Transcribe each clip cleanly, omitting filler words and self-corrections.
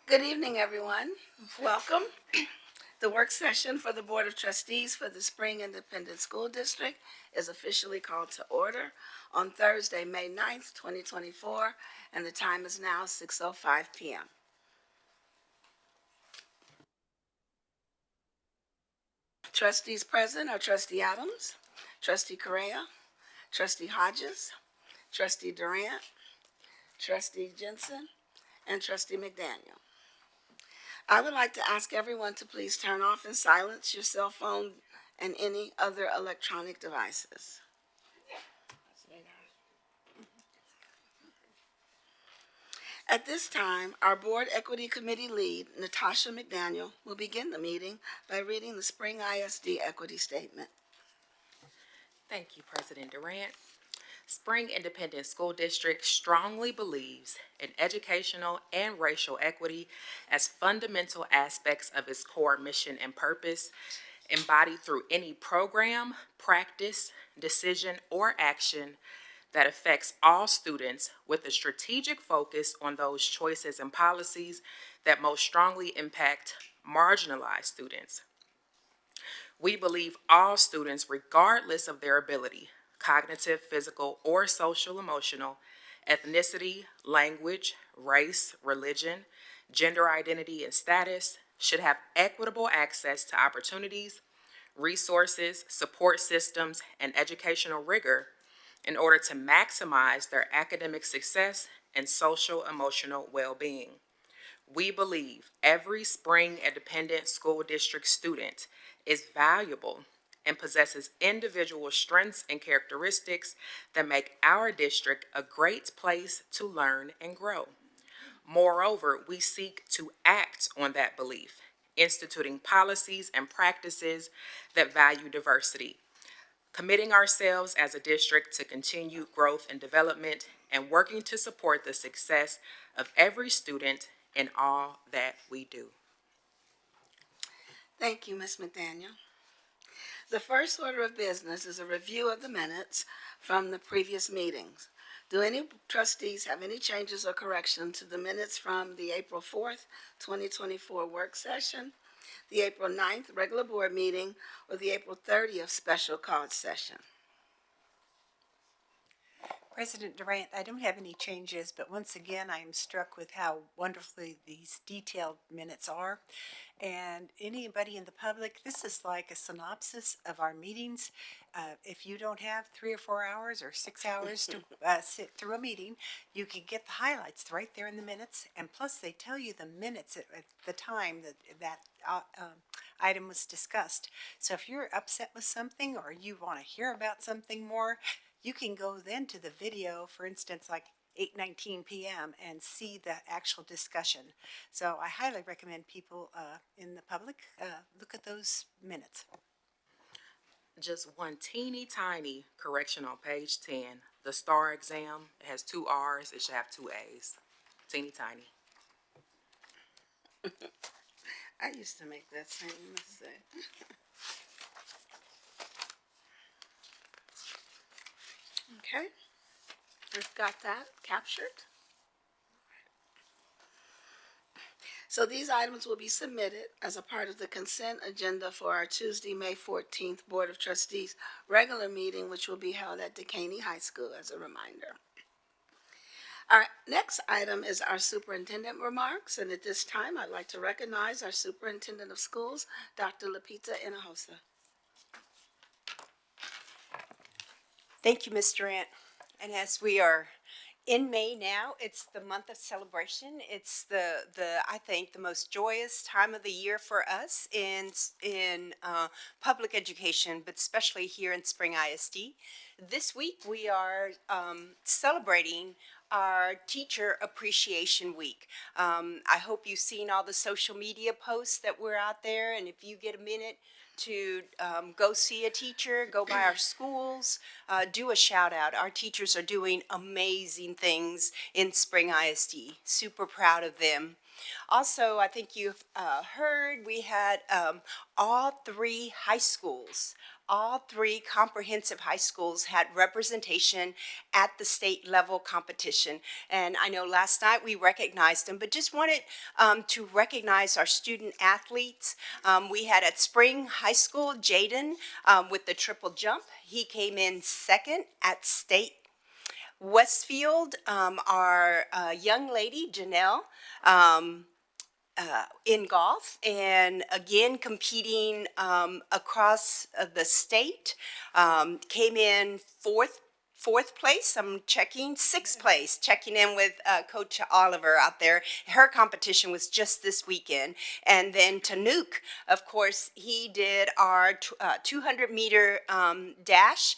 Good evening, everyone. Welcome. The work session for the Board of Trustees for the Spring Independent School District is officially called to order on Thursday, May 9th, 2024, and the time is now 6:05 p.m. Trustees present are Trustee Adams, Trustee Correa, Trustee Hodges, Trustee Durant, Trustee Jensen, and Trustee McDaniel. I would like to ask everyone to please turn off and silence your cell phone and any other electronic devices. At this time, our Board Equity Committee lead, Natasha McDaniel, will begin the meeting by reading the Spring ISD Equity Statement. Thank you, President Durant. Spring Independent School District strongly believes in educational and racial equity as fundamental aspects of its core mission and purpose, embodied through any program, practice, decision, or action that affects all students with a strategic focus on those choices and policies that most strongly impact marginalized students. We believe all students, regardless of their ability, cognitive, physical, or social emotional, ethnicity, language, race, religion, gender identity, and status, should have equitable access to opportunities, resources, support systems, and educational rigor in order to maximize their academic success and social emotional well-being. We believe every Spring Independent School District student is valuable and possesses individual strengths and characteristics that make our district a great place to learn and grow. Moreover, we seek to act on that belief, instituting policies and practices that value diversity, committing ourselves as a district to continued growth and development, and working to support the success of every student in all that we do. Thank you, Ms. McDaniel. The first order of business is a review of the minutes from the previous meetings. Do any trustees have any changes or corrections to the minutes from the April 4th, 2024 work session, the April 9th regular board meeting, or the April 30th special called session? President Durant, I don't have any changes, but once again, I am struck with how wonderfully these detailed minutes are. And anybody in the public, this is like a synopsis of our meetings. If you don't have 3 or 4 hours or 6 hours to sit through a meeting, you can get the highlights right there in the minutes. And plus, they tell you the minutes at the time that item was discussed. So if you're upset with something or you want to hear about something more, you can go then to the video, for instance, like 8:19 p.m. and see the actual discussion. So I highly recommend people in the public look at those minutes. Just one teeny tiny correction on page 10. The STAR exam, it has 2 R's, it should have 2 A's. Teeny tiny. I used to make that same mistake. Okay, we've got that captured. So these items will be submitted as a part of the consent agenda for our Tuesday, May 14th Board of Trustees regular meeting, which will be held at Dekaney High School as a reminder. Our next item is our superintendent remarks, and at this time, I'd like to recognize our superintendent of schools, Dr. Lapita Hinojosa. Thank you, Ms. Durant. And as we are in May now, it's the month of celebration. It's the I think the most joyous time of the year for us in public education, but especially here in Spring ISD. This week we are celebrating our Teacher Appreciation Week. I hope you've seen all the social media posts that we're out there, and if you get a minute to go see a teacher, go by our schools, do a shout out. Our teachers are doing amazing things in Spring ISD. Super proud of them. Also, I think you've heard we had all three high schools. All three comprehensive high schools had representation at the state level competition. And I know last night we recognized them, but just wanted to recognize our student athletes. We had at Spring High School, Jaden with the triple jump. He came in second at state. Westfield, our young lady, Janelle, in golf, and again competing across the state, came in fourth place. I'm checking sixth place, checking in with Coach Oliver out there. Her competition was just this weekend. And then Tanuk, of course, he did our 200-meter dash.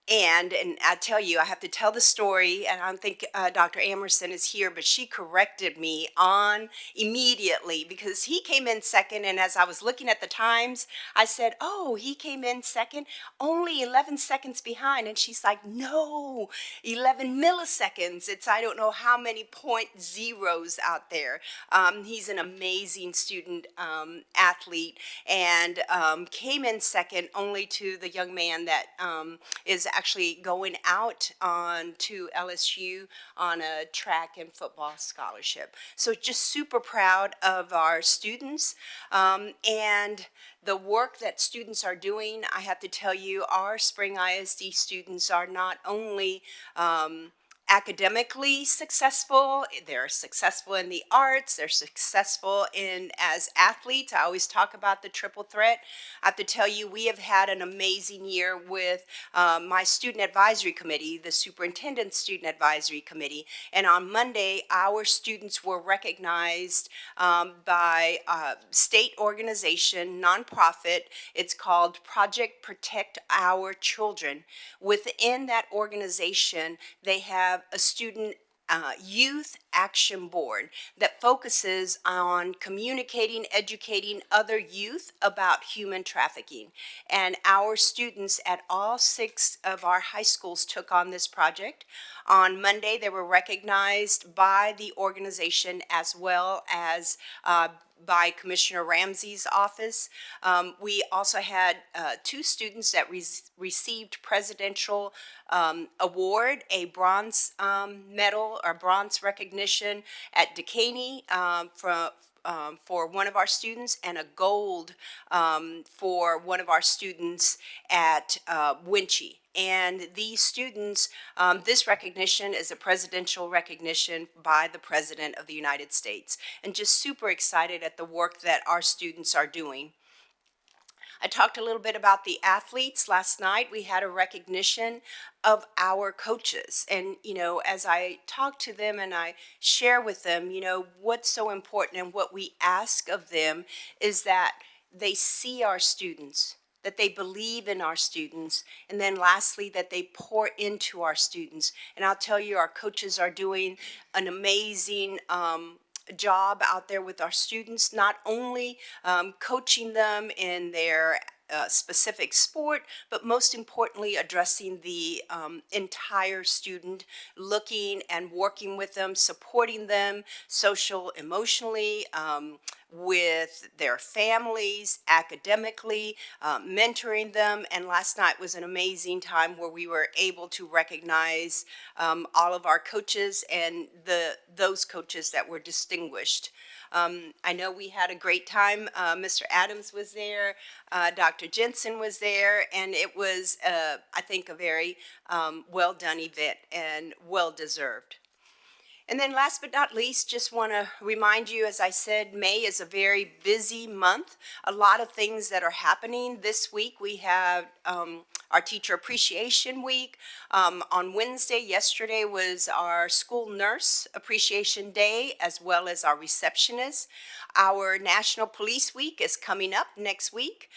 And I tell you, I have to tell the story, and I don't think Dr. Amerson is here, but she corrected me on immediately because he came in second, and as I was looking at the times, I said, oh, he came in second, only 11 seconds behind, and she's like, no, 11 milliseconds. It's I don't know how many point zeros out there. He's an amazing student athlete, and came in second only to the young man that is actually going out on to LSU on a track and football scholarship. So just super proud of our students and the work that students are doing. I have to tell you, our Spring ISD students are not only academically successful, they're successful in the arts, they're successful in as athletes. I always talk about the triple threat. I have to tell you, we have had an amazing year with my student advisory committee, the superintendent's student advisory committee, and on Monday our students were recognized by a state organization, nonprofit. It's called Project Protect Our Children. Within that organization, they have a student youth action board that focuses on communicating, educating other youth about human trafficking. And our students at all 6 of our high schools took on this project. On Monday, they were recognized by the organization as well as by Commissioner Ramsey's office. We also had 2 students that received presidential award, a bronze medal or bronze recognition at Dekaney for one of our students, and a gold for one of our students at Winchie. And these students, this recognition is a presidential recognition by the President of the United States, and just super excited at the work that our students are doing. I talked a little bit about the athletes. Last night we had a recognition of our coaches. And, you know, as I talk to them and I share with them, you know, what's so important and what we ask of them is that they see our students, that they believe in our students, and then lastly, that they pour into our students. And I'll tell you, our coaches are doing an amazing job out there with our students, not only coaching them in their specific sport, but most importantly, addressing the entire student, looking and working with them, supporting them social, emotionally, with their families, academically, mentoring them. And last night was an amazing time where we were able to recognize all of our coaches and those coaches that were distinguished. I know we had a great time. Mr. Adams was there, Dr. Jensen was there, and it was, I think, a very well done event and well deserved. And then last but not least, just want to remind you, as I said, May is a very busy month. A lot of things that are happening this week. We have our Teacher Appreciation Week. On Wednesday, yesterday, was our School Nurse Appreciation Day, as well as our receptionist. Our National Police Week is coming up next week.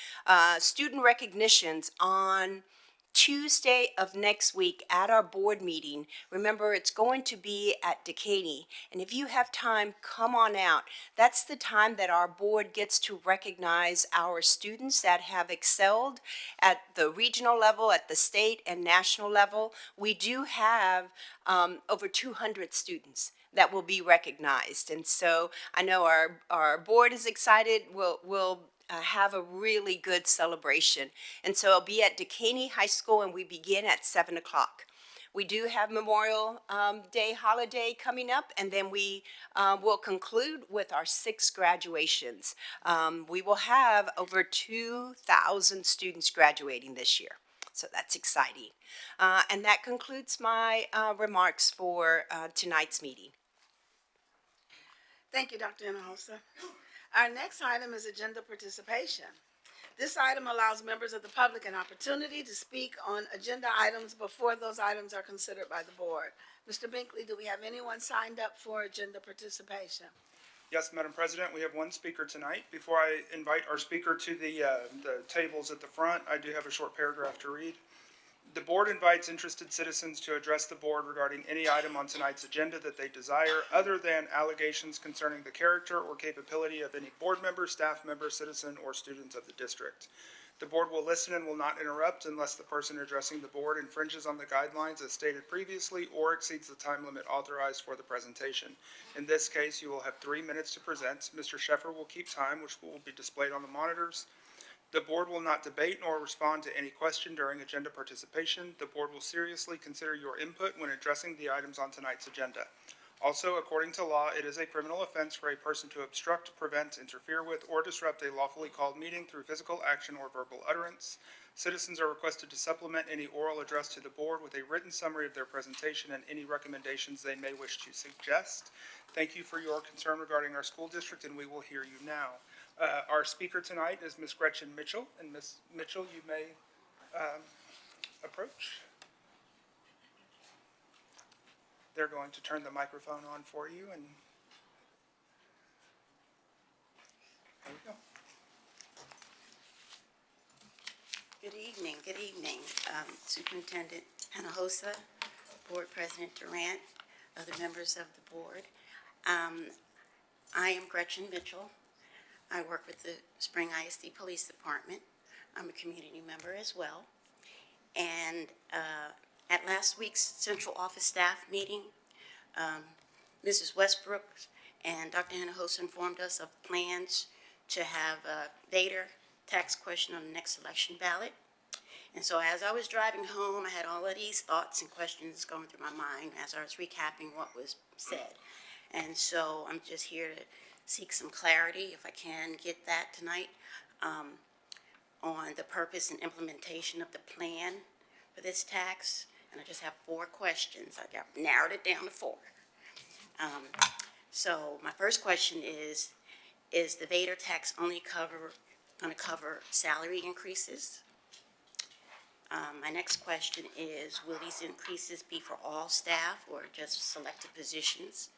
Student recognitions on Tuesday of next week at our board meeting. Remember, it's going to be at Dekaney. And if you have time, come on out. That's the time that our board gets to recognize our students that have excelled at the regional level, at the state and national level. We do have over 200 students that will be recognized. And so I know our board is excited. We'll have a really good celebration. And so it'll be at Dekaney High School, and we begin at 7 o'clock. We do have Memorial Day holiday coming up, and then we will conclude with our 6 graduations. We will have over 2,000 students graduating this year. So that's exciting. And that concludes my remarks for tonight's meeting. Thank you, Dr. Hinojosa. Our next item is agenda participation. This item allows members of the public an opportunity to speak on agenda items before those items are considered by the board. Mr. Binkley, do we have anyone signed up for agenda participation? Yes, Madam President, we have one speaker tonight. Before I invite our speaker to the tables at the front, I do have a short paragraph to read. The board invites interested citizens to address the board regarding any item on tonight's agenda that they desire, other than allegations concerning the character or capability of any board member, staff member, citizen, or student of the district. The board will listen and will not interrupt unless the person addressing the board infringes on the guidelines as stated previously or exceeds the time limit authorized for the presentation. In this case, you will have 3 minutes to present. Mr. Sheffer will keep time, which will be displayed on the monitors. The board will not debate nor respond to any question during agenda participation. The board will seriously consider your input when addressing the items on tonight's agenda. Also, according to law, it is a criminal offense for a person to obstruct, prevent, interfere with, or disrupt a lawfully called meeting through physical action or verbal utterance. Citizens are requested to supplement any oral address to the board with a written summary of their presentation and any recommendations they may wish to suggest. Thank you for your concern regarding our school district, and we will hear you now. Our speaker tonight is Ms. Gretchen Mitchell, and Ms. Mitchell, you may approach. They're going to turn the microphone on for you, and there we go. Good evening, Superintendent Hinojosa, Board President Durant, other members of the board. I am Gretchen Mitchell. I work with the Spring ISD Police Department. I'm a community member as well. And at last week's central office staff meeting, Mrs. Westbrook and Dr. Hinojosa informed us of plans to have a Vader tax question on the next election ballot. And so as I was driving home, I had all of these thoughts and questions going through my mind as I was recapping what was said. And so I'm just here to seek some clarity, if I can get that tonight, on the purpose and implementation of the plan for this tax. And I just have 4 questions. I narrowed it down to 4. So my first question is the Vader tax only going to cover salary increases? My next question is, will these increases be for all staff or just selected positions?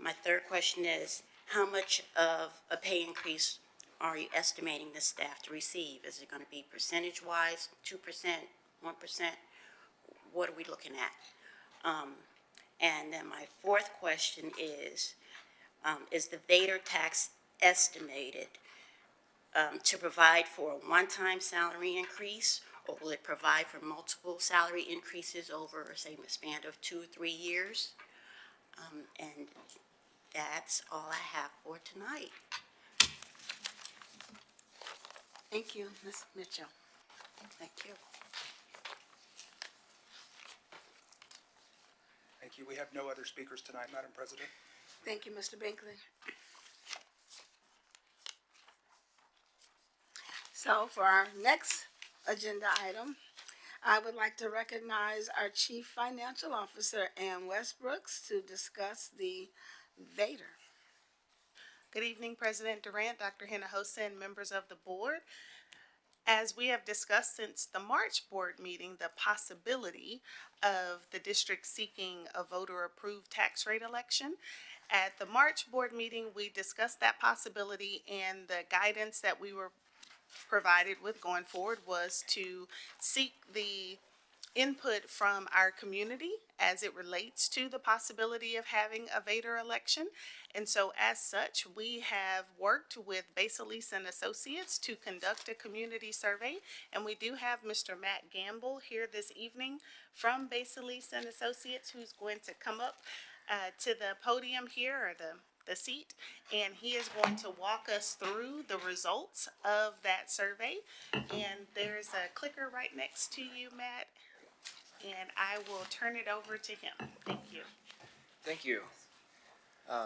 My third question is, how much of a pay increase are you estimating the staff to receive? Is it going to be percentage-wise, 2%, 1%? What are we looking at? And then my fourth question is the Vader tax estimated to provide for a one-time salary increase, or will it provide for multiple salary increases over, say, a span of 2 or 3 years? And that's all I have for tonight. Thank you, Ms. Mitchell. Thank you. Thank you. We have no other speakers tonight, Madam President. Thank you, Mr. Binkley. So for our next agenda item, I would like to recognize our Chief Financial Officer, Ann Westbrooks, to discuss the Vader. Good evening, President Durant, Dr. Hinojosa, and members of the board. As we have discussed since the March board meeting, the possibility of the district seeking a voter-approved tax rate election. At the March board meeting, we discussed that possibility, and the guidance that we were provided with going forward was to seek the input from our community as it relates to the possibility of having a Vader election. And so as such, we have worked with Basilise and Associates to conduct a community survey. And we do have Mr. Matt Gamble here this evening from Basilise and Associates, who's going to come up to the podium here, or the seat, and he is going to walk us through the results of that survey. And there's a clicker right next to you, Matt, and I will turn it over to him. Thank you. Thank you.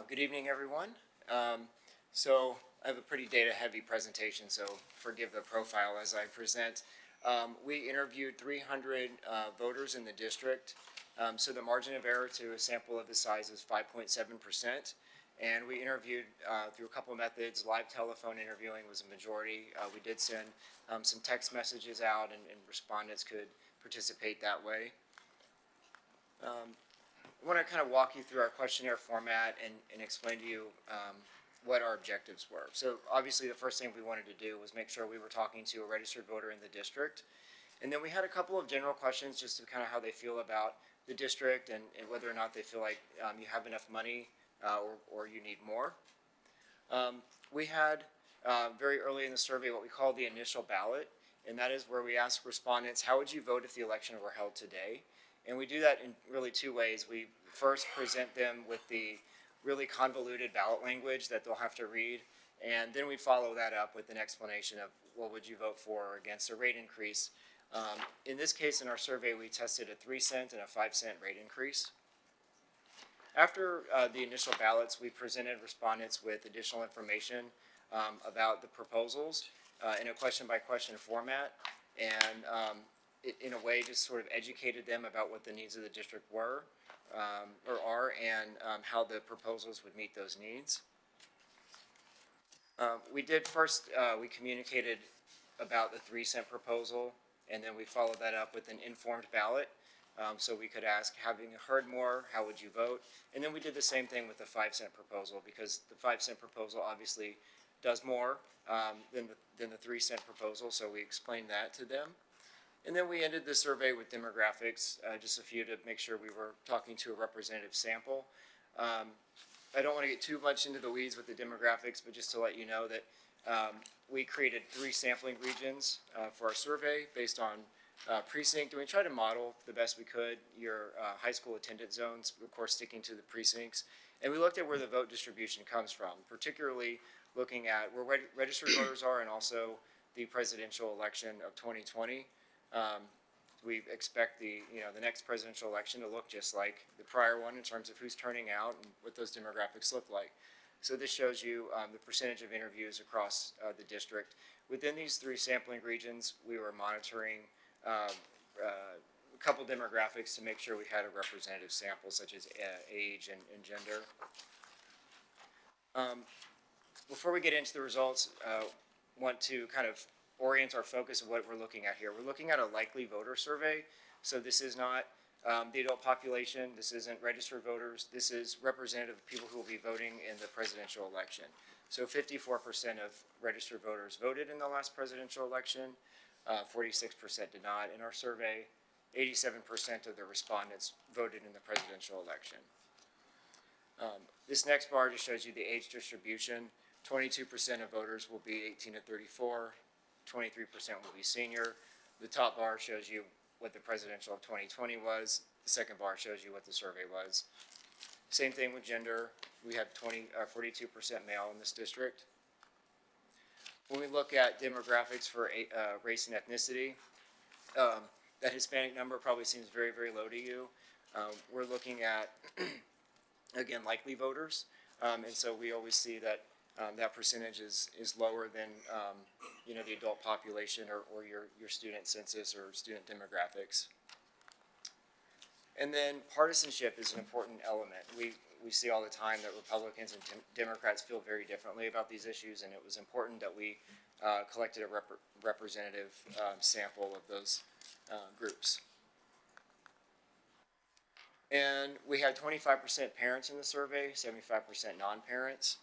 Good evening, everyone. So I have a pretty data-heavy presentation, so forgive the profile as I present. We interviewed 300 voters in the district. So the margin of error to a sample of this size is 5.7%. And we interviewed through a couple of methods. Live telephone interviewing was a majority. We did send some text messages out, and respondents could participate that way. I want to kind of walk you through our questionnaire format and explain to you what our objectives were. So obviously the first thing we wanted to do was make sure we were talking to a registered voter in the district. And then we had a couple of general questions just to kind of how they feel about the district and whether or not they feel like you have enough money or you need more. We had very early in the survey what we call the initial ballot, and that is where we ask respondents, how would you vote if the election were held today? And we do that in really two ways. We first present them with the really convoluted ballot language that they'll have to read, and then we follow that up with an explanation of what would you vote for or against a rate increase. In this case, in our survey, we tested a 3-cent and a 5-cent rate increase. After the initial ballots, we presented respondents with additional information about the proposals in a question-by-question format, and in a way just sort of educated them about what the needs of the district were or are, and how the proposals would meet those needs. We did first, we communicated about the 3-cent proposal, and then we followed that up with an informed ballot. So we could ask, having heard more, how would you vote? And then we did the same thing with the 5-cent proposal, because the 5-cent proposal obviously does more than the 3-cent proposal, so we explained that to them. And then we ended the survey with demographics, just a few to make sure we were talking to a representative sample. I don't want to get too much into the weeds with the demographics, but just to let you know that we created 3 sampling regions for our survey based on precinct, and we tried to model the best we could your high school attendance zones, of course sticking to the precincts. And we looked at where the vote distribution comes from, particularly looking at where registered voters are and also the presidential election of 2020. We expect the next presidential election to look just like the prior one in terms of who's turning out and what those demographics look like. So this shows you the percentage of interviews across the district. Within these 3 sampling regions, we were monitoring a couple demographics to make sure we had a representative sample, such as age and gender. Before we get into the results, want to kind of orient our focus of what we're looking at here. We're looking at a likely voter survey, so this is not the adult population, this isn't registered voters, this is representative of people who will be voting in the presidential election. So 54% of registered voters voted in the last presidential election, 46% did not. In our survey, 87% of the respondents voted in the presidential election. This next bar just shows you the age distribution. 22% of voters will be 18 to 34, 23% will be senior. The top bar shows you what the presidential of 2020 was. The second bar shows you what the survey was. Same thing with gender. We have 42% male in this district. When we look at demographics for race and ethnicity, that Hispanic number probably seems very, very low to you. We're looking at, again, likely voters. And so we always see that that percentage is lower than the adult population or your student census or student demographics. And then partisanship is an important element. We see all the time that Republicans and Democrats feel very differently about these issues, and it was important that we collected a representative sample of those groups. And we had 25% parents in the survey, 75% non-parents.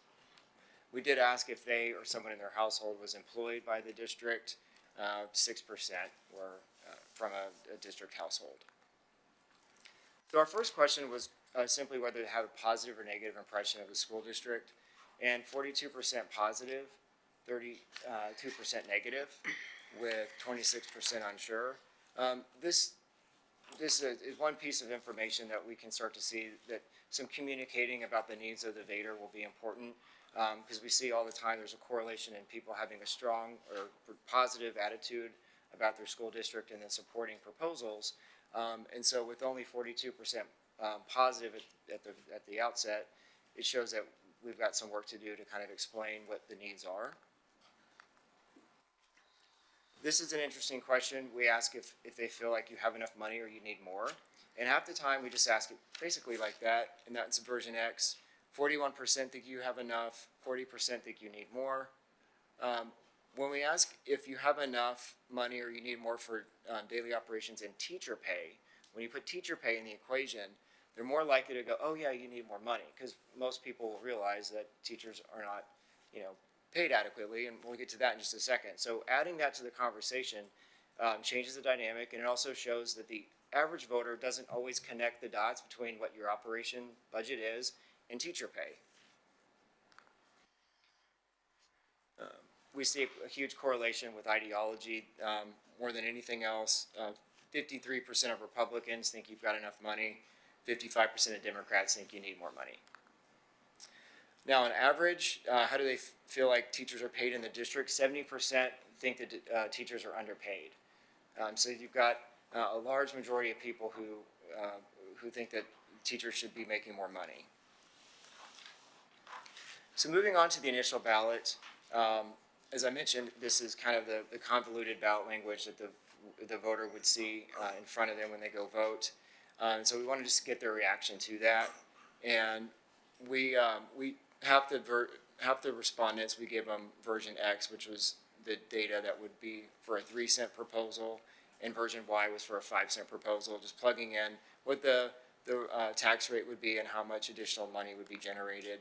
We did ask if they or someone in their household was employed by the district. 6% were from a district household. So our first question was simply whether to have a positive or negative impression of the school district, and 42% positive, 32% negative, with 26% unsure. This is one piece of information that we can start to see that some communicating about the needs of the Vader will be important, because we see all the time there's a correlation in people having a strong or positive attitude about their school district and then supporting proposals. And so with only 42% positive at the outset, it shows that we've got some work to do to kind of explain what the needs are. This is an interesting question. We ask if they feel like you have enough money or you need more. And half the time we just ask it basically like that, and that's version X. 41% think you have enough, 40% think you need more. When we ask if you have enough money or you need more for daily operations and teacher pay, when you put teacher pay in the equation, they're more likely to go, oh yeah, you need more money, because most people will realize that teachers are not, paid adequately, and we'll get to that in just a second. So adding that to the conversation changes the dynamic, and it also shows that the average voter doesn't always connect the dots between what your operation budget is and teacher pay. We see a huge correlation with ideology more than anything else. 53% of Republicans think you've got enough money. 55% of Democrats think you need more money. Now, on average, how do they feel like teachers are paid in the district? 70% think that teachers are underpaid. So you've got a large majority of people who think that teachers should be making more money. So moving on to the initial ballot, as I mentioned, this is kind of the convoluted ballot language that the voter would see in front of them when they go vote. So we wanted to just get their reaction to that. And we half the respondents, we gave them version X, which was the data that would be for a 3-cent proposal, and version Y was for a 5-cent proposal, just plugging in what the tax rate would be and how much additional money would be generated.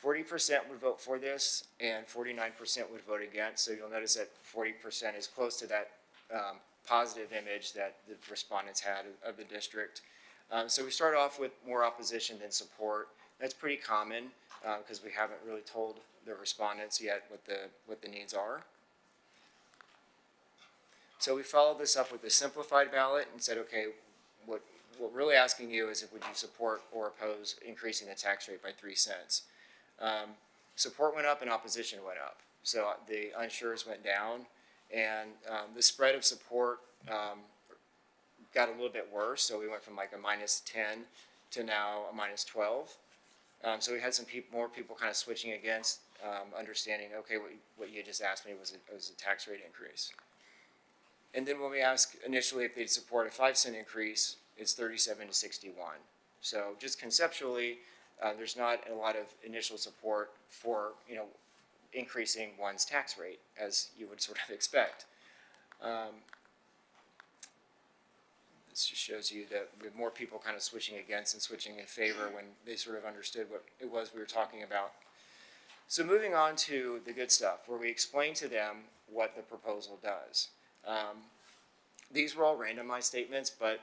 40% would vote for this, and 49% would vote against. So you'll notice that 40% is close to that positive image that the respondents had of the district. So we start off with more opposition than support. That's pretty common because we haven't really told the respondents yet what the needs are. So we followed this up with a simplified ballot and said, okay, what we're really asking you is would you support or oppose increasing the tax rate by 3 cents? Support went up and opposition went up. So the unsures went down, and the spread of support got a little bit worse. So we went from like a -10 to now a -12. So we had some more people kind of switching against, understanding, okay, what you just asked me was a tax rate increase. And then when we ask initially if they'd support a 5-cent increase, it's 37 to 61. So just conceptually, there's not a lot of initial support for, increasing one's tax rate, as you would sort of expect. This just shows you that we have more people kind of switching against and switching in favor when they sort of understood what it was we were talking about. So moving on to the good stuff, where we explain to them what the proposal does. These were all randomized statements, but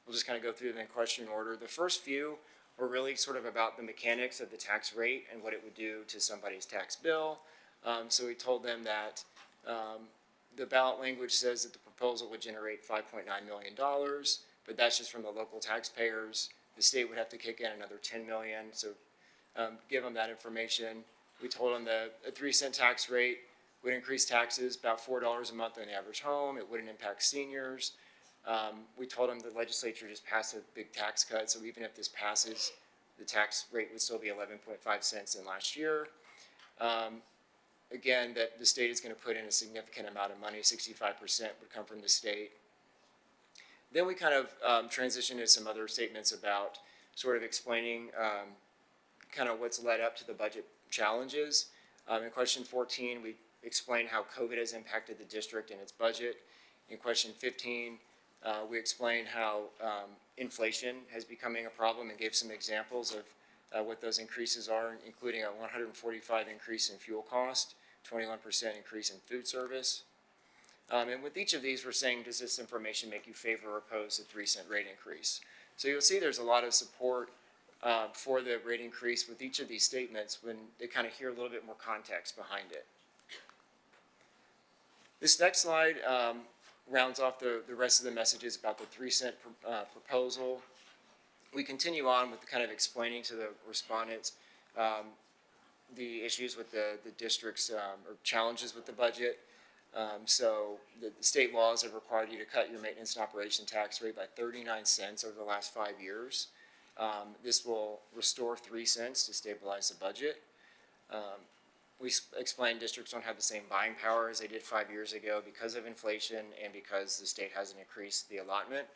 we'll just kind of go through them in question order. The first few were really sort of about the mechanics of the tax rate and what it would do to somebody's tax bill. So we told them that the ballot language says that the proposal would generate $5.9 million, but that's just from the local taxpayers. The state would have to kick in another $10 million, so give them that information. We told them that a 3-cent tax rate would increase taxes about $4 a month on the average home. It wouldn't impact seniors. We told them the legislature just passed a big tax cut, so even if this passes, the tax rate would still be 11.5 cents in last year. Again, that the state is going to put in a significant amount of money, 65% would come from the state. Then we kind of transitioned to some other statements about sort of explaining kind of what's led up to the budget challenges. In question 14, we explained how COVID has impacted the district and its budget. In question 15, we explained how inflation has becoming a problem and gave some examples of what those increases are, including a 145% increase in fuel cost, 21% increase in food service. And with each of these, we're saying, does this information make you favor or oppose a 3-cent rate increase? So you'll see there's a lot of support for the rate increase with each of these statements when they kind of hear a little bit more context behind it. This next slide rounds off the rest of the messages about the 3-cent proposal. we continue on with kind of explaining to the respondents the issues with the district's or challenges with the budget. So the state laws have required you to cut your maintenance and operation tax rate by 39 cents over the last 5 years. This will restore 3 cents to stabilize the budget. We explained districts don't have the same buying power as they did 5 years ago because of inflation and because the state hasn't increased the allotment.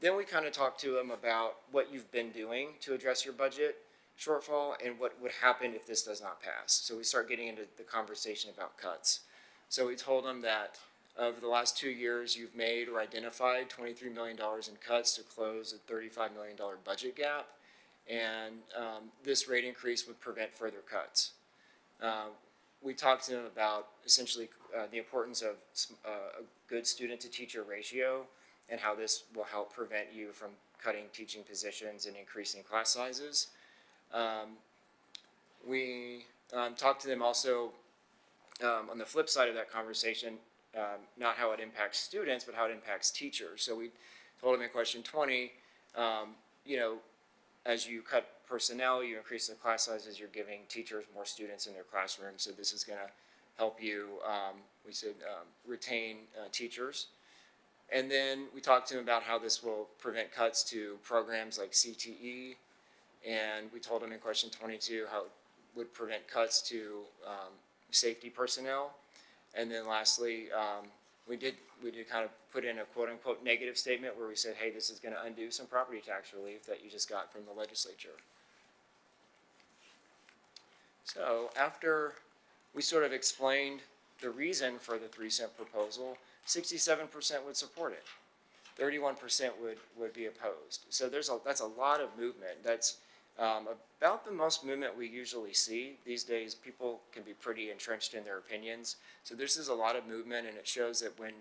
Then we kind of talked to them about what you've been doing to address your budget shortfall and what would happen if this does not pass. So we start getting into the conversation about cuts. So we told them that over the last 2 years, you've made or identified $23 million in cuts to close a $35 million budget gap. And this rate increase would prevent further cuts. We talked to them about essentially the importance of a good student to teacher ratio and how this will help prevent you from cutting teaching positions and increasing class sizes. We talked to them also on the flip side of that conversation, not how it impacts students, but how it impacts teachers. So we told them in question 20, as you cut personnel, you increase the class sizes, you're giving teachers more students in their classroom. So this is going to help you, we said, retain teachers. And then we talked to them about how this will prevent cuts to programs like CTE. And we told them in question 22 how it would prevent cuts to safety personnel. And then lastly, we did kind of put in a quote-unquote negative statement where we said, hey, this is going to undo some property tax relief that you just got from the legislature. So after we sort of explained the reason for the 3 cent proposal, 67% would support it. 31% would be opposed. So that's a lot of movement. That's about the most movement we usually see. These days, people can be pretty entrenched in their opinions. So this is a lot of movement, and it shows that when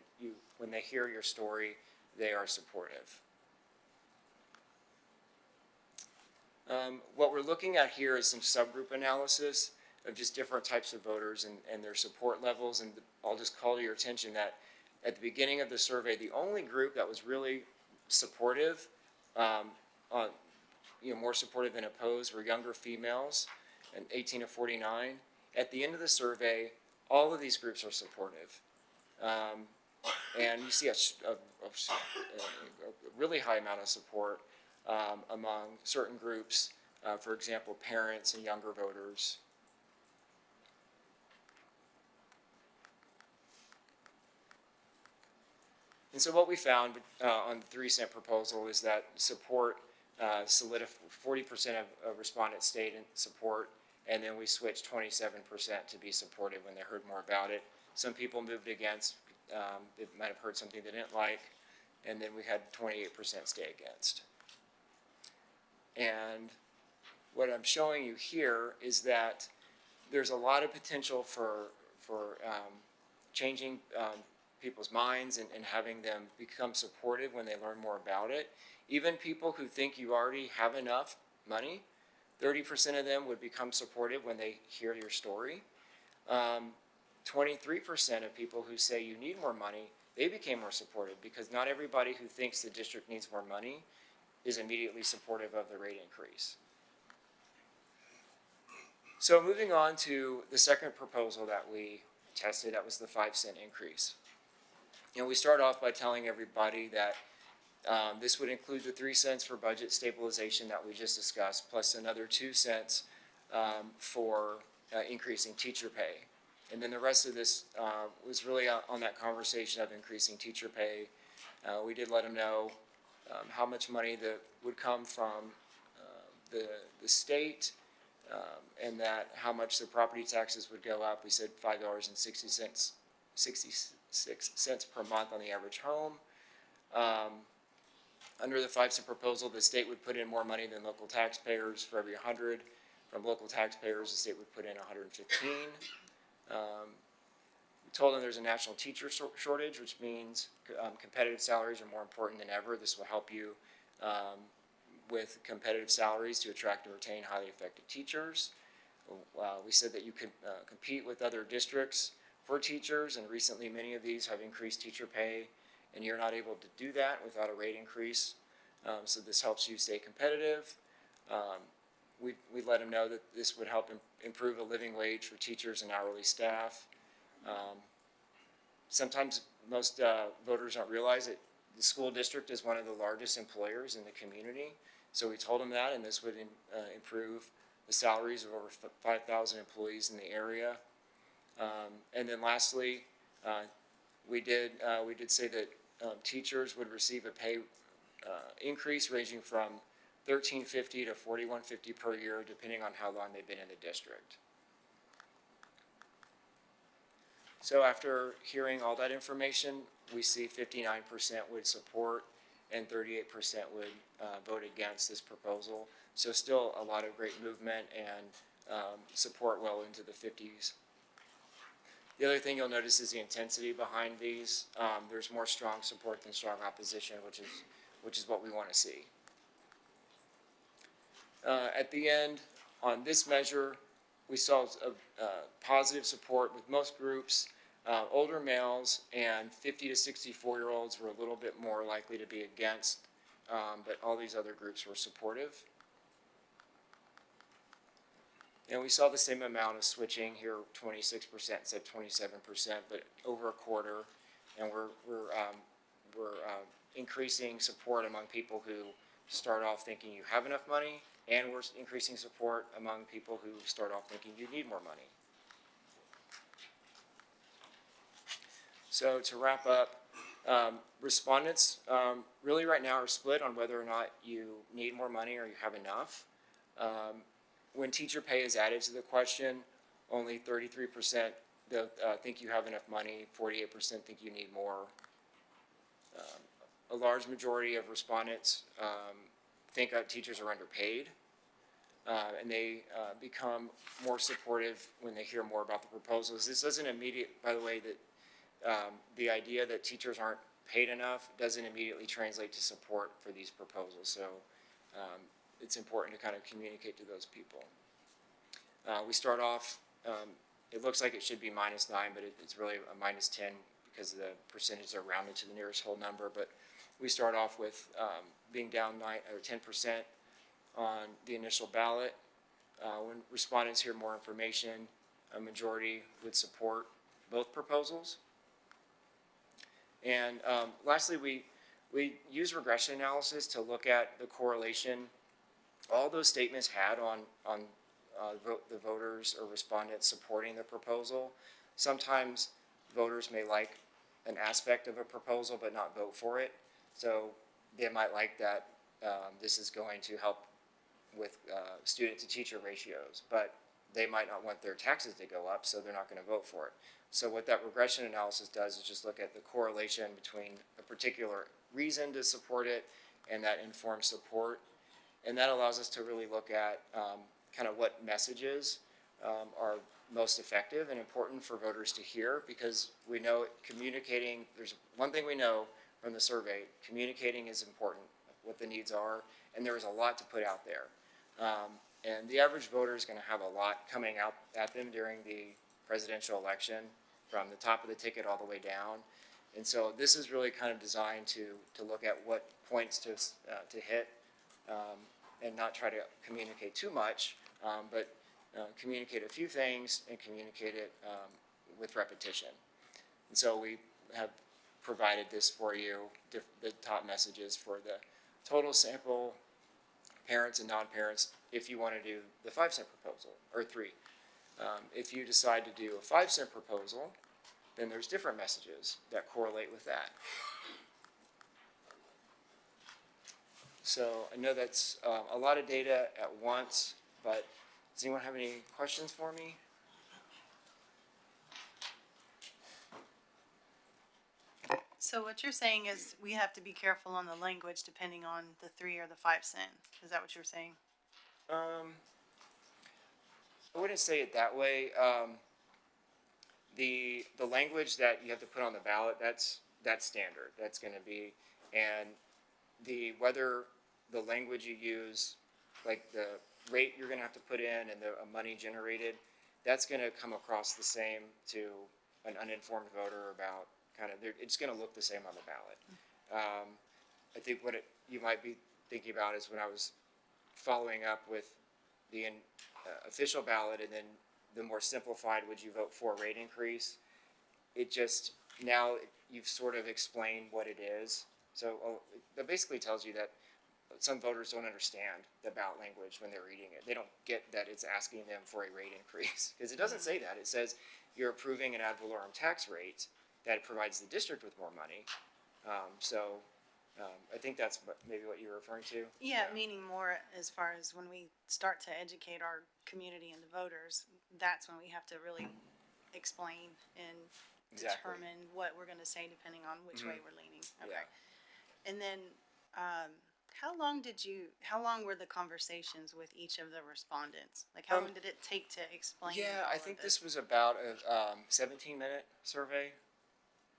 they hear your story, they are supportive. What we're looking at here is some subgroup analysis of just different types of voters and their support levels. And I'll just call to your attention that at the beginning of the survey, the only group that was really supportive, more supportive than opposed, were younger females, and 18 to 49. At the end of the survey, all of these groups are supportive. And you see a really high amount of support among certain groups, for example, parents and younger voters. And so what we found on the 3 cent proposal is that support 40% of respondents stayed in support, and then we switched 27% to be supportive when they heard more about it. Some people moved against, they might have heard something they didn't like, and then we had 28% stay against. And what I'm showing you here is that there's a lot of potential for changing people's minds and having them become supportive when they learn more about it. Even people who think you already have enough money, 30% of them would become supportive when they hear your story. 23% of people who say you need more money, they became more supportive because not everybody who thinks the district needs more money is immediately supportive of the rate increase. So moving on to the second proposal that we tested, that was the 5 cent increase. We start off by telling everybody that this would include the 3 cents for budget stabilization that we just discussed, plus another 2 cents for increasing teacher pay. And then the rest of this was really on that conversation of increasing teacher pay. We did let them know how much money that would come from the state, and that how much the property taxes would go up. We said $5.66 per month on the average home. Under the 5 cent proposal, the state would put in more money than local taxpayers. For every 100 from local taxpayers, the state would put in 115. We told them there's a national teacher shortage, which means competitive salaries are more important than ever. This will help you with competitive salaries to attract and retain highly effective teachers. We said that you could compete with other districts for teachers, and recently many of these have increased teacher pay, and you're not able to do that without a rate increase. So this helps you stay competitive. We let them know that this would help improve a living wage for teachers and hourly staff. Sometimes most voters don't realize that the school district is one of the largest employers in the community. So we told them that, and this would improve the salaries of over 5,000 employees in the area. And then lastly, we did say that teachers would receive a pay increase ranging from $13.50 to $41.50 per year, depending on how long they've been in the district. So after hearing all that information, we see 59% would support and 38% would vote against this proposal. So still a lot of great movement and support well into the 50s. The other thing you'll notice is the intensity behind these. There's more strong support than strong opposition, which is what we want to see. At the end, on this measure, we saw positive support with most groups. Older males and 50 to 64-year-olds were a little bit more likely to be against, but all these other groups were supportive. And we saw the same amount of switching here, 26% said 27%, but over a quarter. And we're increasing support among people who start off thinking you have enough money, and we're increasing support among people who start off thinking you need more money. So to wrap up, respondents really right now are split on whether or not you need more money or you have enough. When teacher pay is added to the question, only 33% think you have enough money, 48% think you need more. A large majority of respondents think teachers are underpaid, and they become more supportive when they hear more about the proposals. This doesn't by the way, that the idea that teachers aren't paid enough doesn't immediately translate to support for these proposals. So it's important to kind of communicate to those people. We start off, it looks like it should be -9, but it's really a -10 because the percentages are rounded to the nearest whole number. But we start off with being down 10% on the initial ballot. When respondents hear more information, a majority would support both proposals. And lastly, we use regression analysis to look at the correlation all those statements had on the voters or respondents supporting the proposal. Sometimes voters may like an aspect of a proposal but not vote for it. So they might like that this is going to help with student to teacher ratios, but they might not want their taxes to go up, so they're not going to vote for it. So what that regression analysis does is just look at the correlation between a particular reason to support it and that informed support. And that allows us to really look at kind of what messages are most effective and important for voters to hear, because we know communicating, there's one thing we know from the survey, communicating is important, what the needs are, and there is a lot to put out there. And the average voter is going to have a lot coming out at them during the presidential election, from the top of the ticket all the way down. And so this is really kind of designed to look at what points to hit, and not try to communicate too much, but communicate a few things and communicate it with repetition. And so we have provided this for you, the top messages for the total sample, parents and non-parents, if you want to do the 5-cent proposal, or 3. If you decide to do a 5-cent proposal, then there's different messages that correlate with that. So I know that's a lot of data at once, but does anyone have any questions for me? So what you're saying is we have to be careful on the language depending on the 3 or the 5 cent. Is that what you're saying? I wouldn't say it that way. The language that you have to put on the ballot, that's standard. That's going to be, and whether the language you use, like the rate you're going to have to put in and the money generated, that's going to come across the same to an uninformed voter about it's going to look the same on the ballot. I think what you might be thinking about is when I was following up with the official ballot and then the more simplified, would you vote for a rate increase? It just, now you've sort of explained what it is. So that basically tells you that some voters don't understand the ballot language when they're reading it. They don't get that it's asking them for a rate increase, because it doesn't say that. It says you're approving an ad valorem tax rate that provides the district with more money. I think that's maybe what you're referring to. Yeah, meaning more as far as when we start to educate our community and the voters, that's when we have to really explain and Exactly. determine what we're gonna say depending on which way we're leaning. Okay. Yeah. And then, how long were the conversations with each of the respondents? Like, how long did it take to explain? Yeah, all I of think this? this was about a 17-minute survey,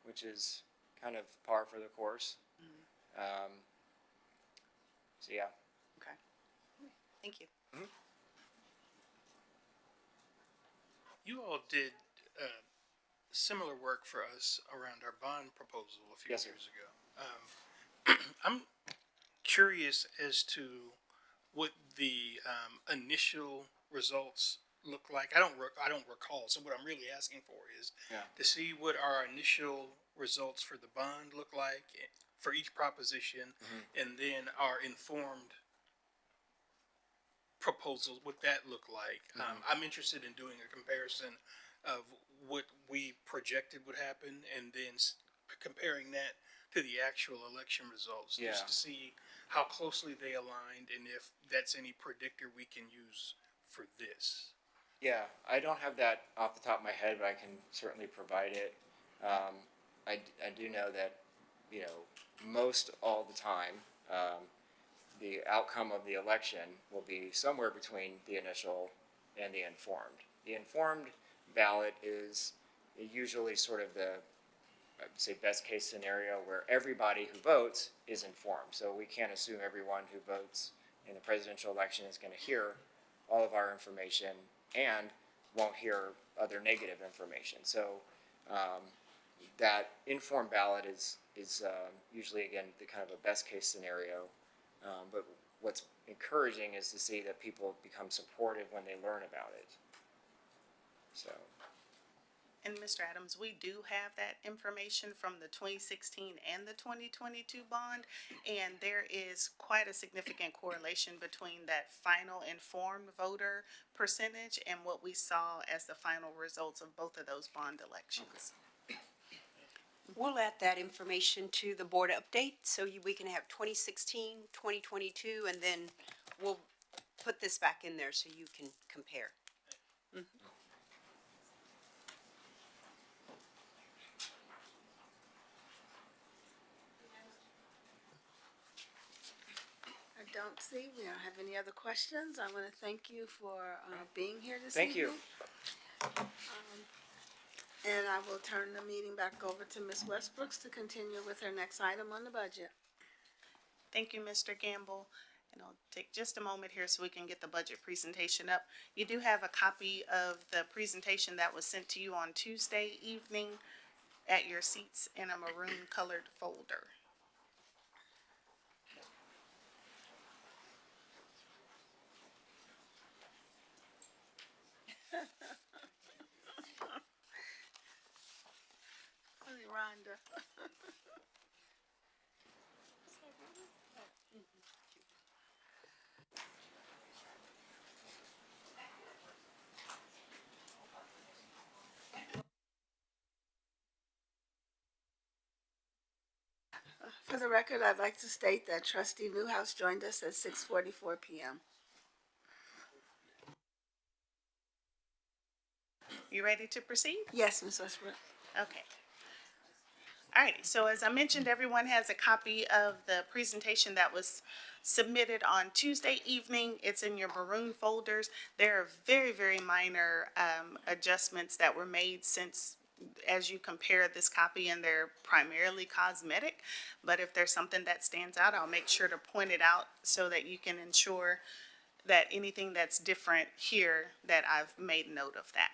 which is kind of par for the course. So yeah. Okay. Thank you. You all did similar work for us around our bond proposal a few Yes, sir. years ago. I'm curious as to what the initial results look like. I don't recall. So what I'm really asking for is Yeah. to see what our initial results for the bond look like for each proposition, and then our informed proposals, what that look like. I'm interested in doing a comparison of what we projected would happen, and then comparing that to the actual election results, Yeah. just to see how closely they aligned and if that's any predictor we can use for this. Yeah, I don't have that off the top of my head, but I can certainly provide it. I do know that, most all the time, the outcome of the election will be somewhere between the initial and the informed. The informed ballot is usually sort of the, I would say, best case scenario where everybody who votes is informed. So we can't assume everyone who votes in the presidential election is going to hear all of our information and won't hear other negative information. So that informed ballot is usually, again, the kind of a best case scenario. But what's encouraging is to see that people become supportive when they learn about it. So. And Mr. Adams, we do have that information from the 2016 and the 2022 bond, and there is quite a significant correlation between that final informed voter percentage and what we saw as the final results of both of those bond elections. We'll add that information to the board update, so we can have 2016, 2022, and then we'll put this back in there so you can compare. I don't see, we don't have any other questions. I want to thank you for being here this Thank evening. you. And I will turn the meeting back over to Ms. Westbrooks to continue with her next item on the budget. Thank you, Mr. Gamble. And I'll take just a moment here so we can get the budget presentation up. You do have a copy of the presentation that was sent to you on Tuesday evening at your seats in a maroon colored folder. Honey, Rhonda. For the record, I'd like to state that trustee Newhouse joined us at 6:44 p.m. You ready to proceed? Yes, Ms. Westbrook. Okay. All righty, so as I mentioned, everyone has a copy of the presentation that was submitted on Tuesday evening. It's in your maroon folders. There are very, very minor adjustments that were made since, as you compare this copy, and they're primarily cosmetic. But if there's something that stands out, I'll make sure to point it out so that you can ensure that anything that's different here, that I've made note of that.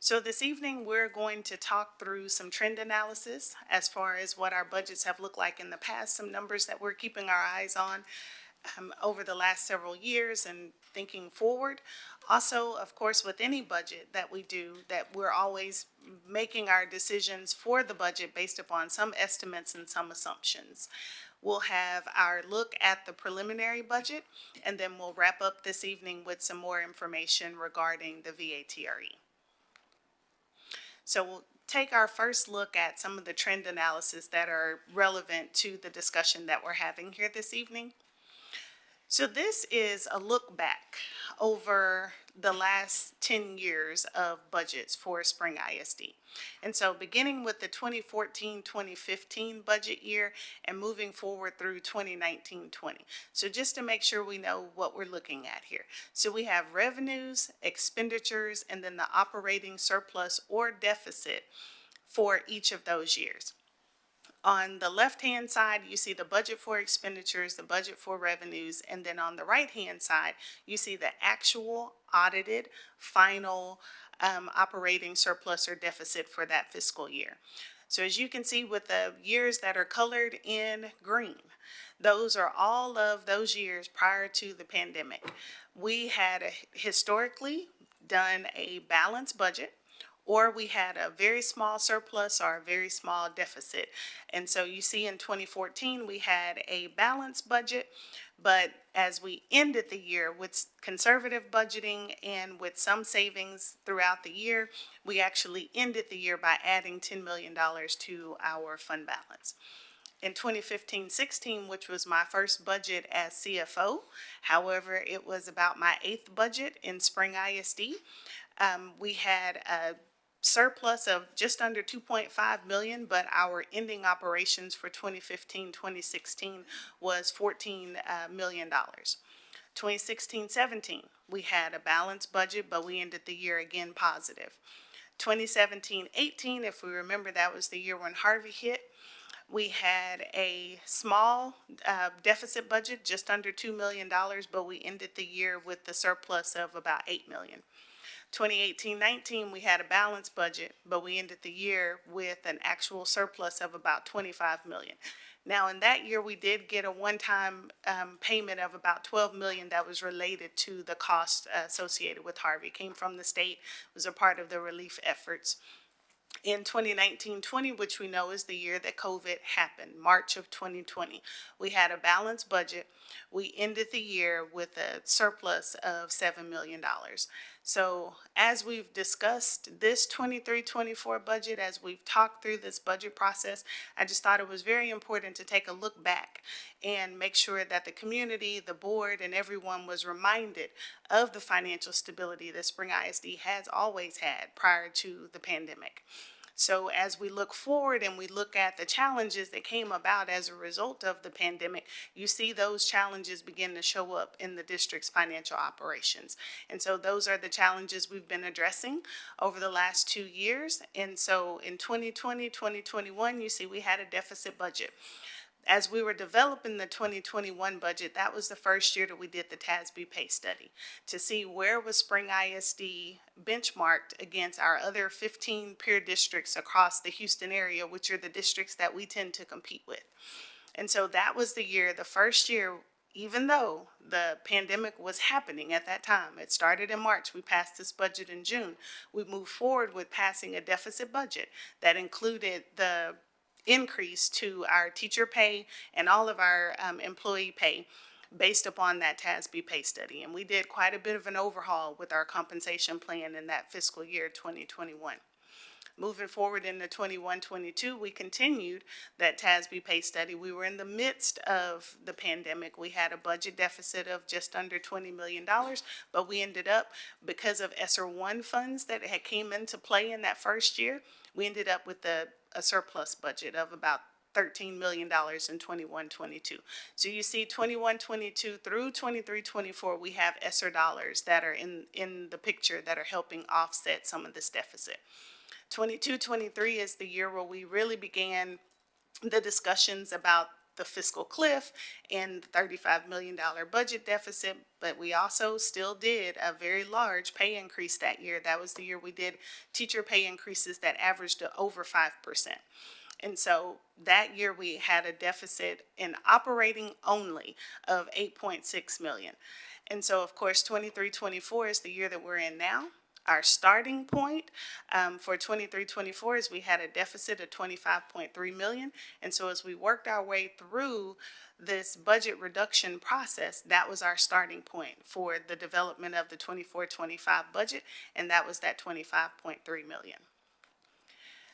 So this evening, we're going to talk through some trend analysis as far as what our budgets have looked like in the past, some numbers that we're keeping our eyes on over the last several years and thinking forward. Also, of course, with any budget that we do, that we're always making our decisions for the budget based upon some estimates and some assumptions. We'll have our look at the preliminary budget, and then we'll wrap up this evening with some more information regarding the VATRE. So we'll take our first look at some of the trend analysis that are relevant to the discussion that we're having here this evening. So this is a look back over the last 10 years of budgets for Spring ISD. And so beginning with the 2014-2015 budget year and moving forward through 2019-20. So just to make sure we know what we're looking at here. So we have revenues, expenditures, and then the operating surplus or deficit for each of those years. On the left-hand side, you see the budget for expenditures, the budget for revenues, and then on the right-hand side, you see the actual audited final operating surplus or deficit for that fiscal year. So as you can see with the years that are colored in green, those are all of those years prior to the pandemic. We had historically done a balanced budget, or we had a very small surplus or a very small deficit. And so you see in 2014, we had a balanced budget, but as we ended the year with conservative budgeting and with some savings throughout the year, we actually ended the year by adding $10 million to our fund balance. In 2015-16, which was my first budget as CFO, however, it was about my 8th budget in Spring ISD, we had a surplus of just under 2.5 million, but our ending operations for 2015-2016 was $14 million. 2016-17, we had a balanced budget, but we ended the year again positive. 2017-18, if we remember, that was the year when Harvey hit. We had a small deficit budget, just under $2 million, but we ended the year with the surplus of about $8 million. 2018-19, we had a balanced budget, but we ended the year with an actual surplus of about $25 million. Now, in that year, we did get a one-time payment of about $12 million that was related to the cost associated with Harvey. It came from the state, was a part of the relief efforts. In 2019-20, which we know is the year that COVID happened, March of 2020, we had a balanced budget. We ended the year with a surplus of $7 million. So as we've discussed this 23-24 budget, as we've talked through this budget process, I just thought it was very important to take a look back and make sure that the community, the board, and everyone was reminded of the financial stability that Spring ISD has always had prior to the pandemic. So as we look forward and we look at the challenges that came about as a result of the pandemic, you see those challenges begin to show up in the district's financial operations. And so those are the challenges we've been addressing over the last 2 years. And so in 2020, 2021, you see we had a deficit budget. As we were developing the 2021 budget, that was the first year that we did the TASB pay study to see where was Spring ISD benchmarked against our other 15 peer districts across the Houston area, which are the districts that we tend to compete with. And so that was the year, the first year, even though the pandemic was happening at that time. It started in March. We passed this budget in June. We moved forward with passing a deficit budget that included the increase to our teacher pay and all of our employee pay based upon that TASB pay study. And we did quite a bit of an overhaul with our compensation plan in that fiscal year 2021. Moving forward into 21-22, we continued that TASB pay study. We were in the midst of the pandemic. We had a budget deficit of just under $20 million, but we ended up, because of ESSER 1 funds that had came into play in that first year, we ended up with a surplus budget of about $13 million in 21-22. So you see 21-22 through 23-24, we have ESSER dollars that are in the picture that are helping offset some of this deficit. 22-23 is the year where we really began the discussions about the fiscal cliff and the $35 million budget deficit, but we also still did a very large pay increase that year. That was the year we did teacher pay increases that averaged to over 5%. And so that year we had a deficit in operating only of 8.6 million. And so, of course, 23-24 is the year that we're in now. Our starting point for 23-24 is we had a deficit of 25.3 million. And so as we worked our way through this budget reduction process, that was our starting point for the development of the 24-25 budget, and that was that 25.3 million.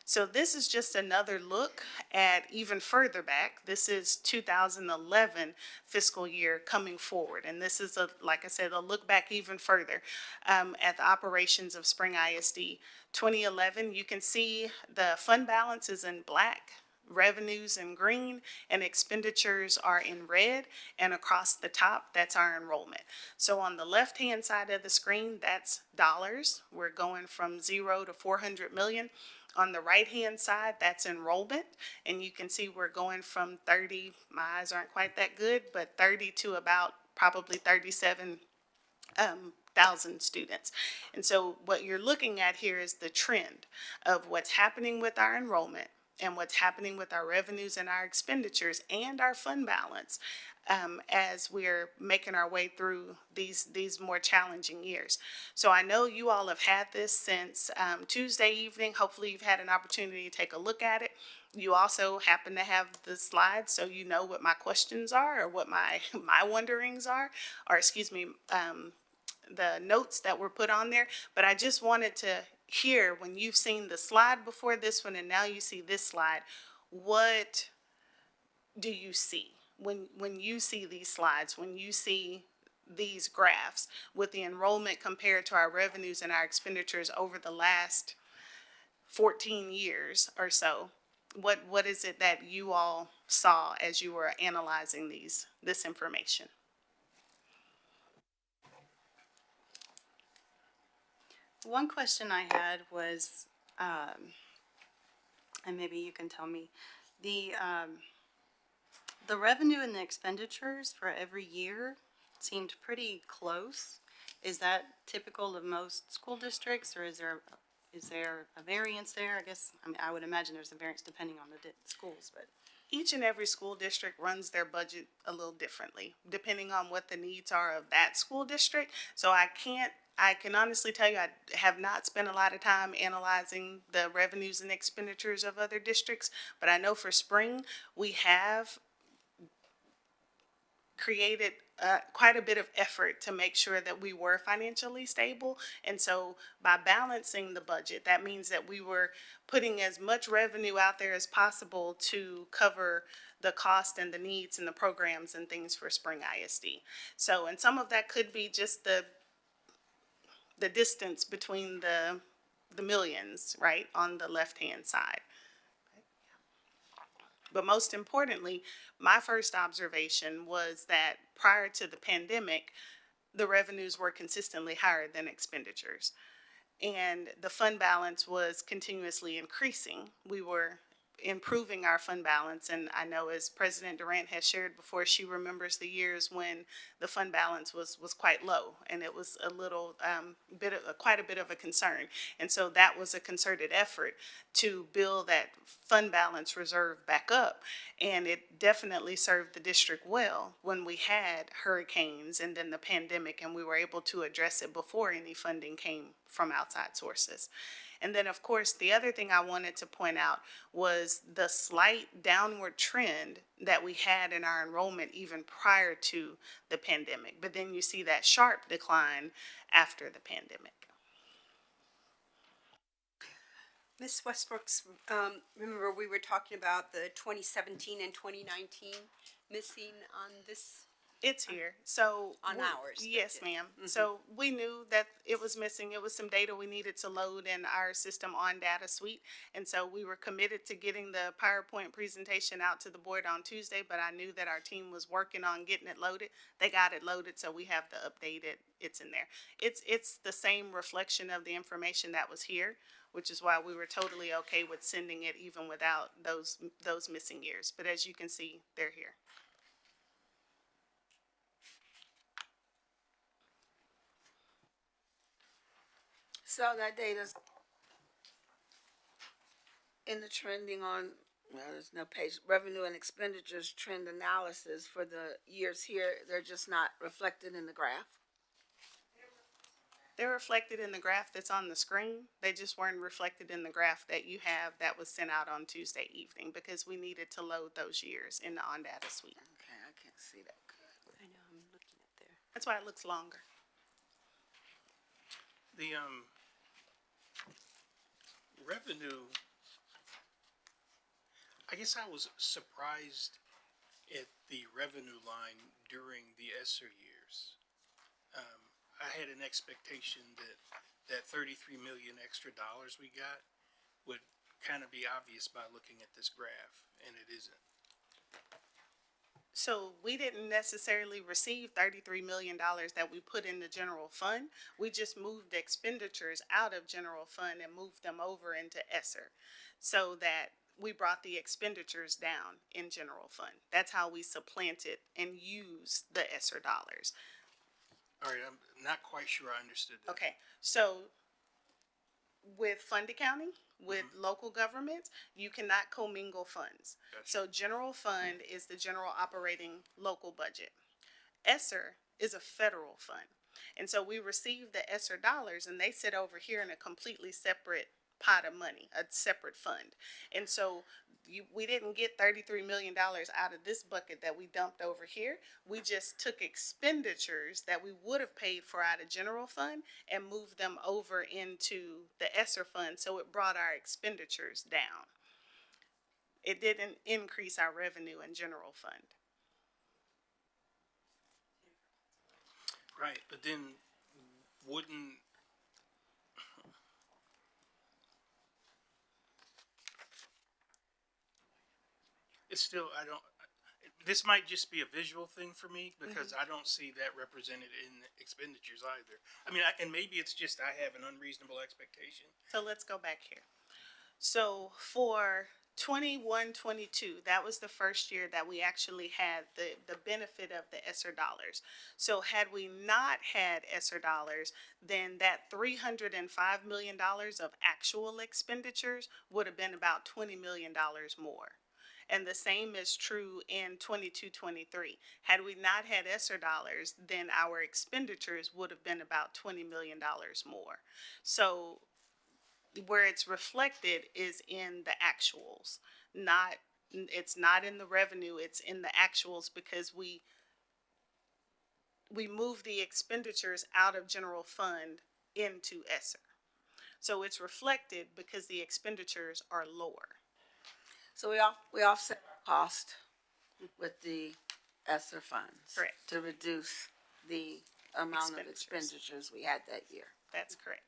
So this is just another look at even further back. This is 2011 fiscal year coming forward. And this is, like I said, a look back even further at the operations of Spring ISD. 2011, you can see the fund balance is in black, revenues in green, and expenditures are in red, and across the top, that's our enrollment. So on the left-hand side of the screen, that's dollars. We're going from 0 to 400 million. On the right-hand side, that's enrollment, and you can see we're going from 30, my eyes aren't quite that good, but 30 to about probably 37,000 students. And so what you're looking at here is the trend of what's happening with our enrollment and what's happening with our revenues and our expenditures and our fund balance as we're making our way through these more challenging years. So I know you all have had this since Tuesday evening. Hopefully you've had an opportunity to take a look at it. You also happen to have the slides, so you know what my questions are or what my wonderings are, or excuse me, the notes that were put on there. But I just wanted to hear, when you've seen the slide before this one and now you see this slide, what do you see? When you see these slides, when you see these graphs with the enrollment compared to our revenues and our expenditures over the last 14 years or so, what is it that you all saw as you were analyzing this information? One question I had was, and maybe you can tell me, the revenue and the expenditures for every year seemed pretty close. Is that typical of most school districts, or is there a variance there? I guess, I mean, I would imagine there's a variance depending on the schools, but. Each and every school district runs their budget a little differently, depending on what the needs are of that school district. So I can honestly tell you, I have not spent a lot of time analyzing the revenues and expenditures of other districts, but I know for spring, we have created quite a bit of effort to make sure that we were financially stable. And so by balancing the budget, that means that we were putting as much revenue out there as possible to cover the cost and the needs and the programs and things for Spring ISD. So, and some of that could be just the distance between the millions, right, on the left-hand side. But most importantly, my first observation was that prior to the pandemic, the revenues were consistently higher than expenditures. And the fund balance was continuously increasing. We were improving our fund balance, and I know, as President Durant has shared before, she remembers the years when the fund balance was quite low, and it was a little quite a bit of a concern. And so that was a concerted effort to build that fund balance reserve back up, and it definitely served the district well when we had hurricanes and then the pandemic, and we were able to address it before any funding came from outside sources. And then, of course, the other thing I wanted to point out was the slight downward trend that we had in our enrollment even prior to the pandemic. But then you see that sharp decline after the pandemic. Ms. Westbrooks, remember we were talking about the 2017 and 2019 missing on this? It's here. So on ours. Yes, ma'am. Mm-hmm. So we knew that it was missing. It was some data we needed to load in our system on Data Suite. And so we were committed to getting the PowerPoint presentation out to the board on Tuesday, but I knew that our team was working on getting it loaded. They got it loaded, so we have the updated. It's in there. It's the same reflection of the information that was here. which is why we were totally okay with sending it even without those missing years. But as you can see, they're here. So that data's in the trending on, well, there's no page, revenue and expenditures trend analysis for the years here, they're just not reflected in the graph. They're reflected in the graph that's on the screen. They just weren't reflected in the graph that you have that was sent out on Tuesday evening because we needed to load those years in the OnData suite. Okay, I can't see that good. I know, I'm looking at there. That's why it looks longer. The, revenue, I guess I was surprised at the revenue line during the ESSER years. I had an expectation that 33 million extra dollars we got would kind of be obvious by looking at this graph, and it isn't. So we didn't necessarily receive $33 million that we put in the general fund. We just moved expenditures out of general fund and moved them over into ESSER so that we brought the expenditures down in general fund. That's how we supplanted and used the ESSER dollars. All right, I'm not quite sure I understood that. Okay, so with fund accounting, with local governments, you cannot commingle funds. Gotcha. So general fund is the general operating local budget. ESSER is a federal fund. And so we receive the ESSER dollars and they sit over here in a completely separate pot of money, a separate fund. And so we didn't get $33 million out of this bucket that we dumped over here. We just took expenditures that we would have paid for out of general fund and moved them over into the ESSER fund. So it brought our expenditures down. It didn't increase our revenue in general fund. Right, but then wouldn't, it's still, I don't, this might just be a visual thing for me because I don't see that represented in the expenditures either. I mean, and maybe it's just I have an unreasonable expectation. So let's go back here. So for 21-22, that was the first year that we actually had the benefit of the ESSER dollars. So had we not had ESSER dollars, then that $305 million of actual expenditures would have been about $20 million more. And the same is true in 22-23. Had we not had ESSER dollars, then our expenditures would have been about $20 million more. So where it's reflected is in the actuals, it's not in the revenue, it's in the actuals because we move the expenditures out of general fund into ESSER. So it's reflected because the expenditures are lower. So we offset our cost with the ESSER funds. Correct. To reduce the amount of Expenditures. expenditures we had that year. That's correct.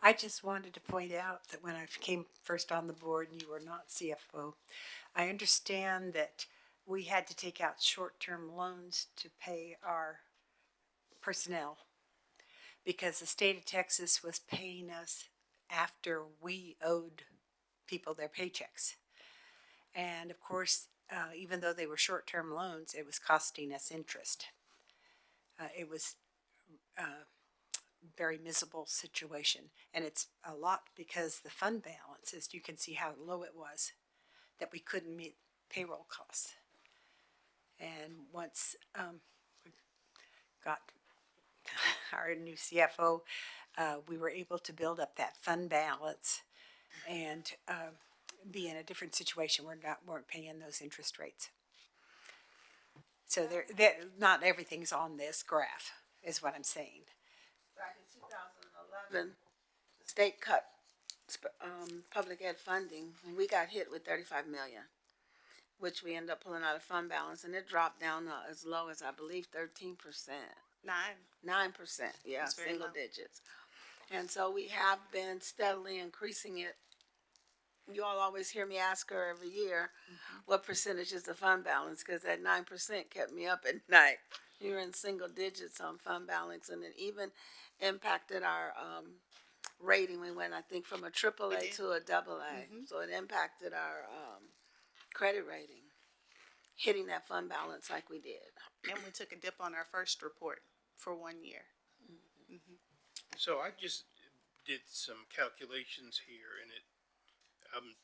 I just wanted to point out that when I came first on the board and you were not CFO, I understand that we had to take out short-term loans to pay our personnel because the state of Texas was paying us after we owed people their paychecks. And of course, even though they were short-term loans, it was costing us interest. It was very miserable situation. And it's a lot because the fund balance, as you can see how low it was, that we couldn't meet payroll costs. And once we got our new CFO, we were able to build up that fund balance and be in a different situation. Weren't paying those interest rates. So not everything's on this graph, is what I'm saying. Back in 2011, the state cut public ed funding, and we got hit with 35 million, which we ended up pulling out of fund balance, and it dropped down as low as, I believe, 13%. 9%, yeah, That's very single low. digits. And so we have been steadily increasing it. You all always hear me ask her every year, what percentage is the fund balance? Because that 9% kept me up at night. We were in single digits on fund balance, and it even impacted our, rating. We went, I think, from a triple A did. to a double A. So it impacted our, credit rating, hitting that fund balance like we did. And we took a dip on our first report for 1 year. So I just did some calculations here, and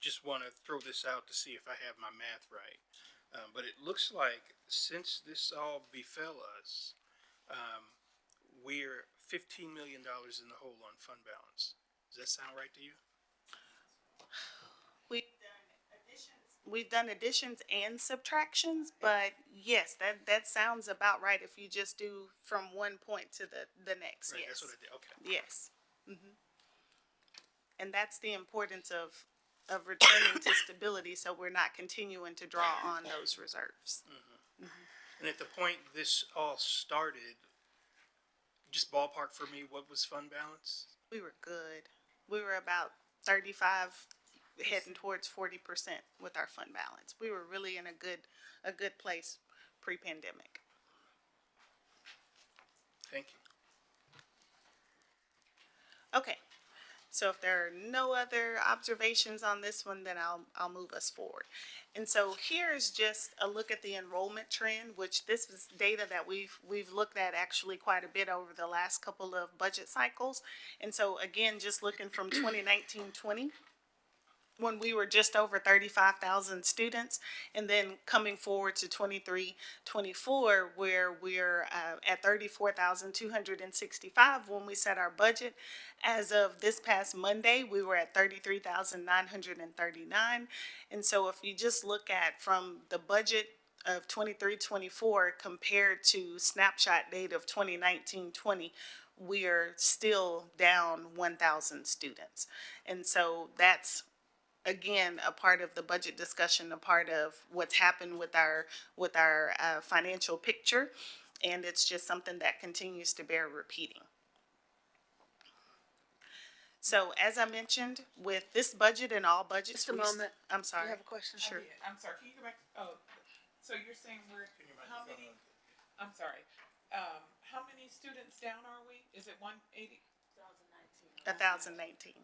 just want to throw this out to see if I have my math right. But it looks like since this all befell us, we're $15 million in the hole on fund balance. Does that sound right to you? We've done additions and subtractions, but yes, that sounds about right if you just do from one point to the next, Right, yes. that's what I did. Okay. Yes. And that's the importance of returning to stability, so we're not continuing to draw on those reserves. And at the point this all started, just ballpark for me, what was fund balance? We were good. We were about 35, heading towards 40% with our fund balance. We were really in a good place pre-pandemic. Thank you. Okay, so if there are no other observations on this one, then I'll move us forward. And so here is just a look at the enrollment trend, which this is data that we've looked at actually quite a bit over the last couple of budget cycles. And so again, just looking from 2019-20, when we were just over 35,000 students, and then coming forward to 23-24, where we're at 34,265 when we set our budget. As of this past Monday, we were at 33,939. And so if you just look at from the budget of 23-24 compared to snapshot date of 2019-20, we are still down 1,000 students. And so that's, again, a part of the budget discussion, a part of what's happened with our financial picture, and it's just something that continues to bear repeating. So as I mentioned, with this budget and all budgets, Just a moment. I'm sorry. You have a question? Sure. I'm sorry, can you go back, so you're saying how many, I'm sorry, how many students down are we? Is it 180? 1,019.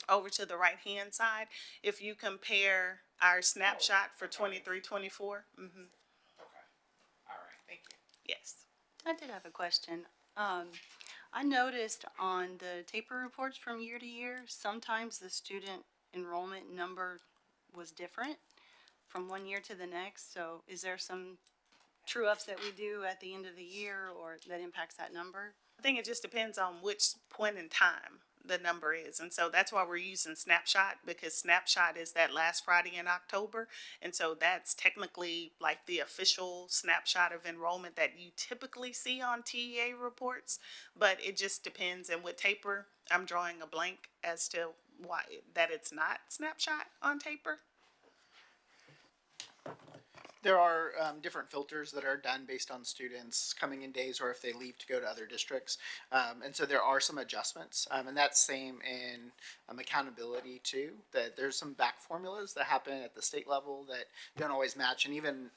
Over to the right-hand side, if you compare our snapshot for 23-24, Okay, all right, thank you. yes. I did have a question. I noticed on the taper reports from year to year, sometimes the student enrollment number was different from one year to the next. So is there some true-ups that we do at the end of the year or that impacts that number? I think it just depends on which point in time the number is. And so that's why we're using snapshot, because snapshot is that last Friday in October. And so that's technically like the official snapshot of enrollment that you typically see on TEA reports. But it just depends. And with taper, I'm drawing a blank as to why that it's not snapshot on taper. There are different filters that are done based on students coming in days or if they leave to go to other districts. And so there are some adjustments. And that's same in accountability too, that there's some back formulas that happen at the state level that don't always match. And even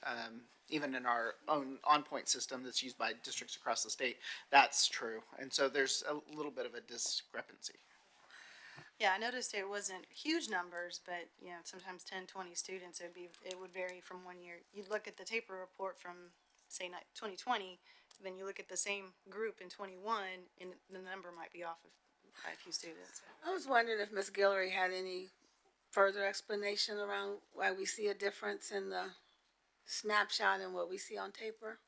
in our own on-point system that's used by districts across the state, that's true. And so there's a little bit of a discrepancy. Yeah, I noticed it wasn't huge numbers, but, you know, sometimes 10, 20 students, it would vary from one year. You'd look at the taper report from, say, 2020, then you look at the same group in 21, and the number might be off by a few students. I was wondering if Ms. Guillory had any further explanation around why we see a difference in the snapshot and what we see on taper?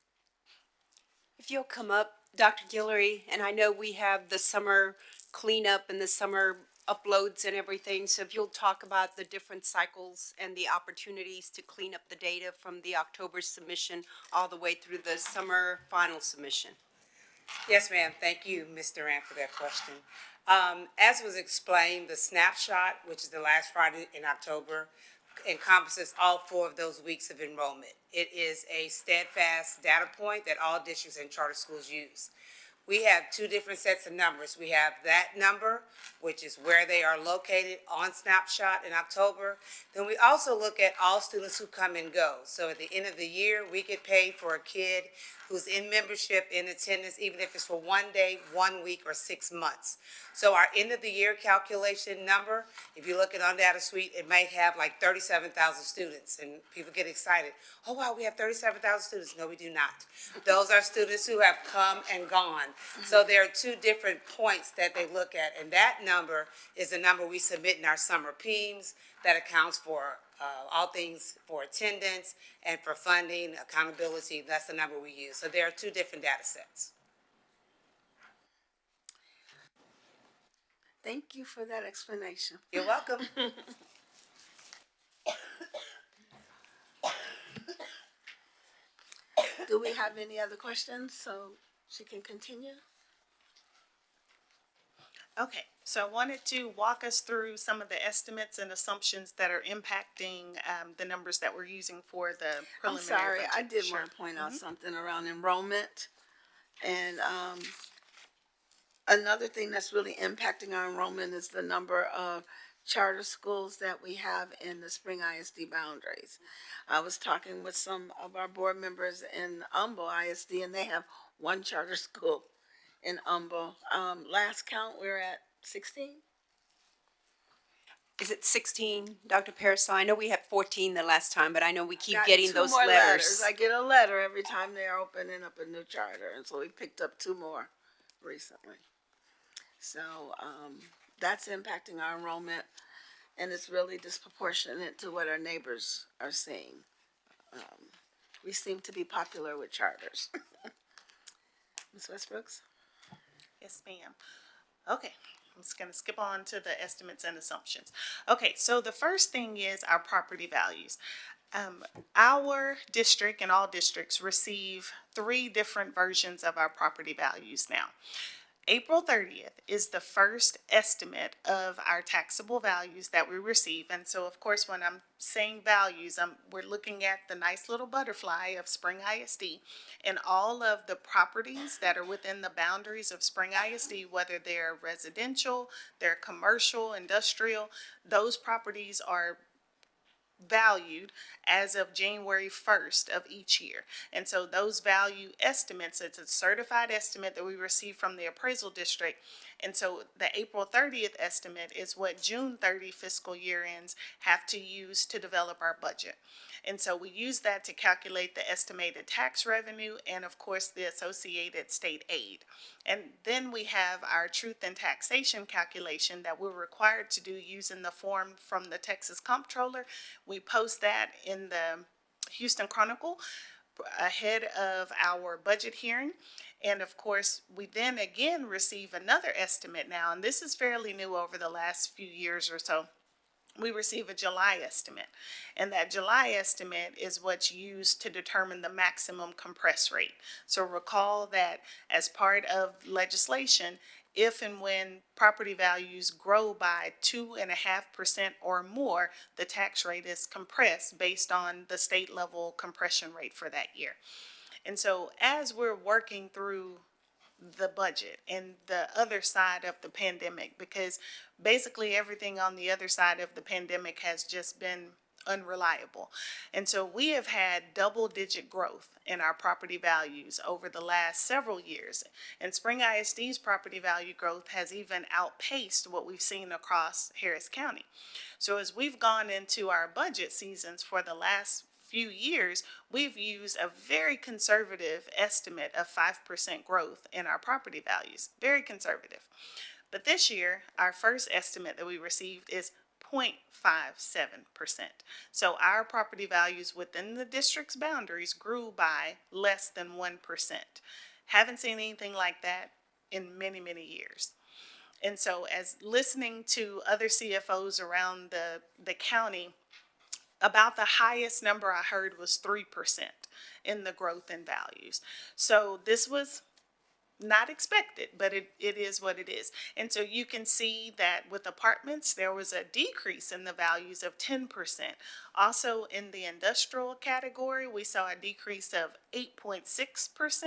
If you'll come up, Dr. Guillory, and I know we have the summer cleanup and the summer uploads and everything, so if you'll talk about the different cycles and the opportunities to clean up the data from the October submission all the way through the summer final submission. Yes, ma'am. Thank you, Ms. Durant, for that question. As was explained, the snapshot, which is the last Friday in October, encompasses all 4 of those weeks of enrollment. It is a steadfast data point that all districts and charter schools use. we have two different sets of numbers. We have that number, which is where they are located on Snapshot in October. Then we also look at all students who come and go. So at the end of the year, we get paid for a kid who's in membership, in attendance, even if it's for 1 day, 1 week, or 6 months. So our end of the year calculation number, if you look at on Data Suite, it might have like 37,000 students, and people get excited. Oh, wow, we have 37,000 students. No, we do not. Those are students who have come and gone. So there are two different points that they look at, and that number is the number we submit in our summer PEIMS that accounts for all things for attendance and for funding, accountability. That's the number we use. So there are two different data sets. Thank you for that explanation. You're welcome. Do we have any other questions so she can continue? Okay, so I wanted to walk us through some of the estimates and assumptions that are impacting the numbers that we're using for the I'm preliminary sorry, budget. I did Sure. want to point out something around enrollment. And another thing that's really impacting our enrollment is the number of charter schools that we have in the Spring ISD boundaries. I was talking with some of our board members in Humble ISD, and they have one charter school in Humble. Last count, we're at 16. Is it 16, Dr. Parasol? I know we had 14 the last time, but I know we keep Got getting two those more letters. I get a letter every time they're opening up a new charter, and so we picked up 2 more recently. So that's impacting our enrollment, and it's really disproportionate to what our neighbors are seeing. We seem to be popular with charters. Ms. Westbrooks? Yes, ma'am. Okay, I'm just gonna skip on to the estimates and assumptions. Okay, so the first thing is our property values. Our district and all districts receive 3 different versions of our property values now. April 30th is the first estimate of our taxable values that we receive. And so, of course, when I'm saying values, we're looking at the nice little butterfly of Spring ISD and all of the properties that are within the boundaries of Spring ISD, whether they're residential, they're commercial, industrial, those properties are valued as of January 1st of each year. And so those value estimates, it's a certified estimate that we receive from the appraisal district. And so the April 30th estimate is what June 30 fiscal year ends have to use to develop our budget. And so we use that to calculate the estimated tax revenue and, of course, the associated state aid. And then we have our truth in taxation calculation that we're required to do using the form from the Texas Comptroller. We post that in the Houston Chronicle ahead of our budget hearing. And of course, we then again receive another estimate now, and this is fairly new over the last few years or so. We receive a July estimate, and that July estimate is what's used to determine the maximum compress rate. So recall that as part of legislation, if and when property values grow by 2.5% or more, the tax rate is compressed based on the state level compression rate for that year. And so as we're working through the budget and the other side of the pandemic, because basically everything on the other side of the pandemic has just been unreliable. And so we have had double-digit growth in our property values over the last several years. And Spring ISD's property value growth has even outpaced what we've seen across Harris County. So as we've gone into our budget seasons for the last few years, we've used a very conservative estimate of 5% growth in our property values. Very conservative. But this year, our first estimate that we received is 0.57%. So our property values within the district's boundaries grew by less than 1%. Haven't seen anything like that in many, many years. And so as listening to other CFOs around the county, about the highest number I heard was 3% in the growth in values. So this was not expected, but it is what it is. And so you can see that with apartments, there was a decrease in the values of 10%. Also in the industrial category, we saw a decrease of 8.6%,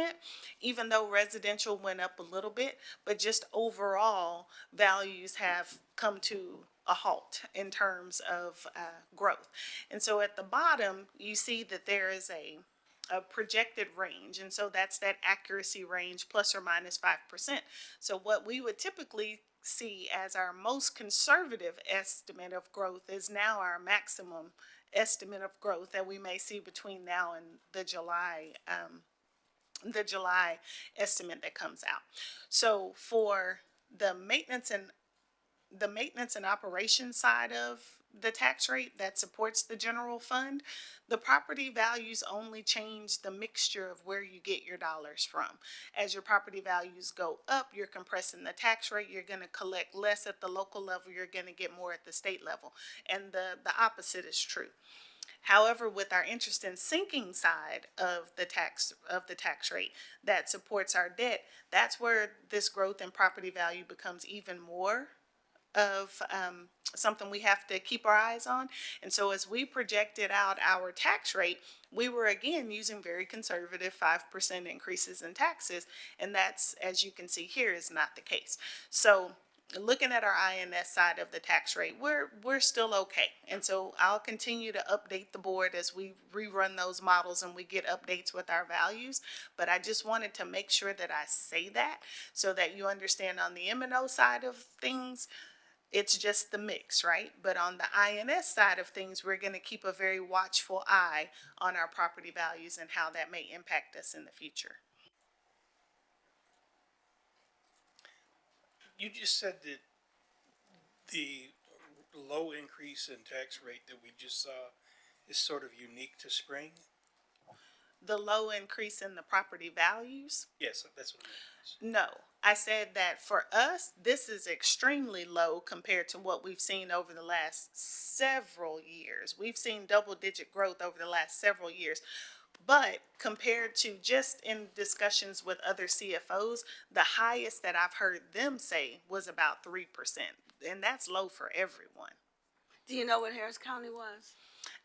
even though residential went up a little bit, but just overall values have come to a halt in terms of growth. And so at the bottom, you see that there is a projected range, and so that's that accuracy range plus or minus 5%. So what we would typically see as our most conservative estimate of growth is now our maximum estimate of growth that we may see between now and the July estimate that comes out. So for the maintenance and operations side of the tax rate that supports the general fund, the property values only change the mixture of where you get your dollars from. As your property values go up, you're compressing the tax rate, you're going to collect less at the local level, you're going to get more at the state level. And the opposite is true. However, with our interest and sinking side of the tax rate that supports our debt, that's where this growth in property value becomes even more of something we have to keep our eyes on. And so as we projected out our tax rate, we were again using very conservative 5% increases in taxes. And that's, as you can see here, is not the case. So looking at our INS side of the tax rate, we're still okay. And so I'll continue to update the board as we rerun those models and we get updates with our values. But I just wanted to make sure that I say that so that you understand on the M&O side of things, it's just the mix, right? But on the INS side of things, we're going to keep a very watchful eye on our property values and how that may impact us in the future. You just said that the low increase in tax rate that we just saw is sort of unique to spring? The low increase in the property values? Yes, that's what it means. No, I said that for us, this is extremely low compared to what we've seen over the last several years. We've seen double-digit growth over the last several years. But compared to just in discussions with other CFOs, the highest that I've heard them say was about 3%. And that's low for everyone. Do you know what Harris County was?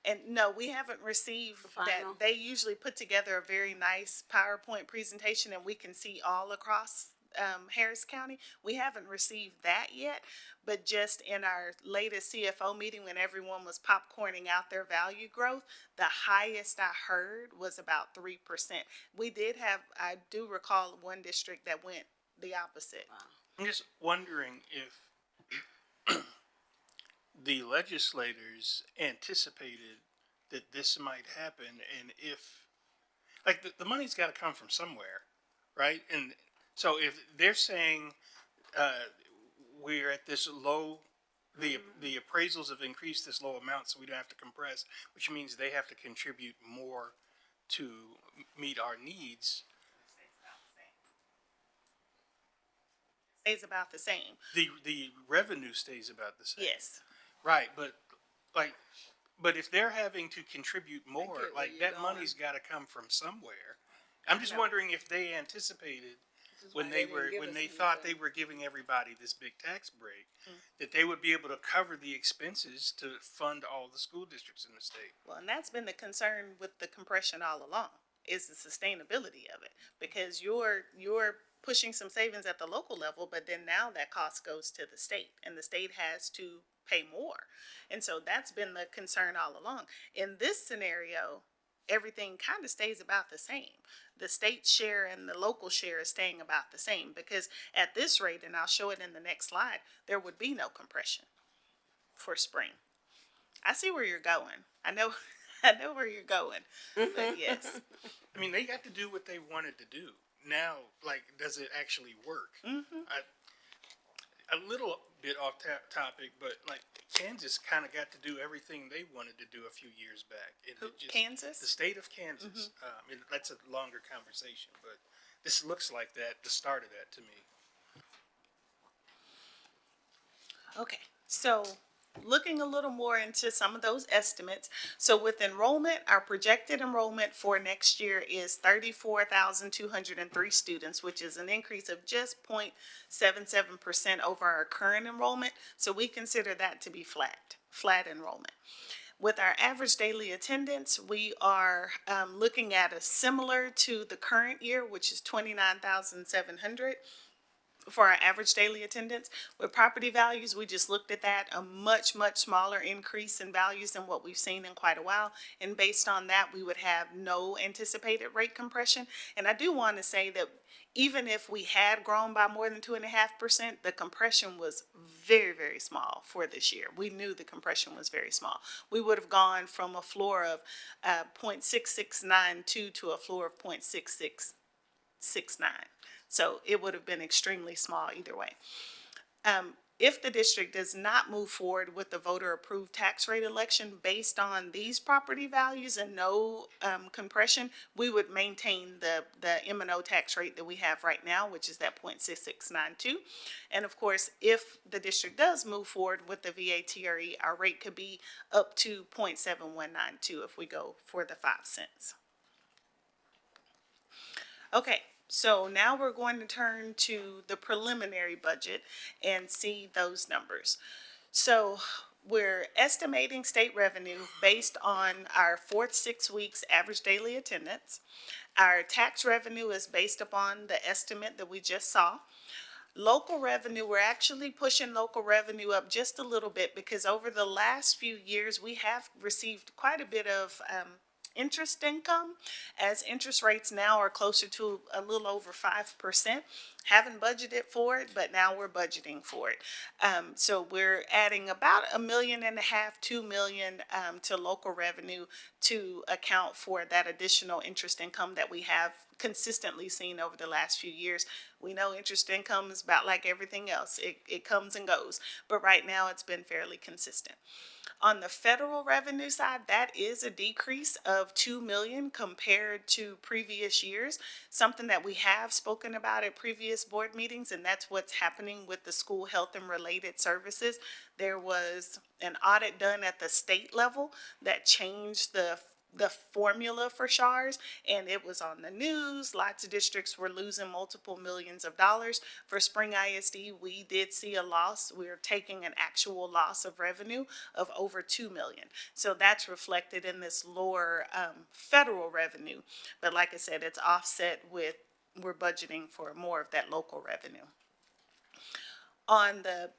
And no, we haven't received that. Final. They usually put together a very nice PowerPoint presentation and we can see all across Harris County. We haven't received that yet, but just in our latest CFO meeting when everyone was popcorning out their value growth, the highest I heard was about 3%. I do recall one district that went the opposite. Wow. I'm just wondering if the legislators anticipated that this might happen, and if, like, the money's got to come from somewhere, right? And so if they're saying we're at this low, the appraisals have increased this low amount, so we don't have to compress, which means they have to contribute more to meet our needs. Stays about the same. The revenue stays about the same. Yes. Right, but if they're having to contribute more, get where like you're that going. money's got to come from somewhere. I'm just wondering if they anticipated when they thought they were giving everybody this big tax break, that they would be able to cover the expenses to fund all the school districts in the state. Well, and that's been the concern with the compression all along, is the sustainability of it. Because you're pushing some savings at the local level, but then now that cost goes to the state, and the state has to pay more. And so that's been the concern all along. In this scenario, everything kind of stays about the same. The state share and the local share is staying about the same, because at this rate, and I'll show it in the next slide, there would be no compression for spring. I see where you're going. I know where you're going, but yes. I mean, they got to do what they wanted to do. Now, like, does it actually work? A little bit off topic, but like Kansas kind of got to do everything they wanted to do a few years back. Kansas? The state of Kansas. And that's a longer conversation, but this looks like that, the start of that to me. Okay, so looking a little more into some of those estimates. So with enrollment, our projected enrollment for next year is 34,203 students, which is an increase of just 0.77% over our current enrollment. So we consider that to be flat enrollment. With our average daily attendance, we are looking at a similar to the current year, which is 29,700 for our average daily attendance. With property values, we just looked at that, a much smaller increase in values than what we've seen in quite a while. And based on that, we would have no anticipated rate compression. And I do want to say that even if we had grown by more than 2.5%, the compression was very small for this year. We knew the compression was very small. We would have gone from a floor of 0.6692 to a floor of 0.6669. So it would have been extremely small either way. If the district does not move forward with the voter-approved tax rate election based on these property values and no compression, we would maintain the M&O tax rate that we have right now, which is that 0.6692. And of course, if the district does move forward with the VATRE, our rate could be up to 0.7192 if we go for the 5 cents. Okay. So now we're going to turn to the preliminary budget and see those numbers. So we're estimating state revenue based on our 4th 6 weeks average daily attendance. Our tax revenue is based upon the estimate that we just saw. Local revenue, we're actually pushing local revenue up just a little bit because over the last few years, we have received quite a bit of interest income, as interest rates now are closer to a little over 5%. Haven't budgeted for it, but now we're budgeting for it. So we're adding about $1.5 million, $2 million to local revenue to account for that additional interest income that we have consistently seen over the last few years. We know interest income is about like everything else. It comes and goes, but right now it's been fairly consistent. On the federal revenue side, that is a decrease of $2 million compared to previous years, something that we have spoken about at previous board meetings, and that's what's happening with the school health and related services. There was an audit done at the state level that changed the formula for SHARS, and it was on the news. Lots of districts were losing multiple millions of dollars. For Spring ISD, we did see a loss. We're taking an actual loss of revenue of over $2 million. So that's reflected in this lower federal revenue. But like I said, it's offset with, we're budgeting for more of that local revenue. On the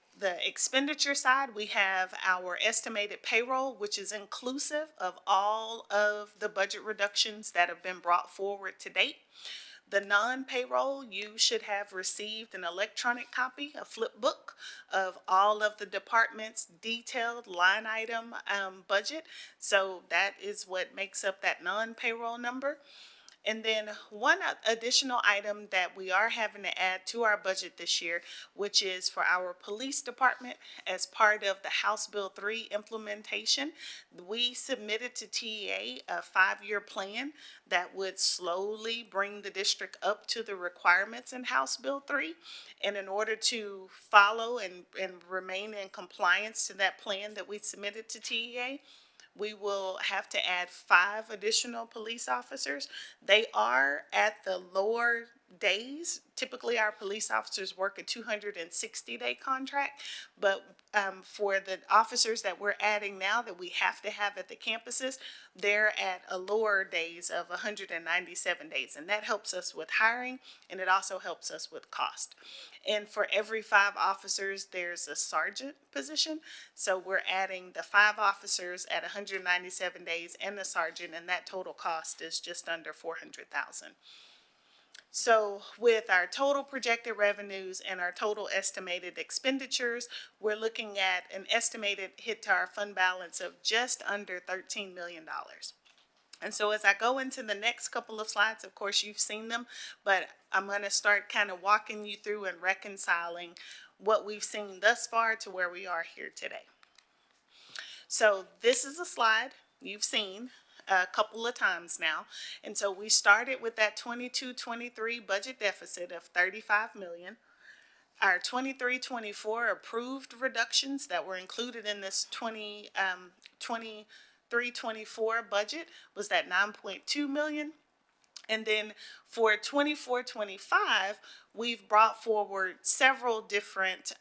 expenditure side, we have our estimated payroll, which is inclusive of all of the budget reductions that have been brought forward to date. The non-payroll, you should have received an electronic copy, a flip book of all of the department's detailed line item budget. So that is what makes up that non-payroll number. And then one additional item that we are having to add to our budget this year, which is for our police department as part of the House Bill 3 implementation. We submitted to TEA a 5-year plan that would slowly bring the district up to the requirements in House Bill 3. And in order to follow and remain in compliance to that plan that we submitted to TEA, we will have to add 5 additional police officers. They are at the lower days. Typically, our police officers work a 260-day contract, but for the officers that we're adding now that we have to have at the campuses, they're at a lower days of 197 days, and that helps us with hiring, and it also helps us with cost. And for every 5 officers, there's a sergeant position, so we're adding the 5 officers at 197 days and the sergeant, and that total cost is just under $400,000. So with our total projected revenues and our total estimated expenditures, we're looking at an estimated hit to our fund balance of just under $13 million. And so as I go into the next couple of slides, of course, you've seen them, but I'm going to start kind of walking you through and reconciling what we've seen thus far to where we are here today. So this is a slide you've seen a couple of times now. And so we started with that 22-23 budget deficit of $35 million. our 23-24 approved reductions that were included in this 23-24 budget was that 9.2 million. And then for 24-25, we've brought forward several different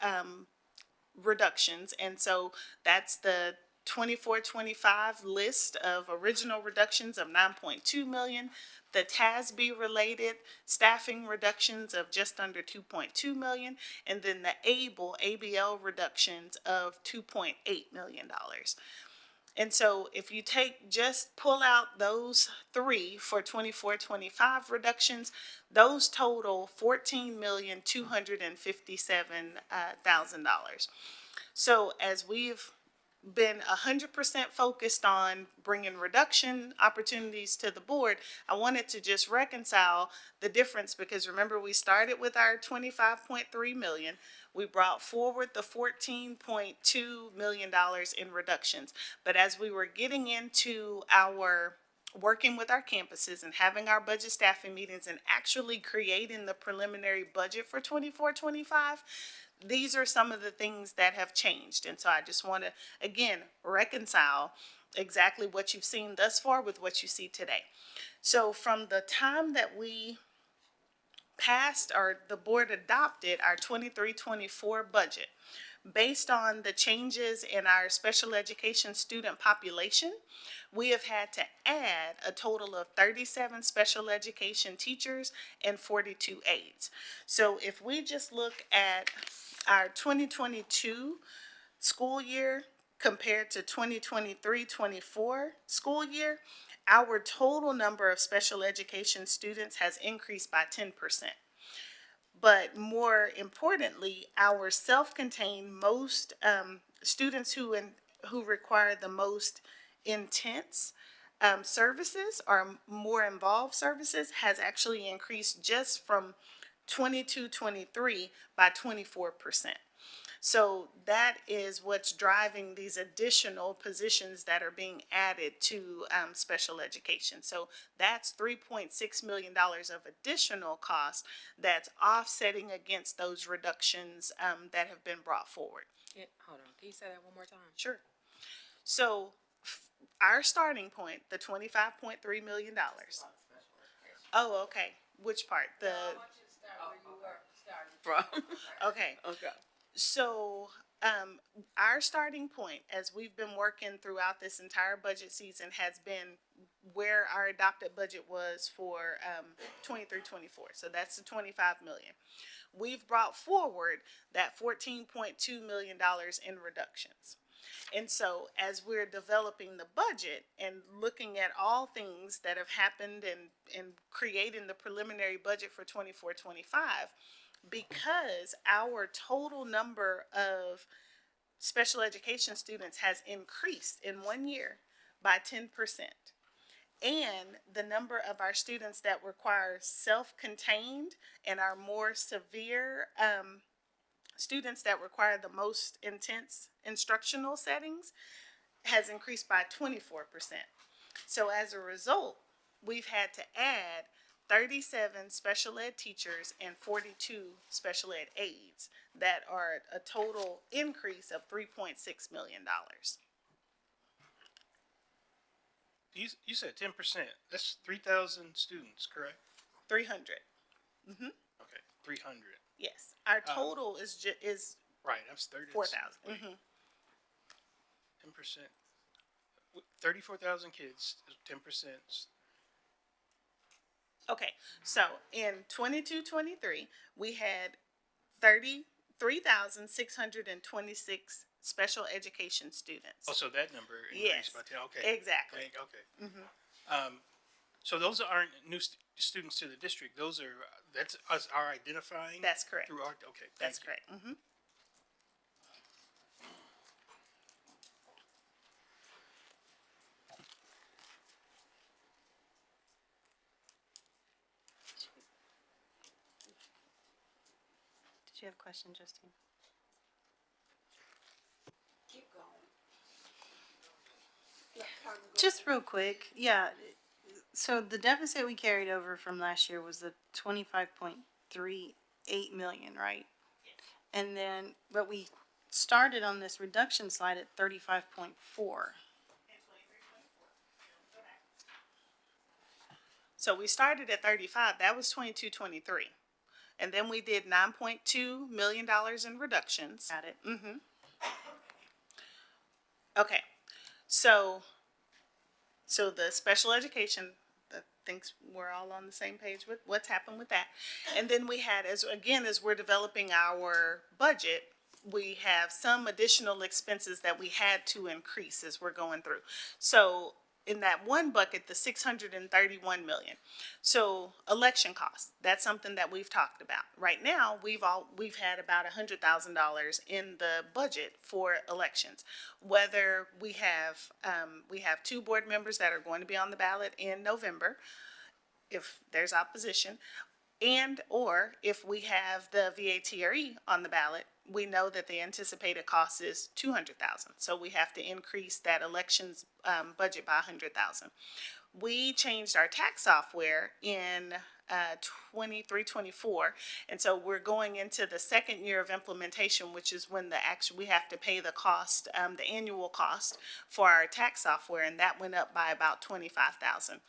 reductions. And so that's the 24-25 list of original reductions of 9.2 million, the TASB related staffing reductions of just under 2.2 million, and then the ABL reductions of $2.8 million. And so if you pull out those three for 24-25 reductions, those total $14,257,000. So as we've been 100% focused on bringing reduction opportunities to the board, I wanted to just reconcile the difference, because remember, we started with our 25.3 million. We brought forward the $14.2 million in reductions. But as we were getting into our working with our campuses and having our budget staffing meetings and actually creating the preliminary budget for 24-25, these are some of the things that have changed. And so I just want to, again, reconcile exactly what you've seen thus far with what you see today. So from the time that we passed, or the board adopted, our 23-24 budget, based on the changes in our special education student population, we have had to add a total of 37 special education teachers and 42 aides. So if we just look at our 2022 school year compared to 2023-24 school year, our total number of special education students has increased by 10%. But more importantly, our self-contained most students who require the most intense services or more involved services has actually increased just from 22-23 by 24%. So that is what's driving these additional positions that are being added to special education. So that's $3.6 million of additional costs that's offsetting against those reductions that have been brought forward. Yeah, hold on, can you say that one more time? Sure. So our starting point, the $25.3 million. Oh, okay. Which part? From. Okay. So, our starting point, as we've been working throughout this entire budget season, has been where our adopted budget was for 23-24. So that's the 25 million. We've brought forward that $14.2 million in reductions. And so as we're developing the budget and looking at all things that have happened and creating the preliminary budget for 24-25, because our total number of special education students has increased in 1 year by 10%. And the number of our students that require self-contained and are more severe students that require the most intense instructional settings has increased by 24%. So as a result, we've had to add 37 special ed teachers and 42 special ed aides that are a total increase of $3.6 million. You said 10%. That's 3,000 students, correct? 300. Okay, 300. Yes, our total is Right, that's 30. 4,000. 10%. 34,000 kids, 10%. Okay, so in 22-23, we had 33,626 special education students. Oh, so that number Yes, increased by 10. Okay. exactly. Okay. So those aren't new students to the district. That's us identifying. That's correct. Through our, okay. That's thank you. correct. Did you have a question, Justine? Just real quick, yeah. So the deficit we carried over from last year was the 25.38 million, right? And then, but we started on this reduction slide at 35.4. So we started at 35, that was 22-23. And then we did $9.2 million in reductions. Got it. Okay, so the special education, I think we're all on the same page with what's happened with that. And then we had, as we're developing our budget, we have some additional expenses that we had to increase as we're going through. So in that one bucket, the 631 million. So election costs, that's something that we've talked about. Right now, we've had about $100,000 in the budget for elections. Whether we have 2 board members that are going to be on the ballot in November, if there's opposition, and or if we have the VATRE on the ballot, we know that the anticipated cost is 200,000. So we have to increase that elections budget by 100,000. We changed our tax software in 23-24, and so we're going into the second year of implementation, which is when we have to pay the cost, the annual cost for our tax software, and that went up by about 25,000.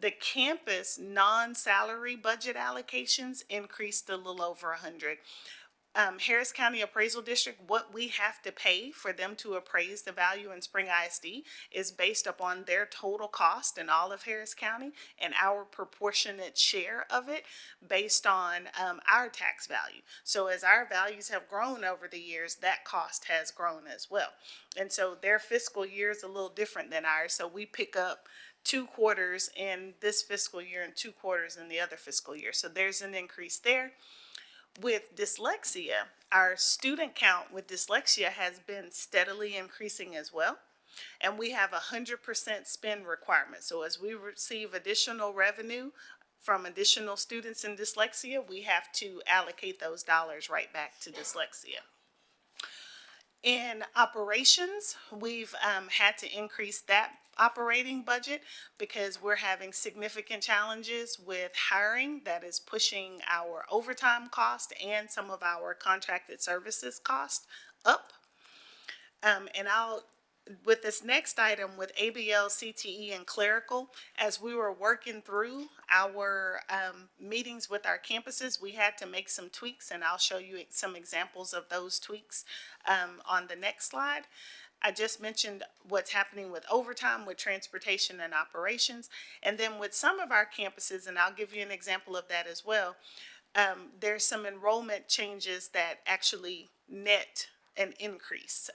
The campus non-salary budget allocations increased a little over 100. Harris County Appraisal District, what we have to pay for them to appraise the value in Spring ISD is based upon their total cost in all of Harris County and our proportionate share of it based on our tax value. So as our values have grown over the years, that cost has grown as well. And so their fiscal year is a little different than ours. So we pick up 2 quarters in this fiscal year and 2 quarters in the other fiscal year. So there's an increase there. With dyslexia, our student count with dyslexia has been steadily increasing as well. And we have 100% spend requirement. So as we receive additional revenue from additional students in dyslexia, we have to allocate those dollars right back to dyslexia. In operations, we've had to increase that operating budget because we're having significant challenges with hiring that is pushing our overtime cost and some of our contracted services cost up. With this next item with ABL, CTE, and clerical, as we were working through our meetings with our campuses, we had to make some tweaks, and I'll show you some examples of those tweaks on the next slide. I just mentioned what's happening with overtime, with transportation and operations, and then with some of our campuses, and I'll give you an example of that as well, there's some enrollment changes that actually net an increase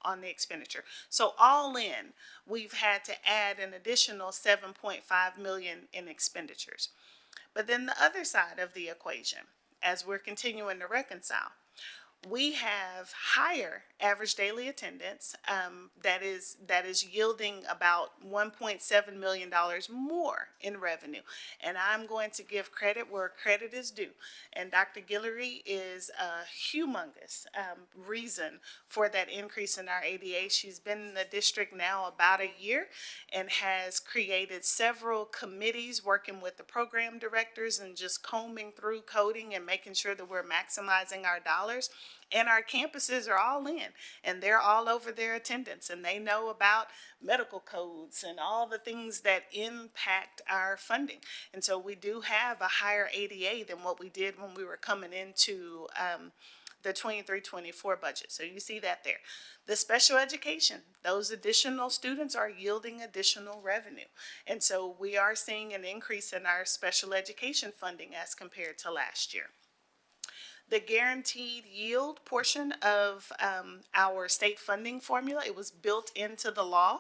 on the expenditure. So all in, we've had to add an additional 7.5 million in expenditures. But then the other side of the equation, as we're continuing to reconcile, we have higher average daily attendance that is yielding about $1.7 million more in revenue. And I'm going to give credit where credit is due. And Dr. Guillory is a humongous reason for that increase in our ADA. She's been in the district now about a year and has created several committees working with the program directors and just combing through coding and making sure that we're maximizing our dollars. And our campuses are all in, and they're all over their attendance, and they know about medical codes and all the things that impact our funding. And so we do have a higher ADA than what we did when we were coming into the 23-24 budget. So you see that there. The special education, those additional students are yielding additional revenue. And so we are seeing an increase in our special education funding as compared to last year. The guaranteed yield portion of our state funding formula, it was built into the law.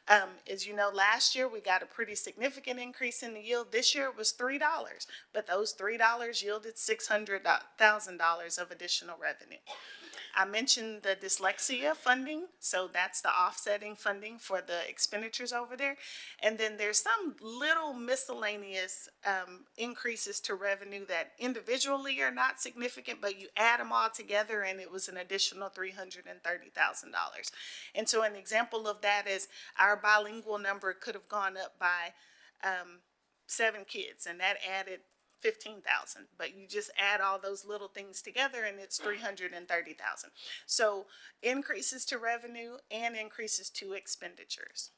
As you know, last year we got a pretty significant increase in the yield. This year it was $3, but those $3 yielded $600,000 of additional revenue. I mentioned the dyslexia funding, so that's the offsetting funding for the expenditures over there. And then there's some little miscellaneous increases to revenue that individually are not significant, but you add them all together and it was an additional $330,000. And so an example of that is our bilingual number could have gone up by 7 kids, and that added 15,000, but you just add all those little things together and it's 330,000. So increases to revenue and increases to expenditures.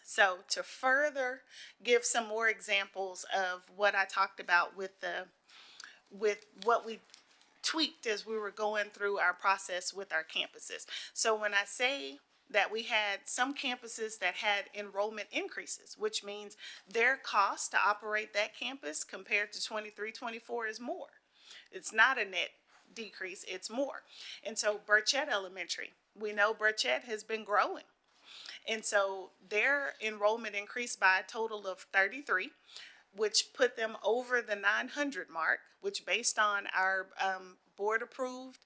So to further give some more examples of what I talked about with what we tweaked as we were going through our process with our campuses. So when I say that we had some campuses that had enrollment increases, which means their cost to operate that campus compared to 23-24 is more. It's not a net decrease, it's more. And so Burchett Elementary, we know Burchett has been growing. And so their enrollment increased by a total of 33, which put them over the 900 mark, which based on our board-approved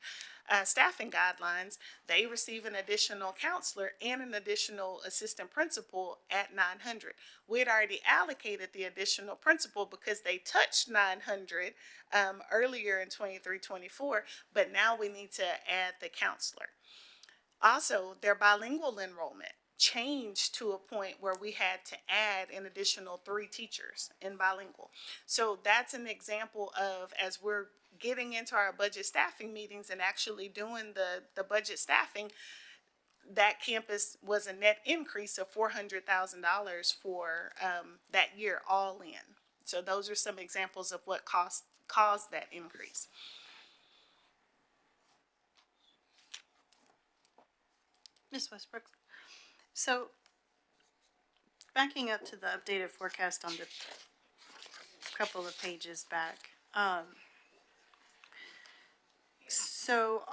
staffing guidelines, they receive an additional counselor and an additional assistant principal at 900. We had already allocated the additional principal because they touched 900 earlier in 23-24, but now we need to add the counselor. Also, their bilingual enrollment changed to a point where we had to add an additional 3 teachers in bilingual. So that's an example of, as we're getting into our budget staffing meetings and actually doing the budget staffing, that campus was a net increase of $400,000 for that year all in. So those are some examples of what caused that increase. Ms. Westbrook, so backing up to the updated forecast on the couple of pages back, so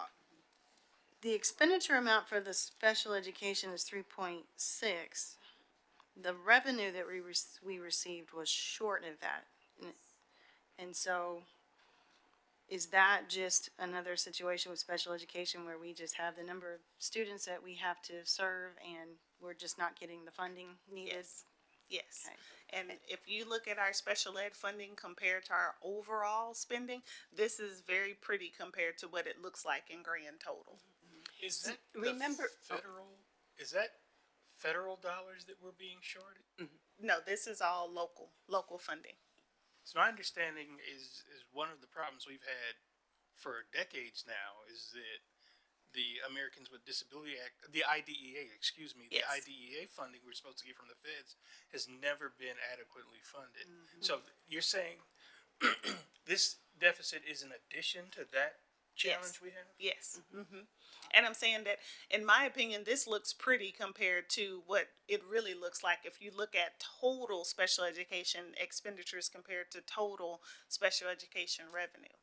the expenditure amount for the special education is 3.6. The revenue that we received was short of that. And so is that just another situation with special education where we just have the number of students that we have to serve and we're just not getting the funding needed? Yes. Okay. And if you look at our special ed funding compared to our overall spending, this is very pretty compared to what it looks like in grand total. Is that Remember- is that federal dollars that we're being shorted? No, this is all local funding. So my understanding is one of the problems we've had for decades now is that the Americans with Disability Act, the IDEA, excuse me, the Yes. IDEA funding we're supposed to get from the feds has never been adequately funded. So you're saying this deficit is an addition to that challenge we have? Yes. And I'm saying that, in my opinion, this looks pretty compared to what it really looks like if you look at total special education expenditures compared to total special education revenue.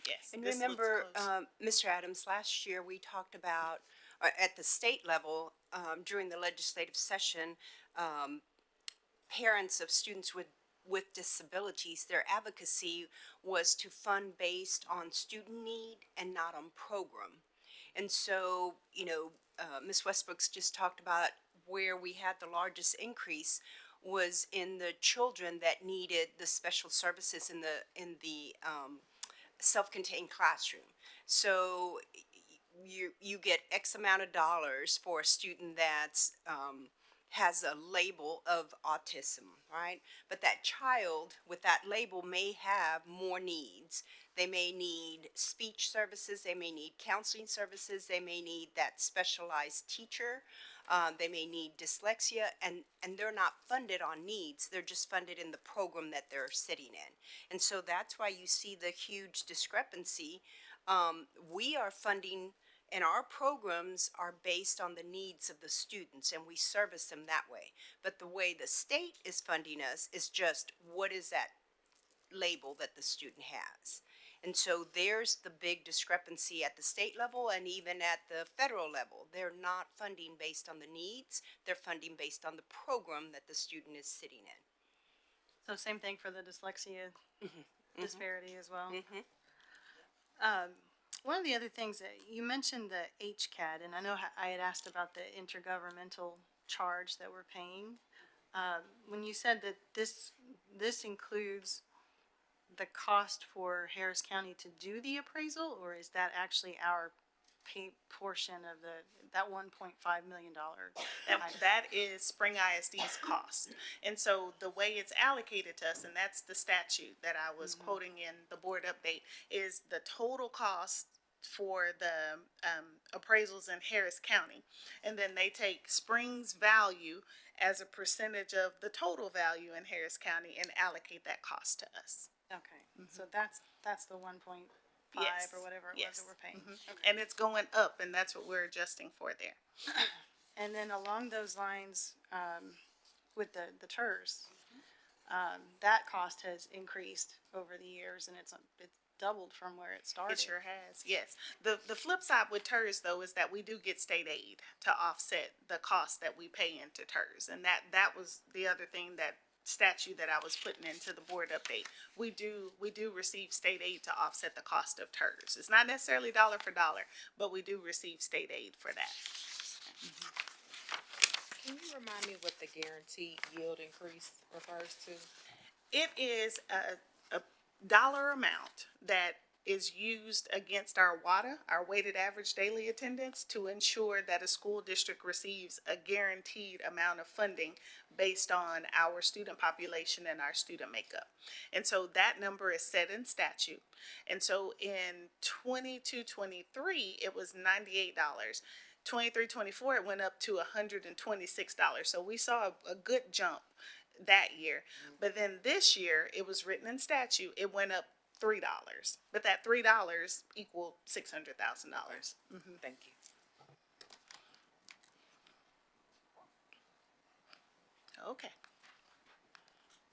Yes. And this looks remember, close. Mr. Adams, last year we talked about, at the state level, during the legislative session, parents of students with disabilities, their advocacy was to fund based on student need and not on program. And so, Ms. Westbrook's just talked about where we had the largest increase was in the children that needed the special services in the self-contained classroom. So you get X amount of dollars for a student that's has a label of autism, right? But that child with that label may have more needs. They may need speech services, they may need counseling services, they may need that specialized teacher, they may need dyslexia, and they're not funded on needs, they're just funded in the program that they're sitting in. And so that's why you see the huge discrepancy. We are funding, and our programs are based on the needs of the students, and we service them that way. But the way the state is funding us is just what is that label that the student has. And so there's the big discrepancy at the state level and even at the federal level. They're not funding based on the needs, they're funding based on the program that the student is sitting in. So same thing for the dyslexia disparity as well? One of the other things that you mentioned, the HCAD, and I know I had asked about the intergovernmental charge that we're paying. When you said that this includes the cost for Harris County to do the appraisal, or is that actually our portion of that $1.5 million? That is Spring ISD's cost. And so the way it's allocated to us, and that's the statute that I was quoting in the board update, is the total cost for the appraisals in Harris County. And then they take Spring's value as a percentage of the total value in Harris County and allocate that cost to us. Okay, so that's the 1.5 Yes, or whatever it was yes. that we're paying. Okay. And it's going up, and that's what we're adjusting for there. And then along those lines, with the TERS, that cost has increased over the years, and it's doubled from where it started. It sure has, yes. The flip side with TERS, though, is that we do get state aid to offset the cost that we pay into TERS. And that was the other thing, that statute that I was putting into the board update. We do receive state aid to offset the cost of TERS. It's not necessarily dollar for dollar, but we do receive state aid for that. Can you remind me what the guaranteed yield increase refers to? It is a dollar amount that is used against our WADA, our weighted average daily attendance, to ensure that a school district receives a guaranteed amount of funding based on our student population and our student makeup. And so that number is set in statute. And so in 22-23, it was $98. 23-24, it went up to $126. So we saw a good jump that year. But then this year, it was written in statute, it went up $3. But that $3 equaled $600,000. Thank you. Okay.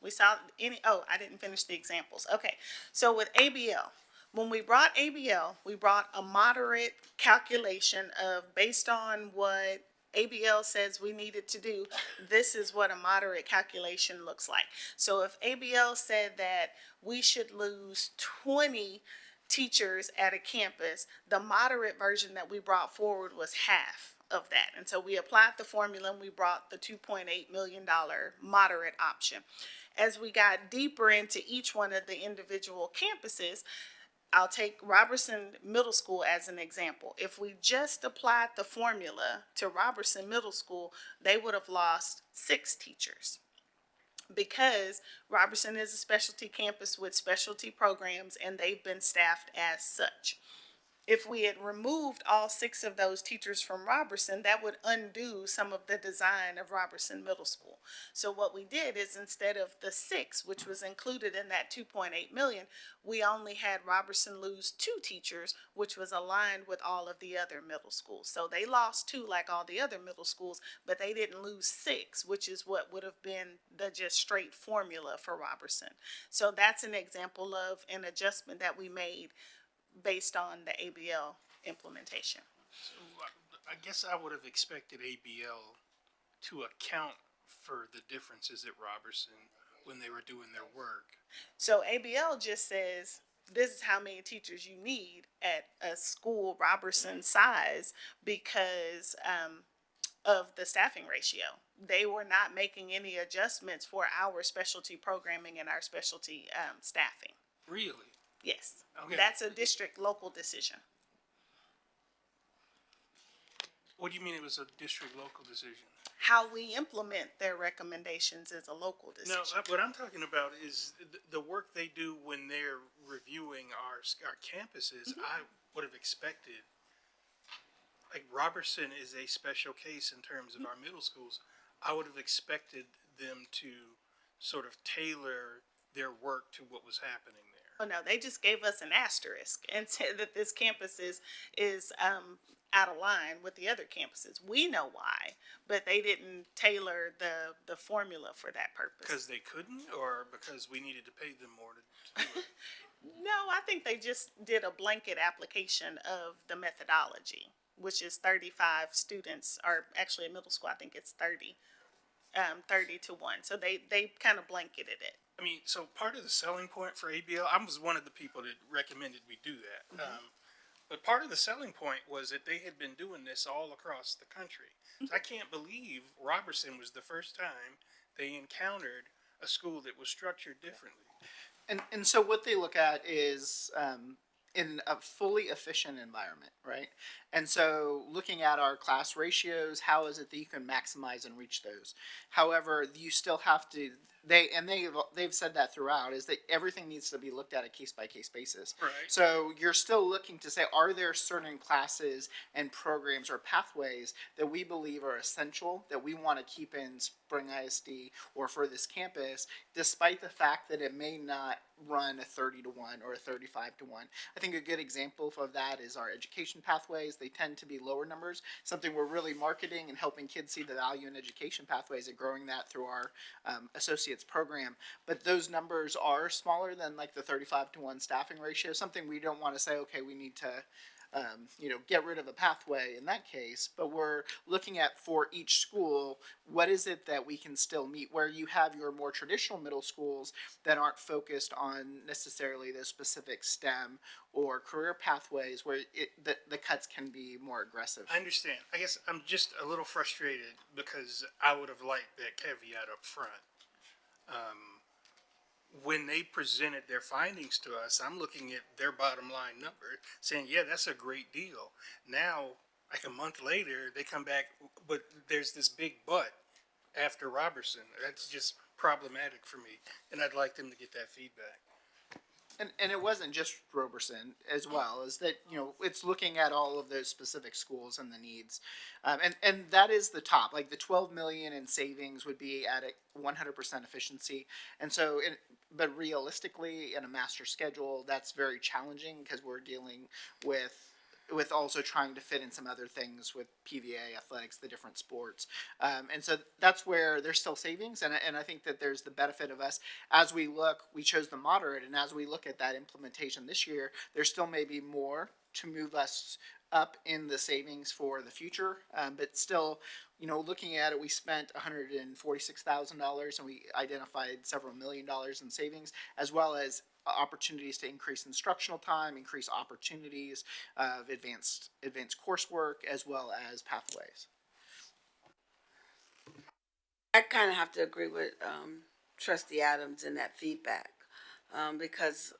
We saw I didn't finish the examples. Okay. So with ABL, when we brought ABL, we brought a moderate calculation of, based on what ABL says we needed to do, this is what a moderate calculation looks like. So if ABL said that we should lose 20 teachers at a campus, the moderate version that we brought forward was half of that. And so we applied the formula and we brought the $2.8 million moderate option. As we got deeper into each one of the individual campuses, I'll take Robertson Middle School as an example. If we just applied the formula to Robertson Middle School, they would have lost 6 teachers, because Robertson is a specialty campus with specialty programs and they've been staffed as such. If we had removed all 6 of those teachers from Robertson, that would undo some of the design of Robertson Middle School. So what we did is, instead of the 6, which was included in that 2.8 million, we only had Robertson lose 2 teachers, which was aligned with all of the other middle schools. So they lost 2 like all the other middle schools, but they didn't lose 6, which is what would have been the just straight formula for Robertson. So that's an example of an adjustment that we made based on the ABL implementation. I guess I would have expected ABL to account for the differences at Robertson when they were doing their work. So ABL just says, this is how many teachers you need at a school Robertson size because of the staffing ratio. They were not making any adjustments for our specialty programming and our specialty staffing. Really? Yes, Okay. that's a district local decision. What do you mean it was a district local decision? How we implement their recommendations is a local No, decision. what I'm talking about is the work they do when they're reviewing our campuses. I would have expected, like Robertson is a special case in terms of our middle schools. I would have expected them to sort of tailor their work to what was happening there. Oh, no, they just gave us an asterisk and said that this campus is out of line with the other campuses. We know why, but they didn't tailor the formula for that purpose. Because they couldn't, or because we needed to pay them more to do it? No, I think they just did a blanket application of the methodology, which is 35 students, or actually a middle school, I think it's 30 to 1. So they kind of blanketed it. I mean, so part of the selling point for ABL, I was one of the people that recommended we do that. But part of the selling point was that they had been doing this all across the country. So I can't believe Robertson was the first time they encountered a school that was structured differently. And so what they look at is in a fully efficient environment, right? And so looking at our class ratios, how is it that you can maximize and reach those? However, you still have to, they've said that throughout, is that everything needs to be looked at a case by case basis. Right. So you're still looking to say, are there certain classes and programs or pathways that we believe are essential that we want to keep in Spring ISD or for this campus, despite the fact that it may not run a 30-1 or a 35-1. I think a good example of that is our education pathways. They tend to be lower numbers, something we're really marketing and helping kids see the value in education pathways and growing that through our associates program. But those numbers are smaller than like the 35-1 staffing ratio, something we don't want to say, okay, we need to get rid of a pathway in that case, but we're looking at for each school, what is it that we can still meet where you have your more traditional middle schools that aren't focused on necessarily those specific STEM or career pathways where the cuts can be more aggressive. I understand. I guess I'm just a little frustrated because I would have liked that caveat up front. When they presented their findings to us, I'm looking at their bottom line number saying, yeah, that's a great deal. Now, like a month later, they come back, but there's this big but after Robertson. That's just problematic for me. And I'd like them to get that feedback. And it wasn't just Roberson as well, is that, it's looking at all of those specific schools and the needs. And that is the top, like the 12 million in savings would be at a 100% efficiency. And so, but realistically in a master schedule, that's very challenging because we're dealing with also trying to fit in some other things with PVA, athletics, the different sports. And so that's where there's still savings. And I think that there's the benefit of us, as we chose the moderate, and as we look at that implementation this year, there still may be more to move us up in the savings for the future. But still, looking at it, we spent $146,000 and we identified several $1 million in savings, as well as opportunities to increase instructional time, increase opportunities of advanced coursework, as well as pathways. I kind of have to agree with Trustee Adams in that feedback, because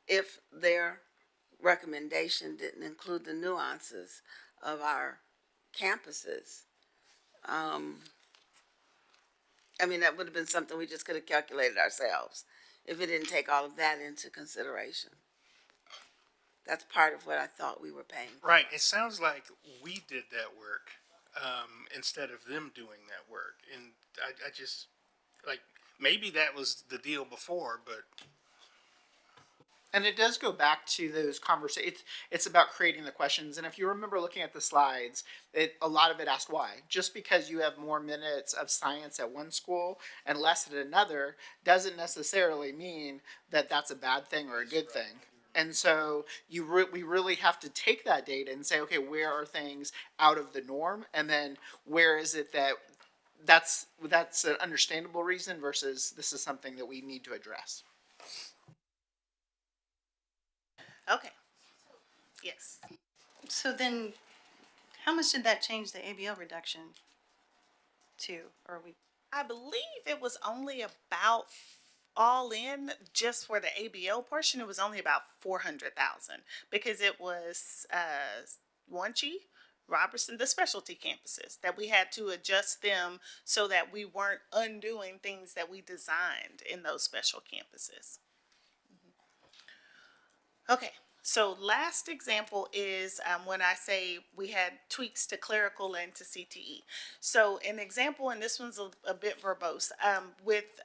if their recommendation didn't include the nuances of our campuses, that would have been something we just could have calculated ourselves if it didn't take all of that into consideration. That's part of what I thought we were paying for. Right. It sounds like we did that work instead of them doing that work. And I just, maybe that was the deal before, but... And it does go back to those conversations. It's about creating the questions. And if you remember looking at the slides, a lot of it asked why. Just because you have more minutes of science at one school and less at another doesn't necessarily mean that that's a bad thing or a good thing. And so we really have to take that data and say, okay, where are things out of the norm? And then where is it that's an understandable reason versus this is something that we need to address. Okay. Yes. So then, how much did that change the ABL reduction to? Or we? I believe it was only about all in just for the ABL portion. It was only about 400,000 because it was Wanchi, Robertson, the specialty campuses that we had to adjust them so that we weren't undoing things that we designed in those special campuses. Okay, so last example is when I say we had tweaks to clerical and to CTE. So an example, and this one's a bit verbose, with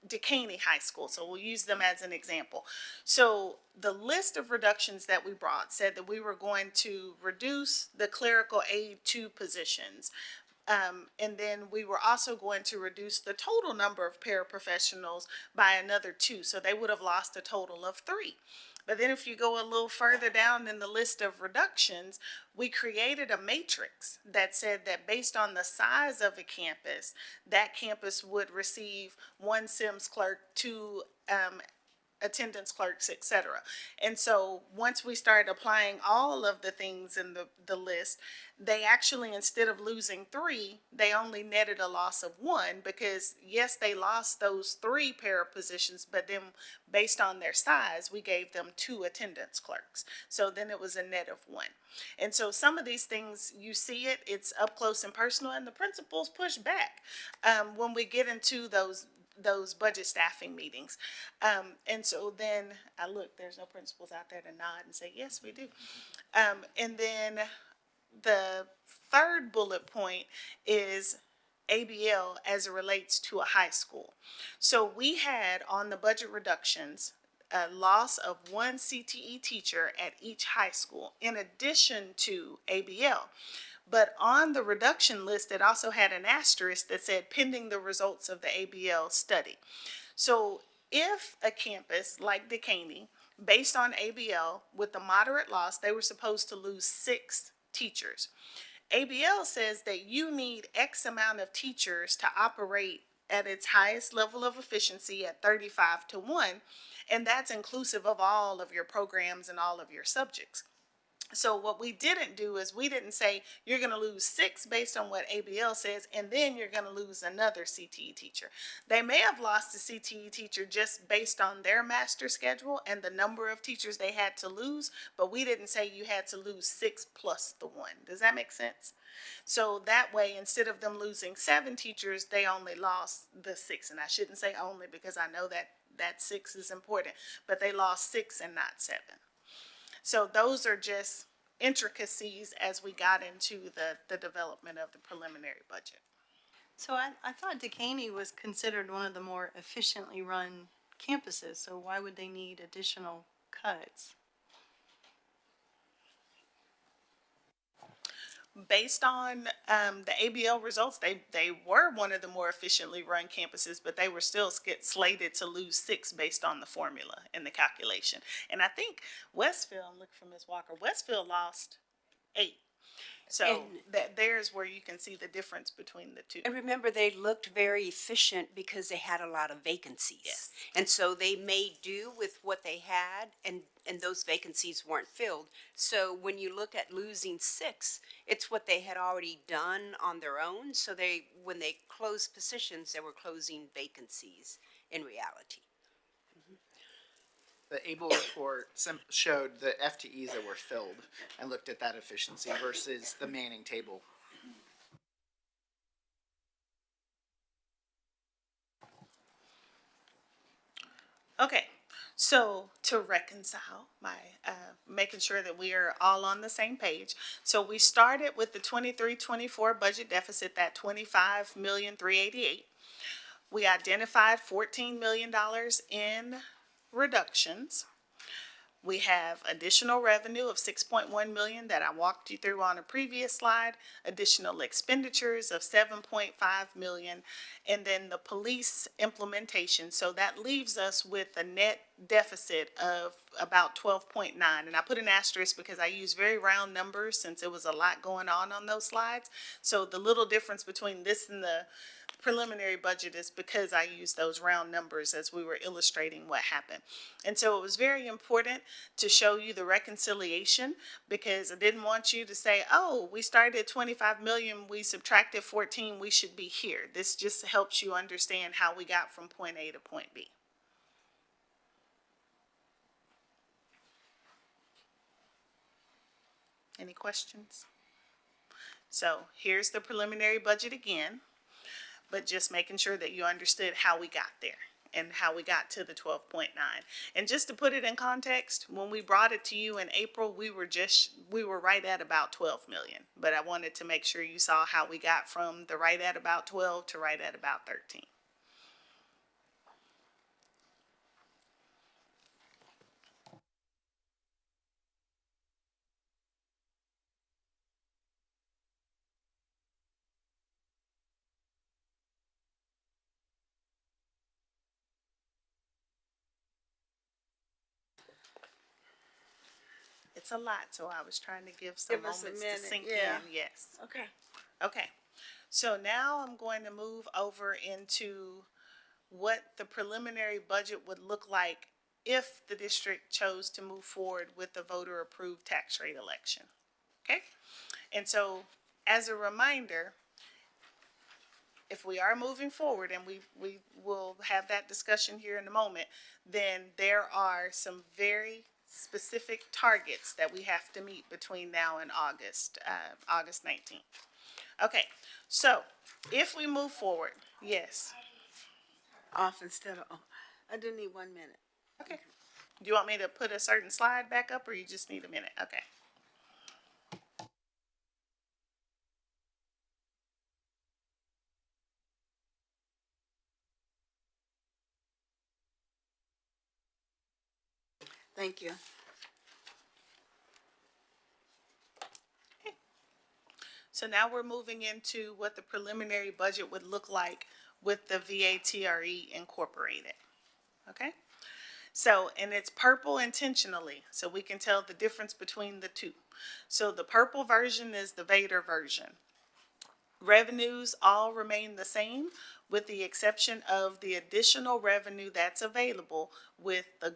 Dekaney High School. So we'll use them as an example. So the list of reductions that we brought said that we were going to reduce the clerical aid 2 positions. And then we were also going to reduce the total number of paraprofessionals by another 2. So they would have lost a total of 3. But then if you go a little further down in the list of reductions, we created a matrix that said that based on the size of a campus, that campus would receive 1 Sims clerk, 2 attendance clerks, et cetera. And so once we started applying all of the things in the list, they actually, instead of losing 3, they only netted a loss of 1 because yes, they lost those 3 para positions, but then based on their size, we gave them 2 attendance clerks. So then it was a net of 1. And so some of these things, you see it, it's up close and personal, and the principals push back when we get into those budget staffing meetings. And so then I look, there's no principals out there to nod and say, yes, we do. And then the third bullet point is ABL as it relates to a high school. So we had on the budget reductions, a loss of 1 CTE teacher at each high school in addition to ABL. But on the reduction list, it also had an asterisk that said pending the results of the ABL study. So if a campus like Dekaney, based on ABL with a moderate loss, they were supposed to lose 6 teachers. ABL says that you need X amount of teachers to operate at its highest level of efficiency at 35-1, and that's inclusive of all of your programs and all of your subjects. So what we didn't do is we didn't say you're going to lose 6 based on what ABL says, and then you're going to lose another CTE teacher. They may have lost a CTE teacher just based on their master schedule and the number of teachers they had to lose, but we didn't say you had to lose 6 plus the 1. Does that make sense? So that way, instead of them losing 7 teachers, they only lost the 6. And I shouldn't say only because I know that 6 is important, but they lost 6 and not 7. So those are just intricacies as we got into the development of the preliminary budget. So I thought Dekaney was considered one of the more efficiently run campuses, so why would they need additional cuts? Based on the ABL results, they were one of the more efficiently run campuses, but they were still slated to lose 6 based on the formula and the calculation. And I think Westfield, I'm looking for Ms. Walker, Westfield lost 8. So there's where you can see the difference between the two. And remember, they looked very efficient because they had a lot of vacancies. Yes. And so they made do with what they had, and those vacancies weren't filled. So when you look at losing 6, it's what they had already done on their own. So when they closed positions, they were closing vacancies in reality. The ABLE report showed the FTEs that were filled and looked at that efficiency versus the Manning table. Okay, so to reconcile making sure that we are all on the same page. So we started with the 23-24 budget deficit, that $25,388,000. We identified $14 million in reductions. We have additional revenue of $6.1 million that I walked you through on a previous slide, additional expenditures of $7.5 million, and then the police implementation. So that leaves us with a net deficit of about 12.9. And I put an asterisk because I use very round numbers since it was a lot going on those slides. So the little difference between this and the preliminary budget is because I used those round numbers as we were illustrating what happened. And so it was very important to show you the reconciliation because I didn't want you to say, oh, we started at 25 million, we subtracted 14, we should be here. This just helps you understand how we got from point A to point B. Any questions? So here's the preliminary budget again, but just making sure that you understood how we got there and how we got to the 12.9. And just to put it in context, when we brought it to you in April, we were right at about 12 million. But I wanted to make sure you saw how we got from the right at about 12 to right at about 13. It's a lot, so I was trying to give some Give us a moments to minute, sink yeah. in, yes. Okay. Okay, so now I'm going to move over into what the preliminary budget would look like if the district chose to move forward with the voter-approved tax rate election. Okay? And so, as a reminder, if we are moving forward, and we will have that discussion here in a moment, then there are some very specific targets that we have to meet between now and August 19th. Okay, so if we move forward, yes. Off instead of on. I do need 1 minute. Okay. Do you want me to put a certain slide back up, or you just need a minute? Okay. Thank you. So now we're moving into what the preliminary budget would look like with the VATRE incorporated. Okay? So, and it's purple intentionally, so we can tell the difference between the two. So the purple version is the Vader version. Revenues all remain the same, with the exception of the additional revenue that's available with the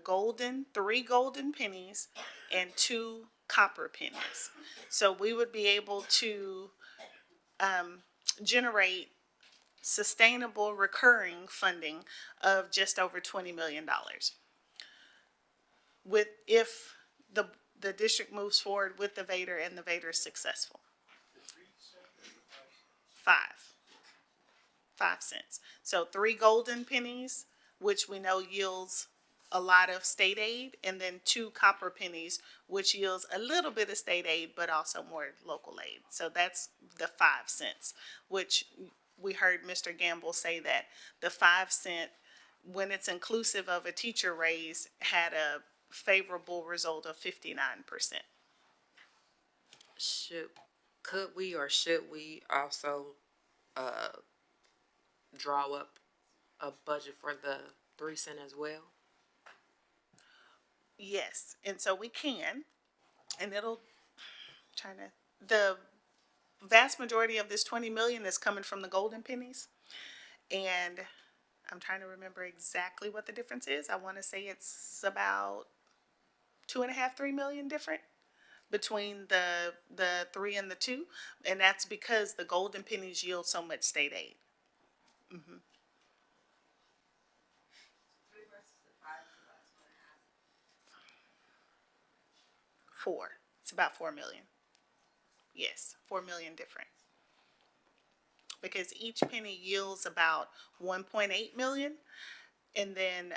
three golden pennies and 2 copper pennies. So we would be able to generate sustainable recurring funding of just over $20 million. If the district moves forward with the Vader and the Vader is successful. 5 cents. So 3 golden pennies, which we know yields a lot of state aid, and then 2 copper pennies, which yields a little bit of state aid, but also more local aid. So that's the 5 cents, which we heard Mr. Gamble say that the 5 cent, when it's inclusive of a teacher raise, had a favorable result of 59%. Could we or should we also draw up a budget for the 3 cent as well? Yes, and so we can, and the vast majority of this 20 million is coming from the golden pennies. And I'm trying to remember exactly what the difference is. I want to say it's about 2.5, 3 million different between the 3 and the 2. And that's because the golden pennies yield so much state aid. Mm-hmm. 4. It's about 4 million. Yes, 4 million different. Because each penny yields about 1.8 million, and then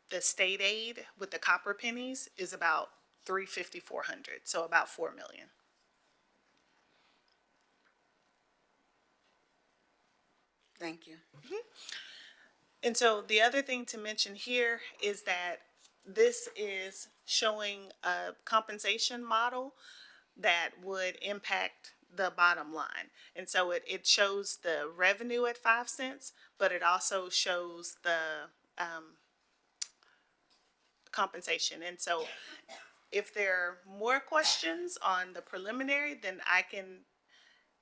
the state aid with the copper pennies is about 350, 400, so about 4 million. Thank you. And so the other thing to mention here is that this is showing a compensation model that would impact the bottom line. And so it shows the revenue at 5 cents, but it also shows the compensation. And so if there are more questions on the preliminary, then I can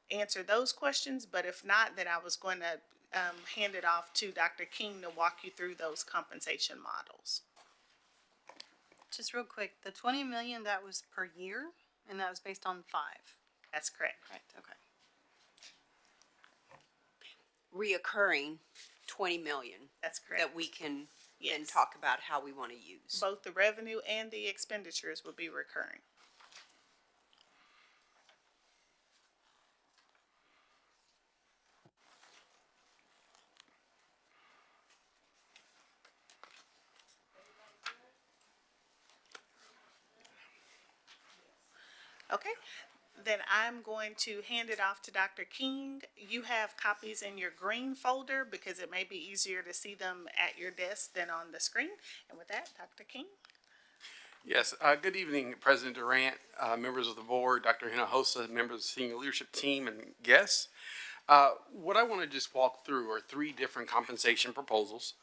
answer those questions. But if not, then I was going to hand it off to Dr. King to walk you through those compensation models. Just real quick, the 20 million, that was per year, and that was based on 5. That's correct. Correct, okay. Reoccurring 20 million That's correct. that we can then Yes. talk about how we want to use. Both the revenue and the expenditures will be recurring. Okay, then I'm going to hand it off to Dr. King. You have copies in your green folder because it may be easier to see them at your desk than on the screen. And with that, Dr. King. Yes, good evening, President Durant, members of the board, Dr. Hinojosa, members of the senior leadership team, and guests. What I want to just walk through are 3 different compensation proposals.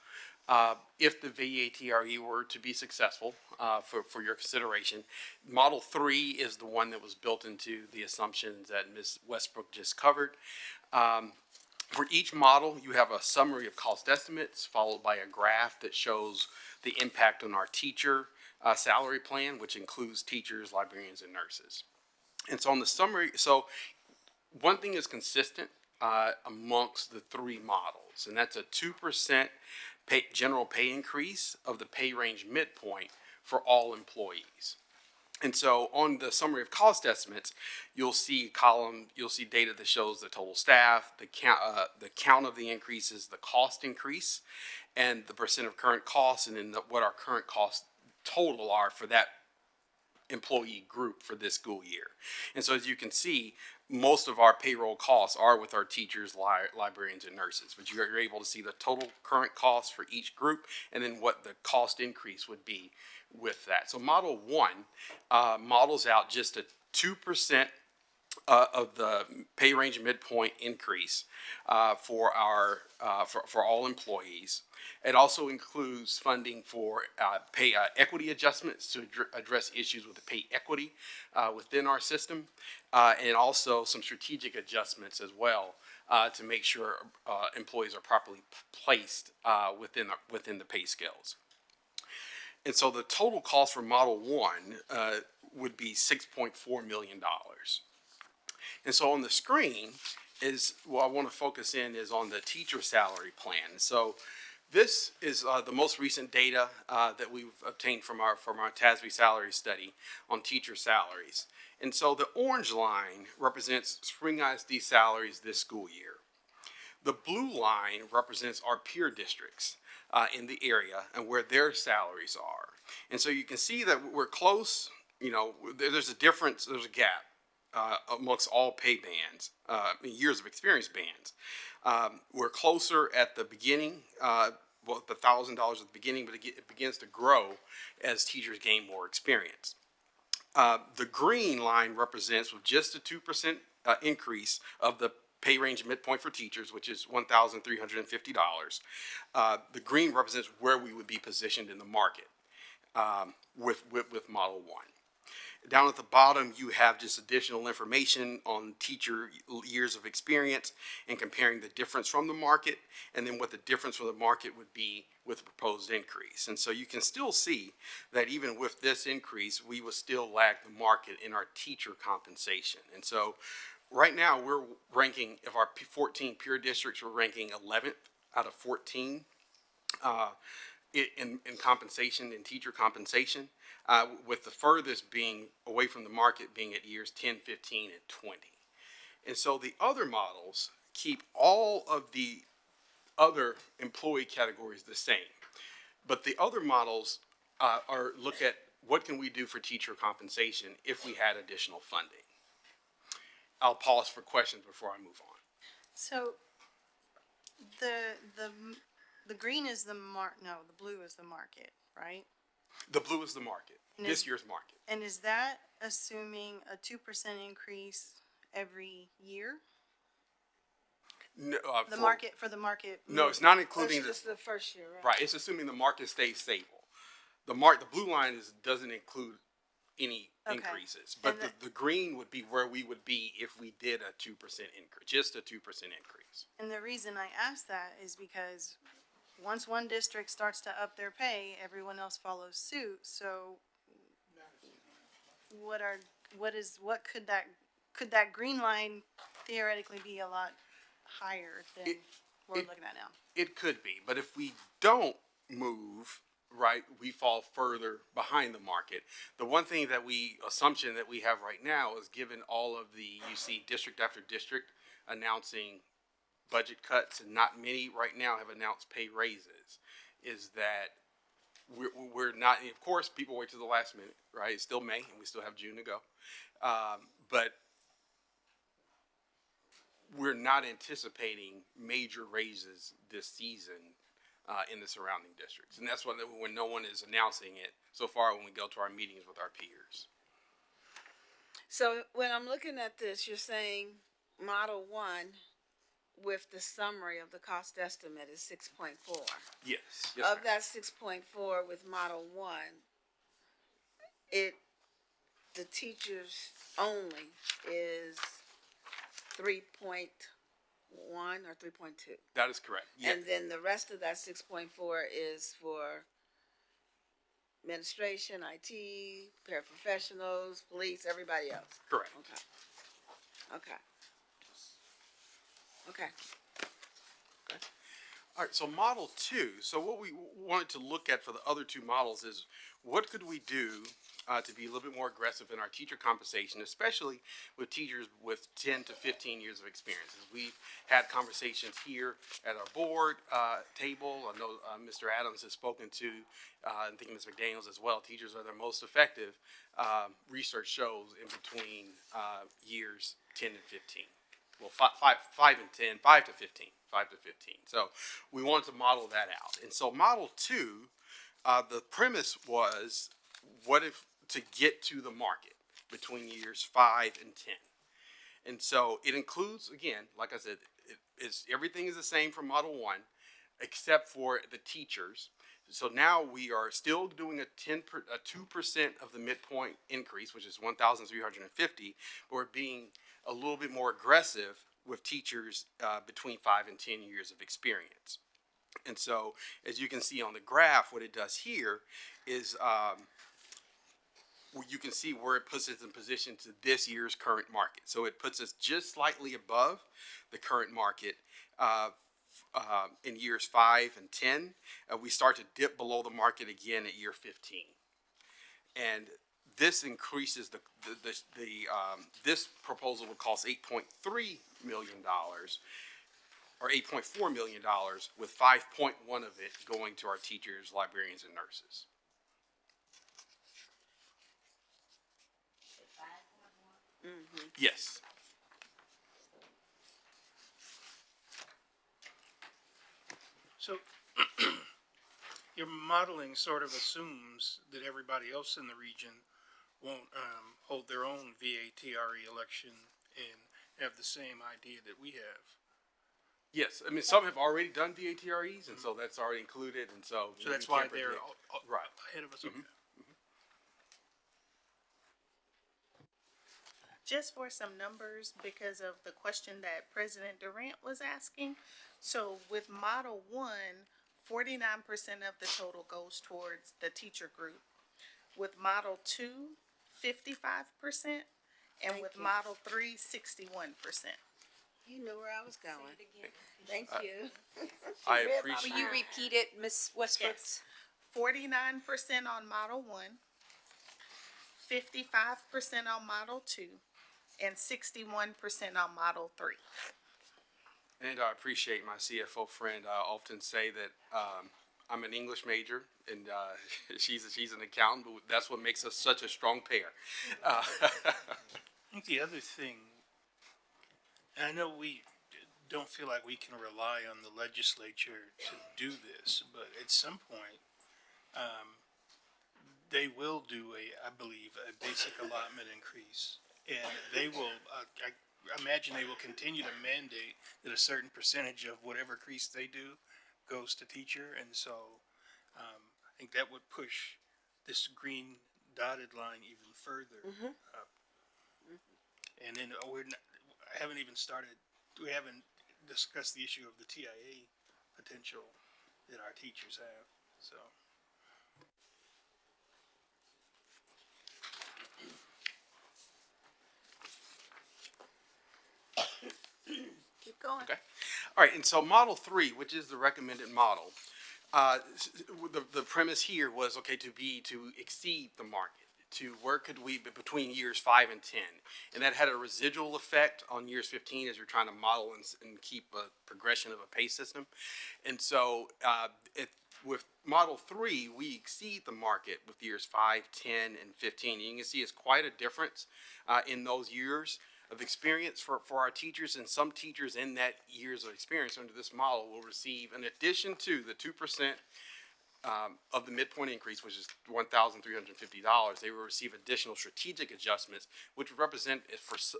If the VATRE were to be successful, for your consideration, Model 3 is the one that was built into the assumptions that Ms. Westbrook just covered. For each model, you have a summary of cost estimates followed by a graph that shows the impact on our teacher salary plan, which includes teachers, librarians, and nurses. And so on the summary, so one thing is consistent amongst the three models, and that's a 2% general pay increase of the pay range midpoint for all employees. And so on the summary of cost estimates, you'll see data that shows the total staff, the count of the increases, the cost increase, and the percent of current costs, and then what our current costs total are for that employee group for this school year. And so as you can see, most of our payroll costs are with our teachers, librarians, and nurses. But you're able to see the total current costs for each group and then what the cost increase would be with that. So model one models out just a 2% of the pay range midpoint increase for all employees. It also includes funding for pay equity adjustments to address issues with the pay equity within our system, and also some strategic adjustments as well to make sure employees are properly placed within the pay scales. And so the total cost for Model 1 would be $6.4 million. And so on the screen is, what I want to focus in is on the teacher salary plan. So this is the most recent data that we've obtained from our TASB salary study on teacher salaries. And so the orange line represents Spring ISD salaries this school year. The blue line represents our peer districts in the area and where their salaries are. And so you can see that we're close, there's a difference, there's a gap amongst all pay bands, years of experience bands. We're closer at the beginning, the $1,000 at the beginning, but it begins to grow as teachers gain more experience. The green line represents with just a 2% increase of the pay range midpoint for teachers, which is $1,350. The green represents where we would be positioned in the market with Model 1. Down at the bottom, you have just additional information on teacher years of experience and comparing the difference from the market and then what the difference from the market would be with the proposed increase. And so you can still see that even with this increase, we will still lag the market in our teacher compensation. And so right now we're ranking, of our 14 peer districts, we're ranking 11th out of 14 in compensation, in teacher compensation. With the furthest being away from the market being at years 10, 15, and 20. And so the other models keep all of the other employee categories the same. But the other models look at what can we do for teacher compensation if we had additional funding. I'll pause for questions before I move on. So the green is the the blue is the market, right? The blue is the market, And this is- year's market. And is that assuming a 2% increase every year? No, The market, for the market? No, it's not including That's the, just the first year, right? right, it's assuming the market stays stable. The blue line doesn't include any Okay. increases, but And the green would be where we would be if we did a 2% increase, just a 2% increase. And the reason I ask that is because once one district starts to up their pay, everyone else follows suit. So could that green line theoretically be a lot higher than we're looking at now? It could be, but if we don't move, right, we fall further behind the market. The one thing assumption that we have right now is, given all of you see district after district announcing budget cuts, and not many right now have announced pay raises, is that we're not, of course, people wait to the last minute, right? It's still May and we still have June to go. But we're not anticipating major raises this season in the surrounding districts. And that's when no one is announcing it so far when we go to our meetings with our peers. So when I'm looking at this, you're saying Model 1 with the summary of the cost estimate is 6.4. Yes. Of that 6.4 with Model 1, the teachers only is 3.1. or 3.2? That is correct. Yeah, And then the rest of that 6.4 is for administration, IT, paraprofessionals, police, everybody else? correct. Okay. Okay. Okay. All right, so model two. So what we wanted to look at for the other two models is what could we do to be a little bit more aggressive in our teacher compensation, especially with teachers with 10 to 15 years of experience. As we've had conversations here at our board table. I know Mr. Adams has spoken to, and I think Ms. McDaniels as well. Teachers are their most effective, research shows, in between years 10 and 15. Well, 5 and 10, 5 to 15, 5 to 15. So we wanted to model that out. And so model two, the premise was, what if to get to the market between years 5 and 10? And so it includes, again, like I said, everything is the same for model one, except for the teachers. So now we are still doing a 2% of the midpoint increase, which is 1,350, but we're being a little bit more aggressive with teachers between 5 and 10 years of experience. And so, as you can see on the graph, what it does here is you can see where it puts us in position to this year's current market. So it puts us just slightly above the current market in years 5 and 10. We start to dip below the market again at year 15. And this increases this proposal would cost $8.3 million, or $8.4 million, with 5.1 of it going to our teachers, librarians, and nurses. Yes. So your modeling sort of assumes that everybody else in the region won't hold their own VATRE election and have the same idea that we have. Yes, I mean, some have already done VATREs, and so that's already included, and so. So that's we why can't they're predict. Right. ahead of us. Okay. Just for some numbers, because of the question that President Durant was asking. So with Model 1, 49% of the total goes towards the teacher group. With Model 2, 55%, and with Model 3, 61%. You knew where I was going. Thank you. I Will appreciate. you repeat it, Ms. Westbrook? Yes. 49% on Model 1, 55% on Model 2, and 61% on Model 3. And I appreciate my CFO friend. I often say that I'm an English major, and she's an accountant, but that's what makes us such a strong pair. I think the other thing, and I know we don't feel like we can rely on the legislature to do this, but at some point, they will do I believe, a basic allotment increase. And they will, I imagine they will continue to mandate that a certain percentage of whatever increase they do goes to teacher. And so I think that would push this green dotted line even further up. And then I haven't even started, we haven't discussed the issue of the TIA potential that our teachers have, so. Keep going. Okay. All right, and so model 3, which is the recommended model, the premise here was, okay, to exceed the market, to where could we, between years 5 and 10. And that had a residual effect on years 15 as you're trying to model and keep a progression of a pay system. And so with model 3, we exceed the market with years 5, 10, and 15. And you can see it's quite a difference in those years of experience for our teachers, and some teachers in that years of experience under this model will receive, in addition to the 2% of the midpoint increase, which is $1,350, they will receive additional strategic adjustments, which would represent,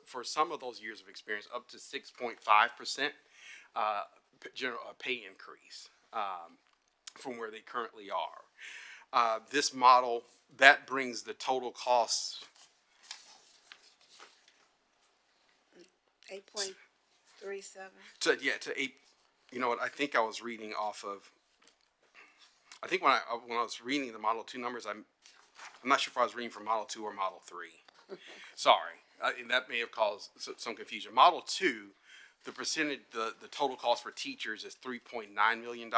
for some of those years of experience, up to 6.5% general pay increase from where they currently are. This model, that brings the total costs 8.3 37. To eight, you know what, I think I was reading off of, I think when I was reading the Model 2 numbers, I'm not sure if I was reading from Model 2 or Model 3. Sorry, and that may have caused some confusion. Model 2, the percentage, the total cost for teachers is $3.9 million,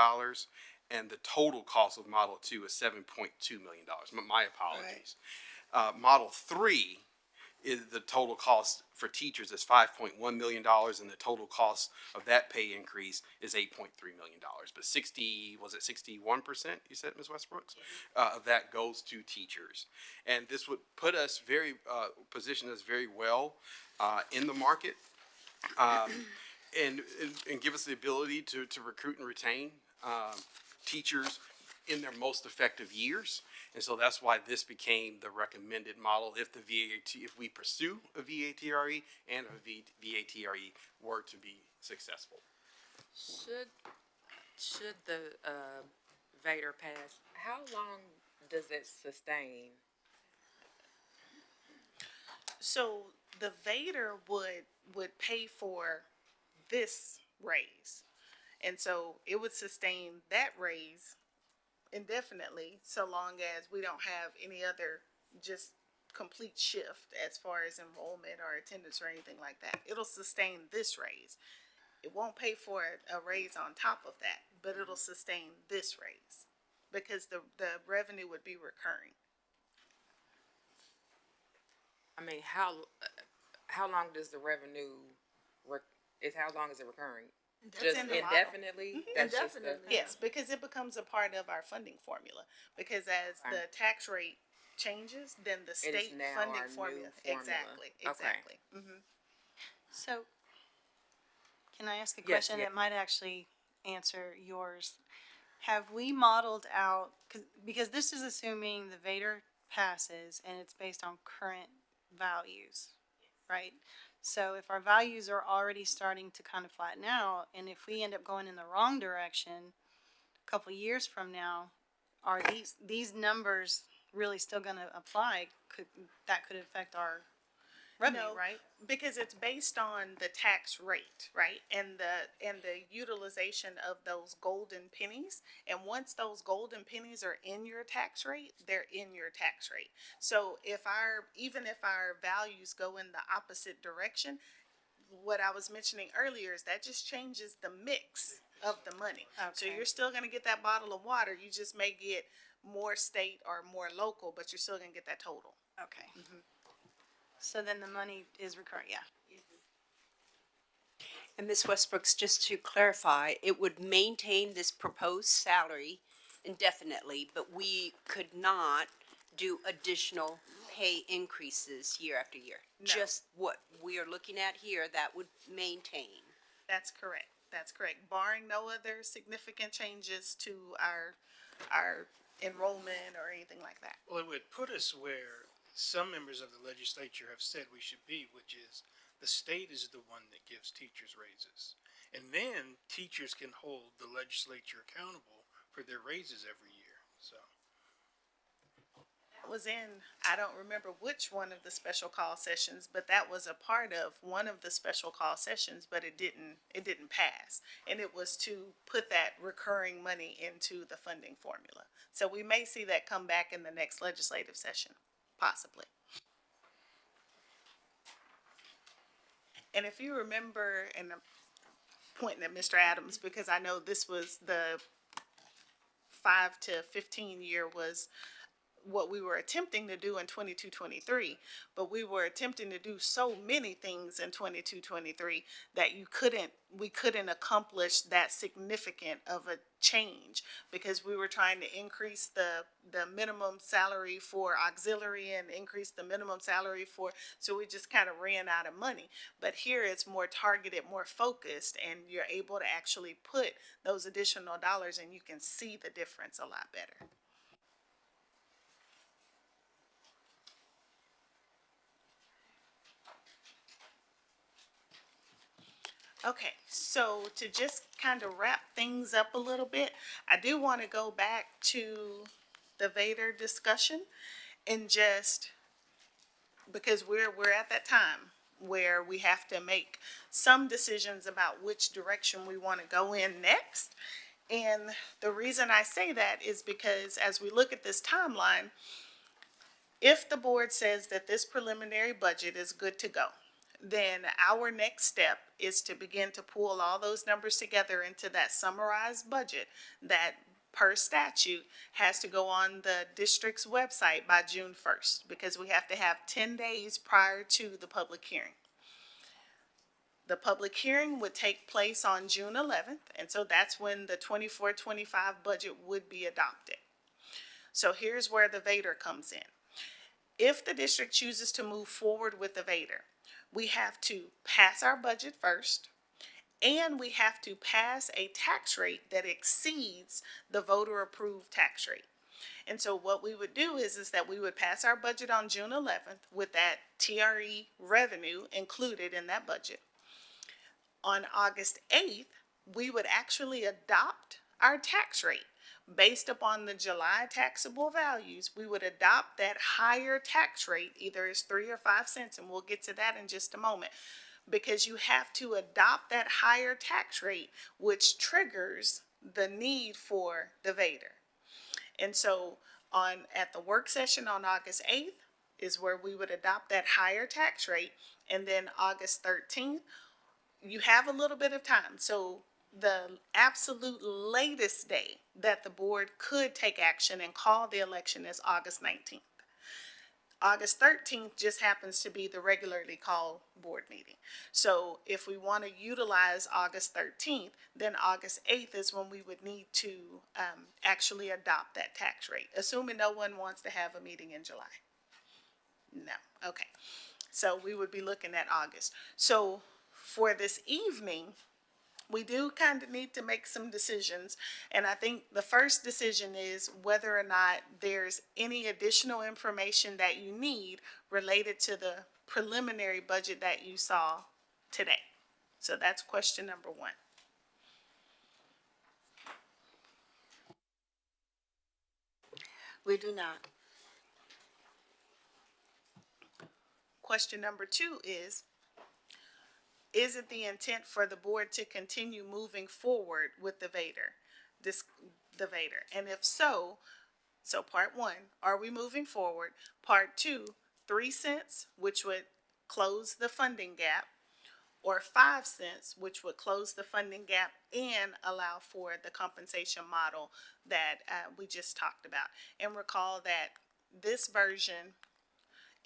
and the total cost of Model 2 is $7.2 million. My apologies. Model 3 is the total cost for teachers is $5.1 million, and the total cost of that pay increase is $8.3 million. But 61%, you said, Ms. Westbrooks, of that goes to teachers. And this would put us position us very well in the market, and give us the ability to recruit and retain teachers in their most effective years. And so that's why this became the recommended model if we pursue a VATRE and a VATRE were to be successful. Should the Vader pass, how long does it sustain? So the Vader would pay for this raise. And so it would sustain that raise indefinitely, so long as we don't have any other just complete shift as far as enrollment or attendance or anything like that. It'll sustain this raise. It won't pay for a raise on top of that, but it'll sustain this raise because the revenue would be recurring. I mean, how long does the revenue, how long is it recurring? Just in the model. indefinitely? That's just the- Indefinitely. Yes, because it becomes a part of our funding formula. Because as the tax rate changes, then the state now funding our new formula. formula. Exactly, Okay. exactly. Mhm. So, can I ask a Yes, question yeah. that might actually answer yours? Have we modeled out, because this is assuming the Vader passes and it's based on current values, right? So if our values are already starting to kind of flatten out, and if we end up going in the wrong direction a couple of years from now, are these numbers really still gonna apply? That could affect our revenue, No, right? because it's based on the tax rate, right? And the utilization of those golden pennies. And once those golden pennies are in your tax rate, they're in your tax rate. So even if our values go in the opposite direction, what I was mentioning earlier is that just changes the mix of the money. So Okay. you're still gonna get that bottle of water, you just may get more state or more local, but you're still gonna get that total. Okay. So then the money is recurring, yeah. And Ms. Westbrooks, just to clarify, it would maintain this proposed salary indefinitely, but we could not do additional pay increases year after year. No. Just what we are looking at here, that would maintain. That's correct. That's correct. Barring no other significant changes to our enrollment or anything like that. Well, it would put us where some members of the legislature have said we should be, which is the state is the one that gives teachers raises. And then teachers can hold the legislature accountable for their raises every year, so. That was I don't remember which one of the special call sessions, but that was a part of one of the special call sessions, but it didn't pass. And it was to put that recurring money into the funding formula. So we may see that come back in the next legislative session, possibly. And if you remember, and I'm pointing at Mr. Adams, because I know this was the 5 to 15 year was what we were attempting to do in 22-23, but we were attempting to do so many things in 22-23 that we couldn't accomplish that significant of a change because we were trying to increase the minimum salary for auxiliary and increase the minimum salary so we just kind of ran out of money. But here it's more targeted, more focused, and you're able to actually put those additional dollars and you can see the difference a lot better. Okay, so to just kind of wrap things up a little bit, I do want to go back to the Vader discussion and just because we're at that time where we have to make some decisions about which direction we want to go in next. And the reason I say that is because as we look at this timeline, if the board says that this preliminary budget is good to go, then our next step is to begin to pull all those numbers together into that summarized budget that per statute has to go on the district's website by June 1st, because we have to have 10 days prior to the public hearing. The public hearing would take place on June 11th, and so that's when the 24-25 budget would be adopted. So here's where the VADR comes in. If the district chooses to move forward with the VADR, we have to pass our budget first, and we have to pass a tax rate that exceeds the voter-approved tax rate. And so what we would do is that we would pass our budget on June 11th with that TRE revenue included in that budget. On August 8th, we would actually adopt our tax rate. Based upon the July taxable values, we would adopt that higher tax rate, either it's 3 or 5 cents, and we'll get to that in just a moment. Because you have to adopt that higher tax rate, which triggers the need for the VADR. And so at the work session on August 8th is where we would adopt that higher tax rate, and then August 13th, you have a little bit of time. So the absolute latest day that the board could take action and call the election is August 19th. August 13th just happens to be the regularly called board meeting. So if we want to utilize August 13th, then August 8th is when we would need to actually adopt that tax rate, assuming no one wants to have a meeting in July. No, okay. So we would be looking at August. So for this evening, we do kind of need to make some decisions. And I think the first decision is whether or not there's any additional information that you need related to the preliminary budget that you saw today. So that's question number 1. We do not. Question number 2 is it the intent for the board to continue moving forward with the VADR? The VADR. And if so part 1, are we moving forward? Part 2, 3 cents, which would close the funding gap, or 5 cents, which would close the funding gap and allow for the compensation model that we just talked about. And recall that this version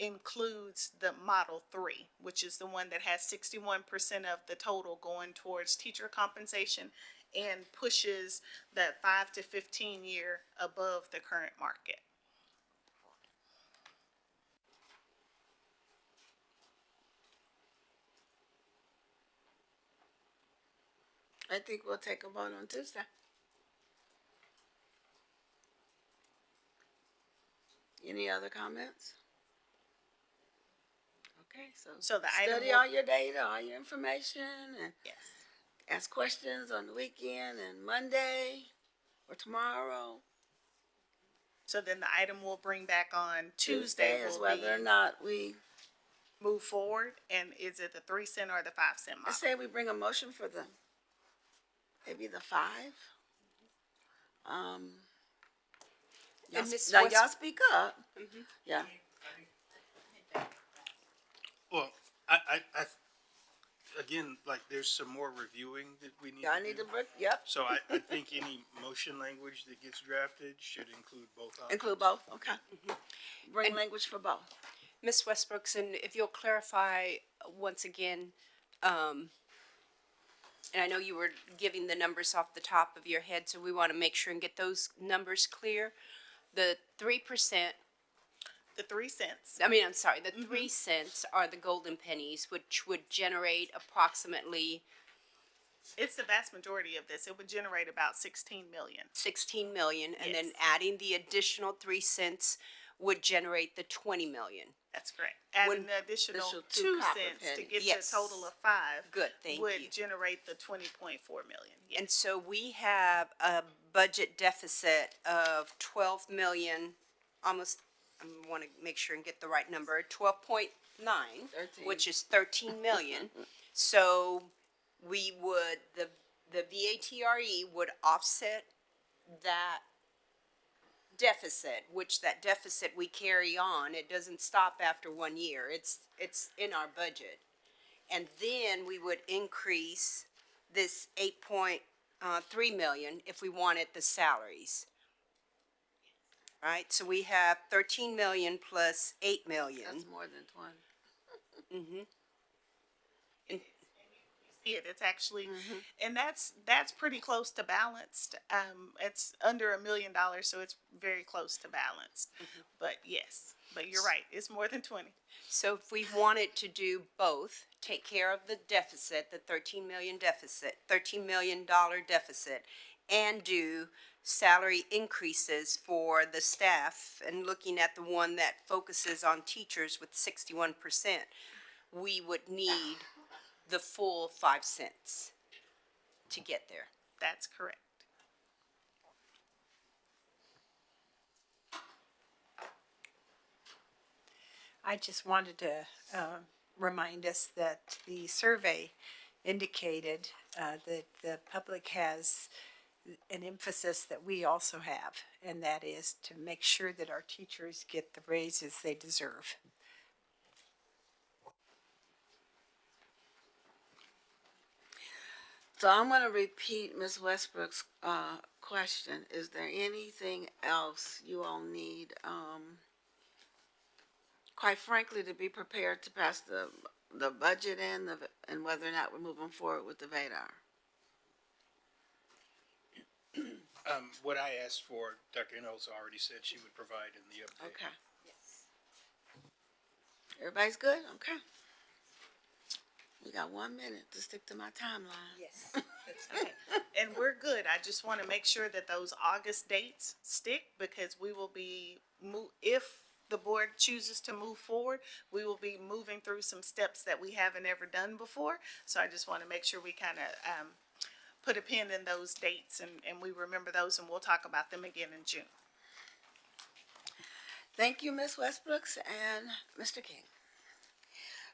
includes the Model 3, which is the one that has 61% of the total going towards teacher compensation and pushes that 5 to 15 year above the current market. I think we'll take a vote on Tuesday. Any other comments? Okay, So the item study will- all your data, all your information, and Yes. ask questions on the weekend and Monday or tomorrow. So then the item we'll bring back on Tuesday is will whether or be not we, move forward, and is it the 3 cent or the 5 cent I model? say we bring a motion for maybe the 5. Y'all, And Ms. now West- y'all speak up. Yeah. Well, again, like, there's some more reviewing that we need Y'all to need do. to work, yep, So I think any motion language that gets drafted should include both options. include both, okay. Bring language for both. Ms. Westbrooks, and if you'll clarify once again, and I know you were giving the numbers off the top of your head, so we want to make sure and get those numbers clear. The 3%, The 3 cents. I'm sorry, the 3 cents are the golden pennies, which would generate approximately It's the vast majority of this. It would generate about 16 million. 16 million, and then Yes. adding the additional 3 cents would generate the 20 million. That's correct. Adding When- the additional Additional 2 2 copper cents to pennies. get Yes. to a total of 5. Good, thank you. Would generate the 20.4 million. Yes. And so we have a budget deficit of 12 million, almost, I want to make sure and get the right number, 12 point, which is 13 million. So we would, the VATRE would offset that deficit, which that deficit we carry on. It doesn't stop after 1 year. It's in our budget. And then we would increase this 8.3 million if we wanted the salaries. Right, so we have 13 million plus 8 million. That's more than 20. Mm-hmm. See it, it's actually, and that's pretty close to balanced. It's under $1 million, so it's very close to balanced. But yes, but you're right, it's more than 20. So if we wanted to do both, take care of the deficit, the $13 million deficit, and do salary increases for the staff, and looking at the one that focuses on teachers with 61%, we would need the full 5 cents to get there. That's correct. I just wanted to remind us that the survey indicated that the public has an emphasis that we also have, and that is to make sure that our teachers get the raises they deserve. So I'm going to repeat Ms. Westbrook's question. Is there anything else you all need, quite frankly, to be prepared to pass the budget and whether or not we're moving forward with the VADAR? What I asked for, Dr. Hinojosa already said she would provide in the update. Okay. Everybody's good? Okay. We got 1 minute to stick to my timeline. Yes. Okay, and we're good. I just want to make sure that those August dates stick, because we will be, if the board chooses to move forward, we will be moving through some steps that we haven't ever done before. So I just want to make sure we kind of put a pin in those dates, and we remember those, and we'll talk about them again in June. Thank you, Ms. Westbrooks and Mr. King.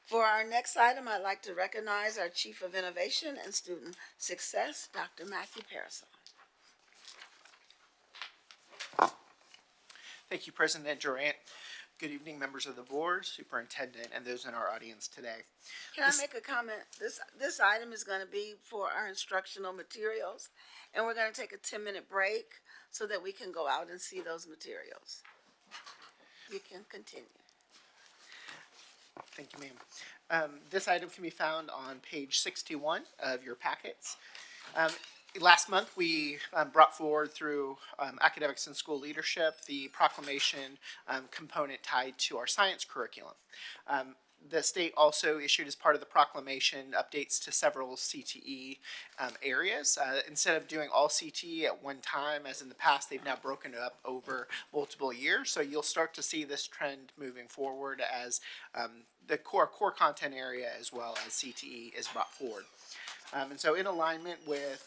For our next item, I'd like to recognize our Chief of Innovation and Student Success, Dr. Matthew Parasol. Thank you, President Durant. Good evening, members of the board, superintendent, and those in our audience today. Can I make a comment? This item is going to be for our instructional materials, and we're going to take a 10-minute break so that we can go out and see those materials. You can continue. Thank you, ma'am. This item can be found on page 61 of your packets. Last month, we brought forward through academics and school leadership the proclamation component tied to our science curriculum. The state also issued, as part of the proclamation, updates to several CTE areas. Instead of doing all CTE at one time, as in the past, they've now broken it up over multiple years. So you'll start to see this trend moving forward as the core content area as well as CTE is brought forward. And so in alignment with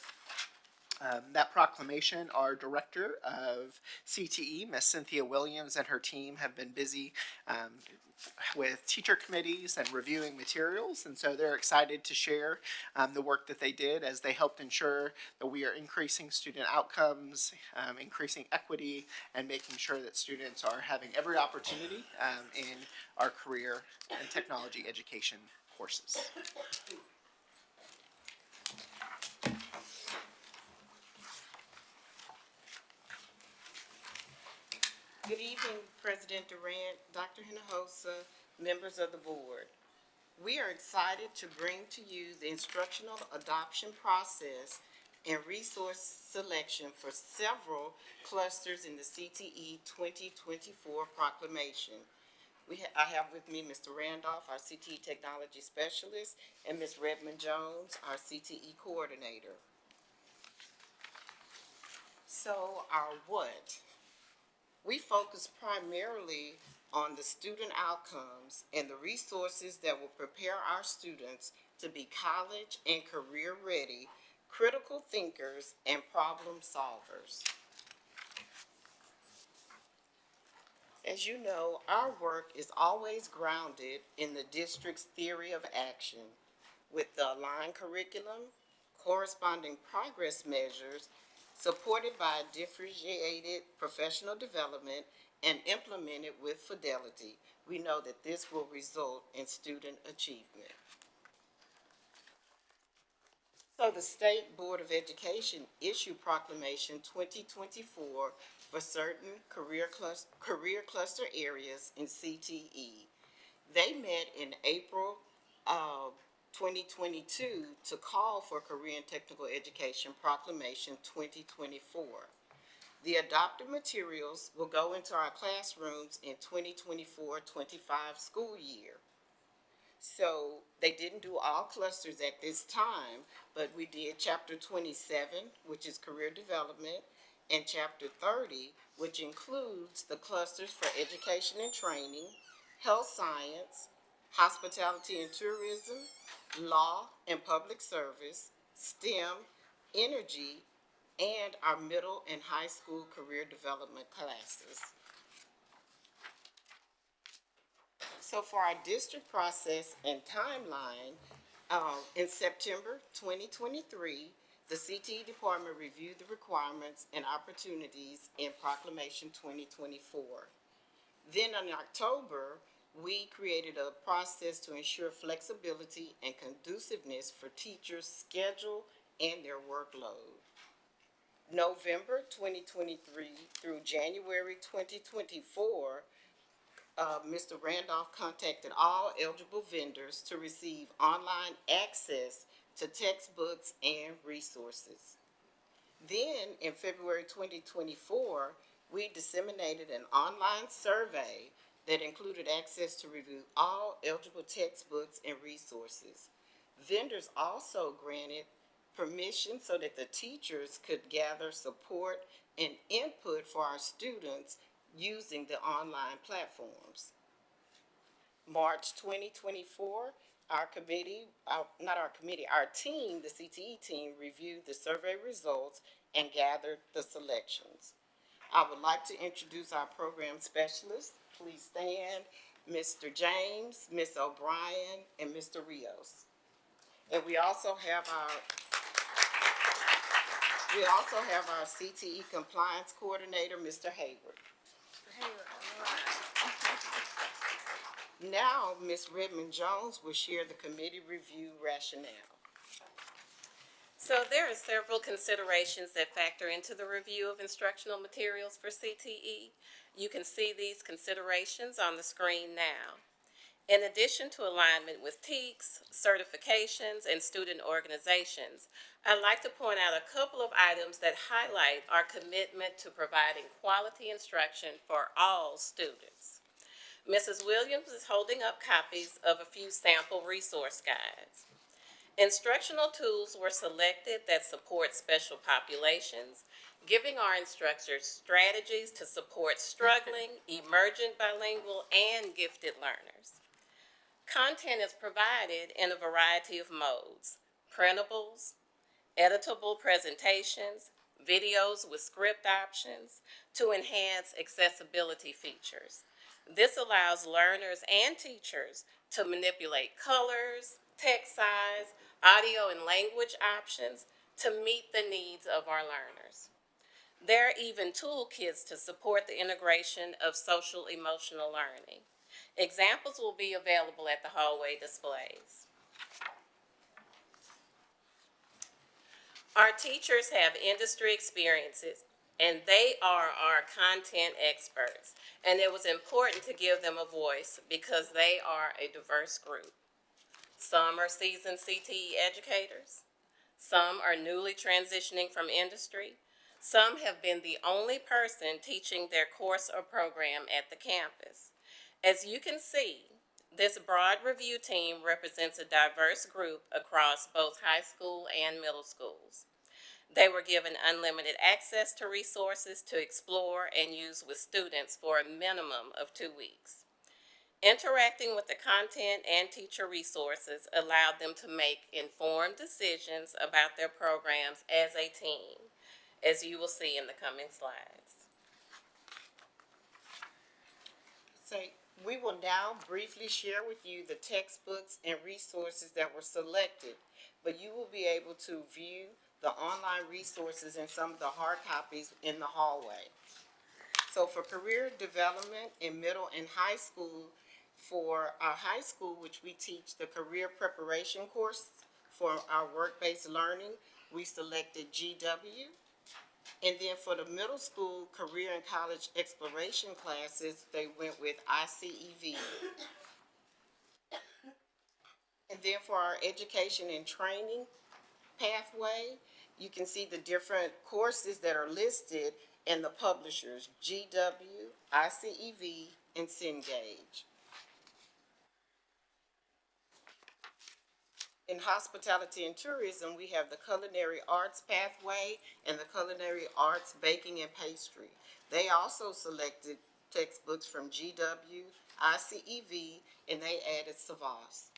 that proclamation, our director of CTE, Ms. Cynthia Williams, and her team have been busy with teacher committees and reviewing materials, and so they're excited to share the work that they did as they helped ensure that we are increasing student outcomes, increasing equity, and making sure that students are having every opportunity in our career and technology education courses. Good evening, President Durant, Dr. Hinojosa, members of the board. We are excited to bring to you the instructional adoption process and resource selection for several clusters in the CTE 2024 proclamation. I have with me Mr. Randolph, our CTE technology specialist, and Ms. Redmond Jones, our CTE coordinator. So our what? We focus primarily on the student outcomes and the resources that will prepare our students to be college and career ready, critical thinkers, and problem solvers. As you know, our work is always grounded in the district's theory of action with the aligned curriculum, corresponding progress measures, supported by differentiated professional development and implemented with fidelity. We know that this will result in student achievement. So the State Board of Education issued Proclamation 2024 for certain career cluster areas in CTE. They met in April 2022 to call for Career and Technical Education Proclamation 2024. The adopted materials will go into our classrooms in 2024-25 school year. So they didn't do all clusters at this time, but we did chapter 27, which is career development, and chapter 30, which includes the clusters for education and training, health science, hospitality and tourism, law and public service, STEM, energy, and our middle and high school career development classes. So for our district process and timeline, in September 2023, the CTE department reviewed the requirements and opportunities in Proclamation 2024. Then in October, we created a process to ensure flexibility and conduciveness for teachers' schedule and their workload. November 2023 through January 2024, Mr. Randolph contacted all eligible vendors to receive online access to textbooks and resources. Then, in February 2024, we disseminated an online survey that included access to review all eligible textbooks and resources. Vendors also granted permission so that the teachers could gather support and input for our students using the online platforms. March 2024, our team, the CTE team, reviewed the survey results and gathered the selections. I would like to introduce our program specialists. Please stand. Mr. James, Ms. O'Brien, and Mr. Rios. And we also have our CTE compliance coordinator, Mr. Hayward. Now, Ms. Redmond Jones will share the committee review rationale. So there are several considerations that factor into the review of instructional materials for CTE. You can see these considerations on the screen now. In addition to alignment with TEKS, certifications, and student organizations, I'd like to point out a couple of items that highlight our commitment to providing quality instruction for all students. Mrs. Williams is holding up copies of a few sample resource guides. Instructional tools were selected that support special populations, giving our instructors strategies to support struggling, emergent bilingual, and gifted learners. Content is provided in a variety of modes: printables, editable presentations, videos with script options to enhance accessibility features. This allows learners and teachers to manipulate colors, text size, audio and language options to meet the needs of our learners. There are even toolkits to support the integration of social emotional learning. Examples will be available at the hallway displays. Our teachers have industry experiences, and they are our content experts. And it was important to give them a voice because they are a diverse group. Some are seasoned CTE educators. Some are newly transitioning from industry. Some have been the only person teaching their course or program at the campus. As you can see, this broad review team represents a diverse group across both high school and middle schools. They were given unlimited access to resources to explore and use with students for a minimum of 2 weeks. Interacting with the content and teacher resources allowed them to make informed decisions about their programs as a team, as you will see in the coming slides. Say, we will now briefly share with you the textbooks and resources that were selected, but you will be able to view the online resources and some of the hard copies in the hallway. So for career development in middle and high school, for our high school, which we teach the career preparation course for our work-based learning, we selected GW. And then for the middle school career and college exploration classes, they went with ICEV. And then for our education and training pathway, you can see the different courses that are listed and the publishers, GW, ICEV, and Cengage. In hospitality and tourism, we have the culinary arts pathway and the culinary arts baking and pastry. They also selected textbooks from GW, ICEV, and they added Savas.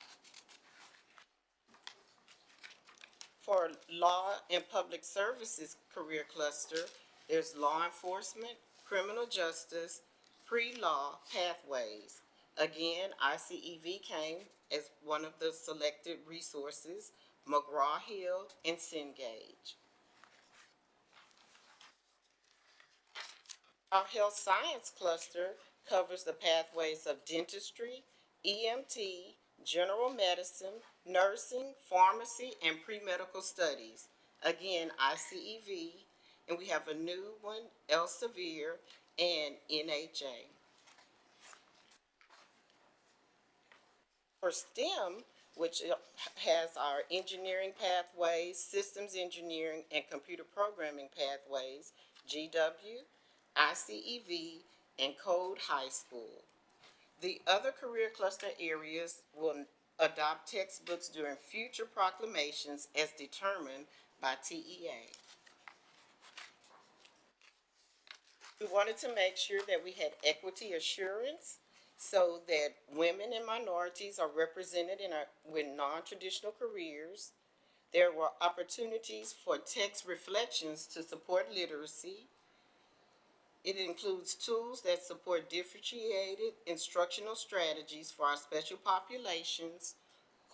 For law and public services career cluster, there's law enforcement, criminal justice, pre-law pathways. Again, ICEV came as one of the selected resources, McGraw-Hill and Cengage. Our health science cluster covers the pathways of dentistry, EMT, general medicine, nursing, pharmacy, and pre-medical studies. Again, ICEV, and we have a new one, Elsevier and NHA. For STEM, which has our engineering pathways, systems engineering, and computer programming pathways, GW, ICEV, and Code High School. The other career cluster areas will adopt textbooks during future proclamations as determined by TEA. We wanted to make sure that we had equity assurance so that women and minorities are represented with non-traditional careers. There were opportunities for text reflections to support literacy. It includes tools that support differentiated instructional strategies for our special populations,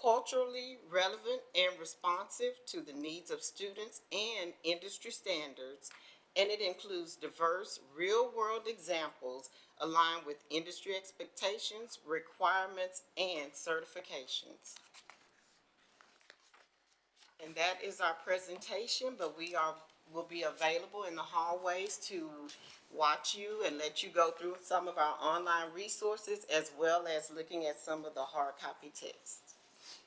culturally relevant and responsive to the needs of students and industry standards, and it includes diverse real-world examples aligned with industry expectations, requirements, and certifications. And that is our presentation, but will be available in the hallways to watch you and let you go through some of our online resources as well as looking at some of the hard copy texts.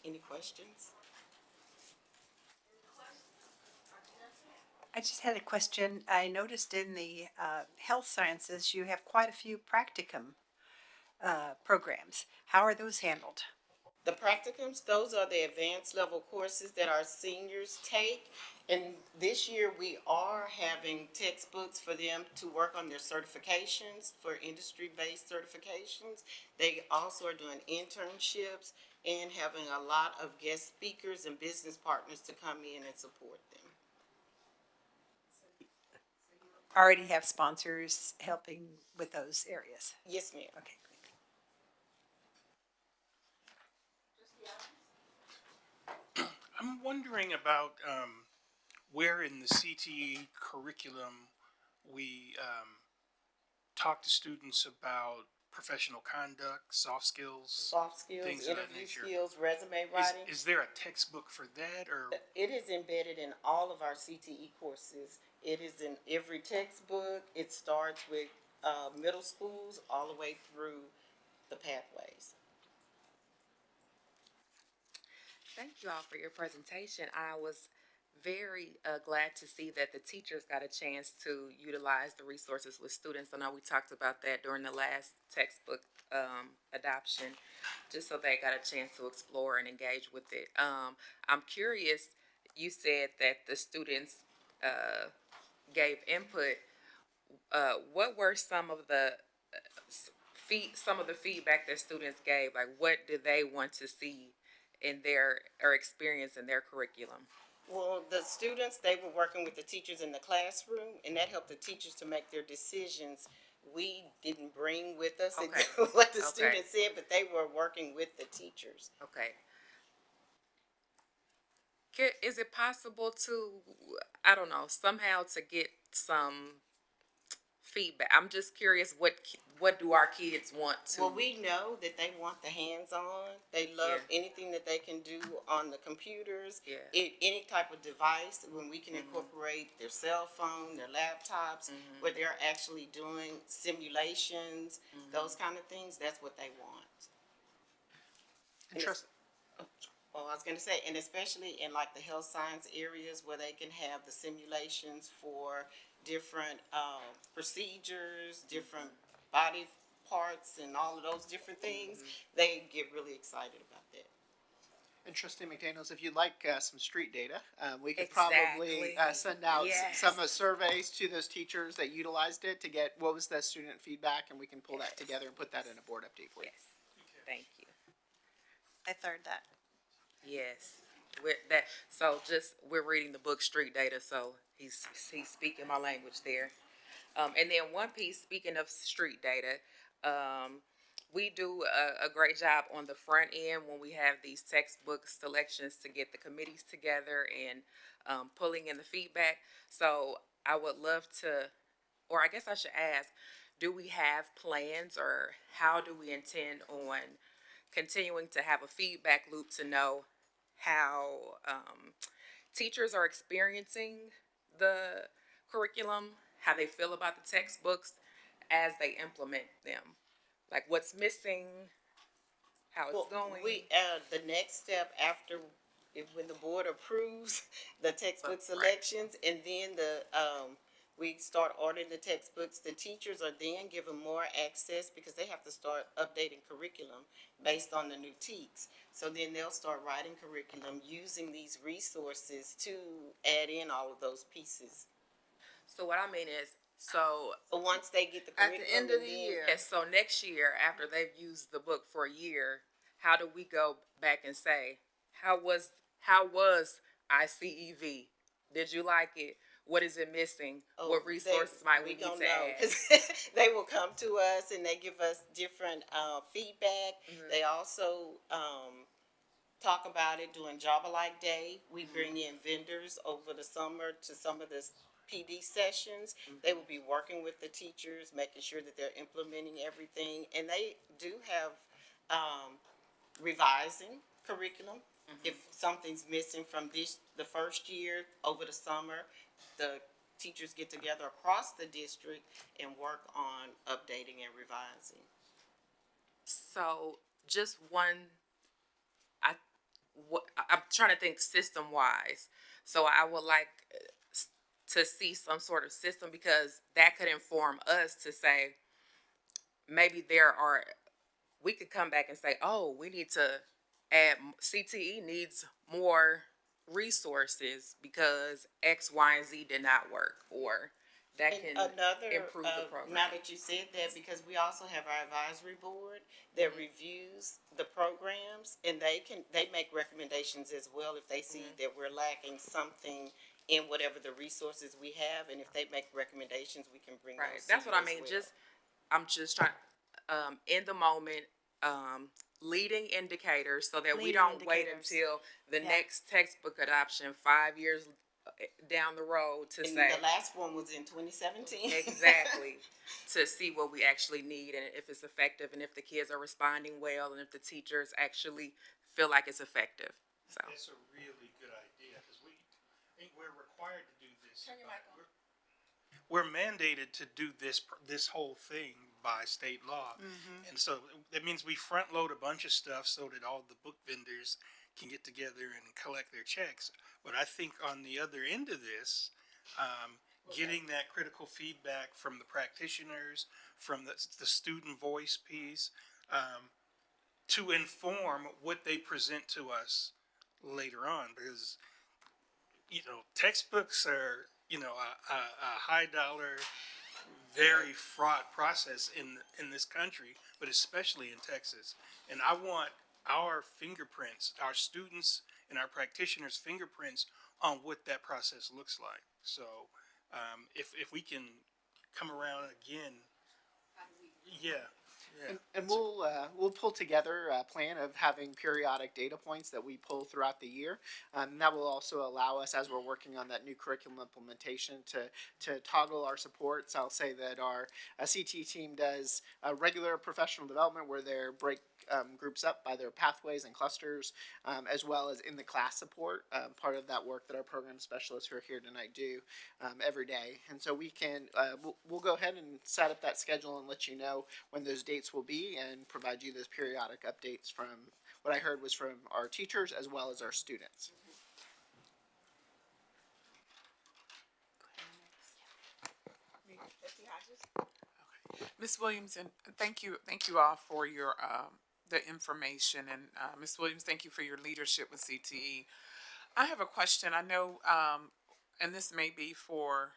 Any questions? I just had a question. I noticed in the health sciences, you have quite a few practicum programs. How are those handled? The practicums, those are the advanced level courses that our seniors take. And this year we are having textbooks for them to work on their certifications, for industry-based certifications. They also are doing internships and having a lot of guest speakers and business partners to come in and support them. Already have sponsors helping with those areas? Yes, ma'am. Okay. I'm wondering about where in the CTE curriculum we talk to students about professional conduct, soft skills, things of that Interview nature. skills, resume writing. Is there a textbook for that, or? It is embedded in all of our CTE courses. It is in every textbook. It starts with middle schools all the way through the pathways. Thank you all for your presentation. I was very glad to see that the teachers got a chance to utilize the resources with students. I know we talked about that during the last textbook adoption, just so they got a chance to explore and engage with it. I'm curious, you said that the students gave input. What were some of the feedback that students gave? Like, what did they want to see in their or experience in their curriculum? Well, the students, they were working with the teachers in the classroom, and that helped the teachers to make their decisions we didn't bring with us Okay. what the Okay. students said, but they were working with the teachers. Okay. Is it possible to, I don't know, somehow to get some feedback? I'm just curious, what do our kids want to? Well, we know that they want the hands-on. They love Yeah. anything that they can do on the computers. Yeah. Any type of device when we can incorporate their cell phone, their laptops, where they're actually doing simulations, those kind of things. That's what they want. Interesting. Oh, I was gonna say, and especially in like the health science areas where they can have the simulations for different procedures, different body parts, and all of those different things, they get really excited about that. Interesting, McDaniels. If you'd like some street data, we could probably Exactly. send out Yes. some surveys to those teachers that utilized it to get what was the student feedback, and we can pull that together and put that in a board update for you. Yes. Thank you. I third that. Yes. We're reading the book Street Data, so he's speaking my language there. And then one piece, speaking of street data, we do a great job on the front end when we have these textbook selections to get the committees together and pulling in the feedback. So I would love to, or I guess I should ask, do we have plans, or how do we intend on continuing to have a feedback loop to know how teachers are experiencing the curriculum, how they feel about the textbooks as they implement them? Like what's missing, how it's going? The next step after, when the board approves the textbook Right. selections, and then we start ordering the textbooks, the teachers are then given more access because they have to start updating curriculum based on the new TEKS. So then they'll start writing curriculum using these resources to add in all of those pieces. So what I mean is, so But once they get the At curriculum. the end of and the then- year. yes, so next year, after they've used the book for a year, how do we go back and say, how was ICEV? Did you like it? What is it missing? Oh, What resources might we need don't to know, add? 'cause they will come to us and they give us different feedback. Mm-hmm. They also talk about it during Job Alike Day. We Mm-hmm. bring in vendors over the summer to some of the PD sessions. Mm-hmm. They will be working with the teachers, making sure that they're implementing everything. And they do have revising curriculum. Mm-hmm. If something's missing from the first year over the summer, the teachers get together across the district and work on updating and revising. So just one, I'm trying to think system wise. So I would like to see some sort of system, because that could inform us to say, maybe we could come back and say, oh, we need to add, CTE needs more resources because X, Y, and Z did not work, or that And can another, improve the program. now that you said that, because we also have our advisory board that Mm-hmm. reviews the programs, and they make recommendations as well if they see Mm-hmm. that we're lacking something in whatever the resources we have, and if they make recommendations, we can bring Right, those to that's what you I as mean, well. I'm just trying, in the moment, leading indicators so that we Leading don't wait indicators. until the Yeah. next textbook adoption 5 years down the road to And say. the last one was in 2017. Exactly, to see what we actually need and if it's effective and if the kids are responding well and if the teachers actually feel like it's effective, so. It's a really good idea, because I think we're required to do this. Turn your mic on. We're mandated to do this whole thing by state law. And so that means we front load a bunch of stuff so that all the book vendors can get together and collect their checks. But I think on the other end of this, getting that critical feedback from the practitioners, from the student voice piece, to inform what they present to us later on, because textbooks are a high dollar, very fraught process in this country, but especially in Texas. And I want our fingerprints, our students and our practitioners' fingerprints on what that process looks like. So if we can come around again Yeah. And we'll pull together a plan of having periodic data points that we pull throughout the year. And that will also allow us, as we're working on that new curriculum implementation, to toggle our supports. I'll say that our CT team does regular professional development where they're break groups up by their pathways and clusters, as well as in the class support, part of that work that our program specialists who are here tonight do every day. And so we can, we'll go ahead and set up that schedule and let you know when those dates will be and provide you those periodic updates from what I heard was from our teachers as well as our students. Ms. Williams, and thank you all for your, the information, and, Ms. Williams, thank you for your leadership with CTE. I have a question, I know, and this may be for,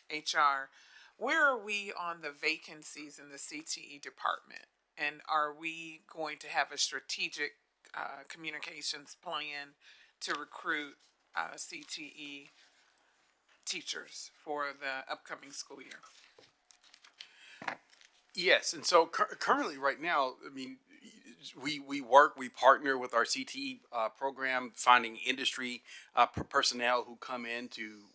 HR. Where are we on the vacancies in the CTE department? And are we going to have a strategic, communications plan to recruit, CTE teachers for the upcoming school year? Yes, and so currently, right now, I mean, we partner with our CTE program, finding industry personnel who come in to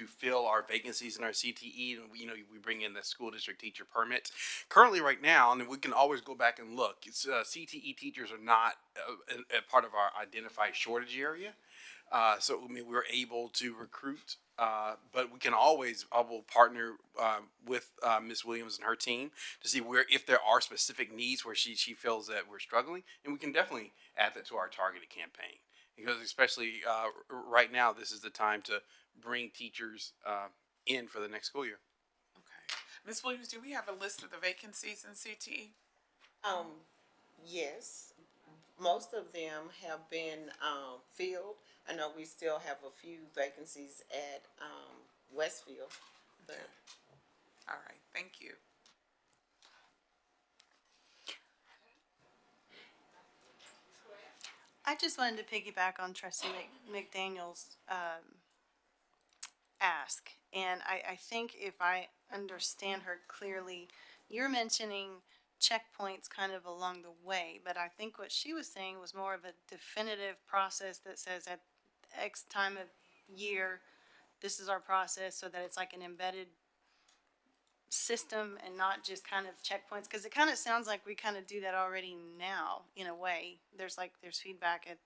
fill our vacancies in our CTE, and we bring in the school district teacher permits. Currently, right now, and we can always go back and look. CTE teachers are not a part of our identified shortage area. So I mean, we're able to recruit, but we can always, I will partner with Ms. Williams and her team to see if there are specific needs where she feels that we're struggling, and we can definitely add that to our targeted campaign. Because especially right now, this is the time to bring teachers in for the next school year. Okay. Ms. Williams, do we have a list of the vacancies in CTE? Yes, most of them have been, filled. I know we still have a few vacancies at, Westfield, but. All right, thank you. I just wanted to piggyback on Trustee McDaniel's ask. And I think if I understand her clearly, you're mentioning checkpoints kind of along the way, but I think what she was saying was more of a definitive process that says at X time of year, this is our process, so that it's like an embedded system and not just kind of checkpoints, because it kind of sounds like we kind of do that already now in a way. There's feedback at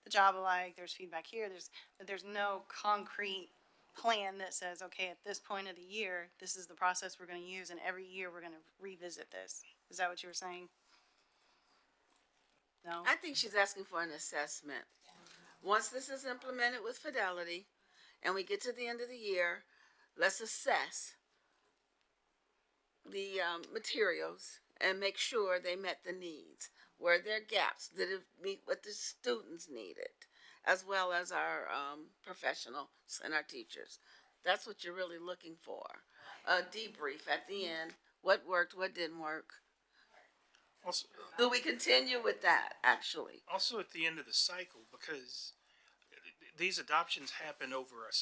the job alike, there's feedback here, but there's no concrete plan that says, okay, at this point of the year, this is the process we're going to use, and every year we're going to revisit this. Is that what you were saying? No? I think she's asking for an assessment. Once this is implemented with Fidelity and we get to the end of the year, let's assess the materials and make sure they met the needs. Were there gaps? Did it meet what the students needed? As well as our professionals and our teachers. That's what you're really looking for. A debrief at the end. What worked, what didn't work? Also, Do we continue with that, actually? also at the end of the cycle, because these adoptions happen over a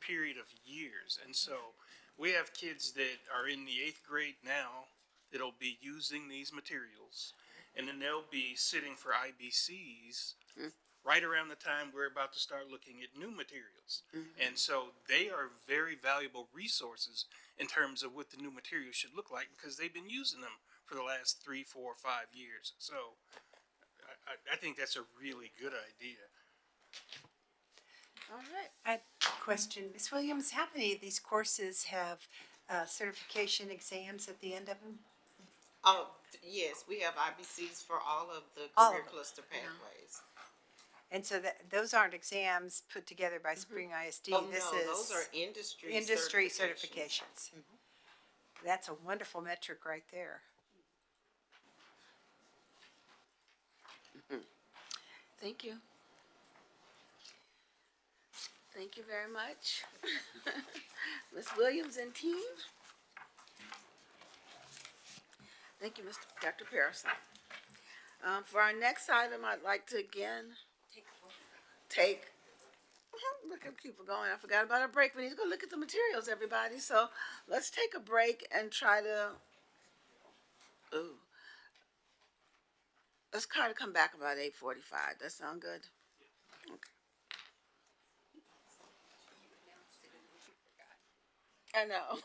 period of years. And so we have kids that are in the 8th grade now that'll be using these materials, and then they'll be sitting for IBCs right around the time we're about to start looking at new materials. And so they are very valuable resources in terms of what the new materials should look like, because they've been using them for the last 3, 4, 5 years. So I think that's a really good idea. All right. I had a question. Ms. Williams, how many of these courses have certification exams at the end of them? Oh, yes, we have IBCs for all of the All of career them. cluster pathways. And so those aren't exams put together by Spring ISD. Oh, This no, is those are industry certifications. That's a wonderful metric right there. Thank you. Thank you very much. Ms. Williams and team. Thank you, Dr. Parasite. For our next item, I'd like to again look at people going. I forgot about a break. We need to go look at the materials, everybody. So let's take a break and try to Ooh. Let's kind of come back about 8:45. That sound good? I know.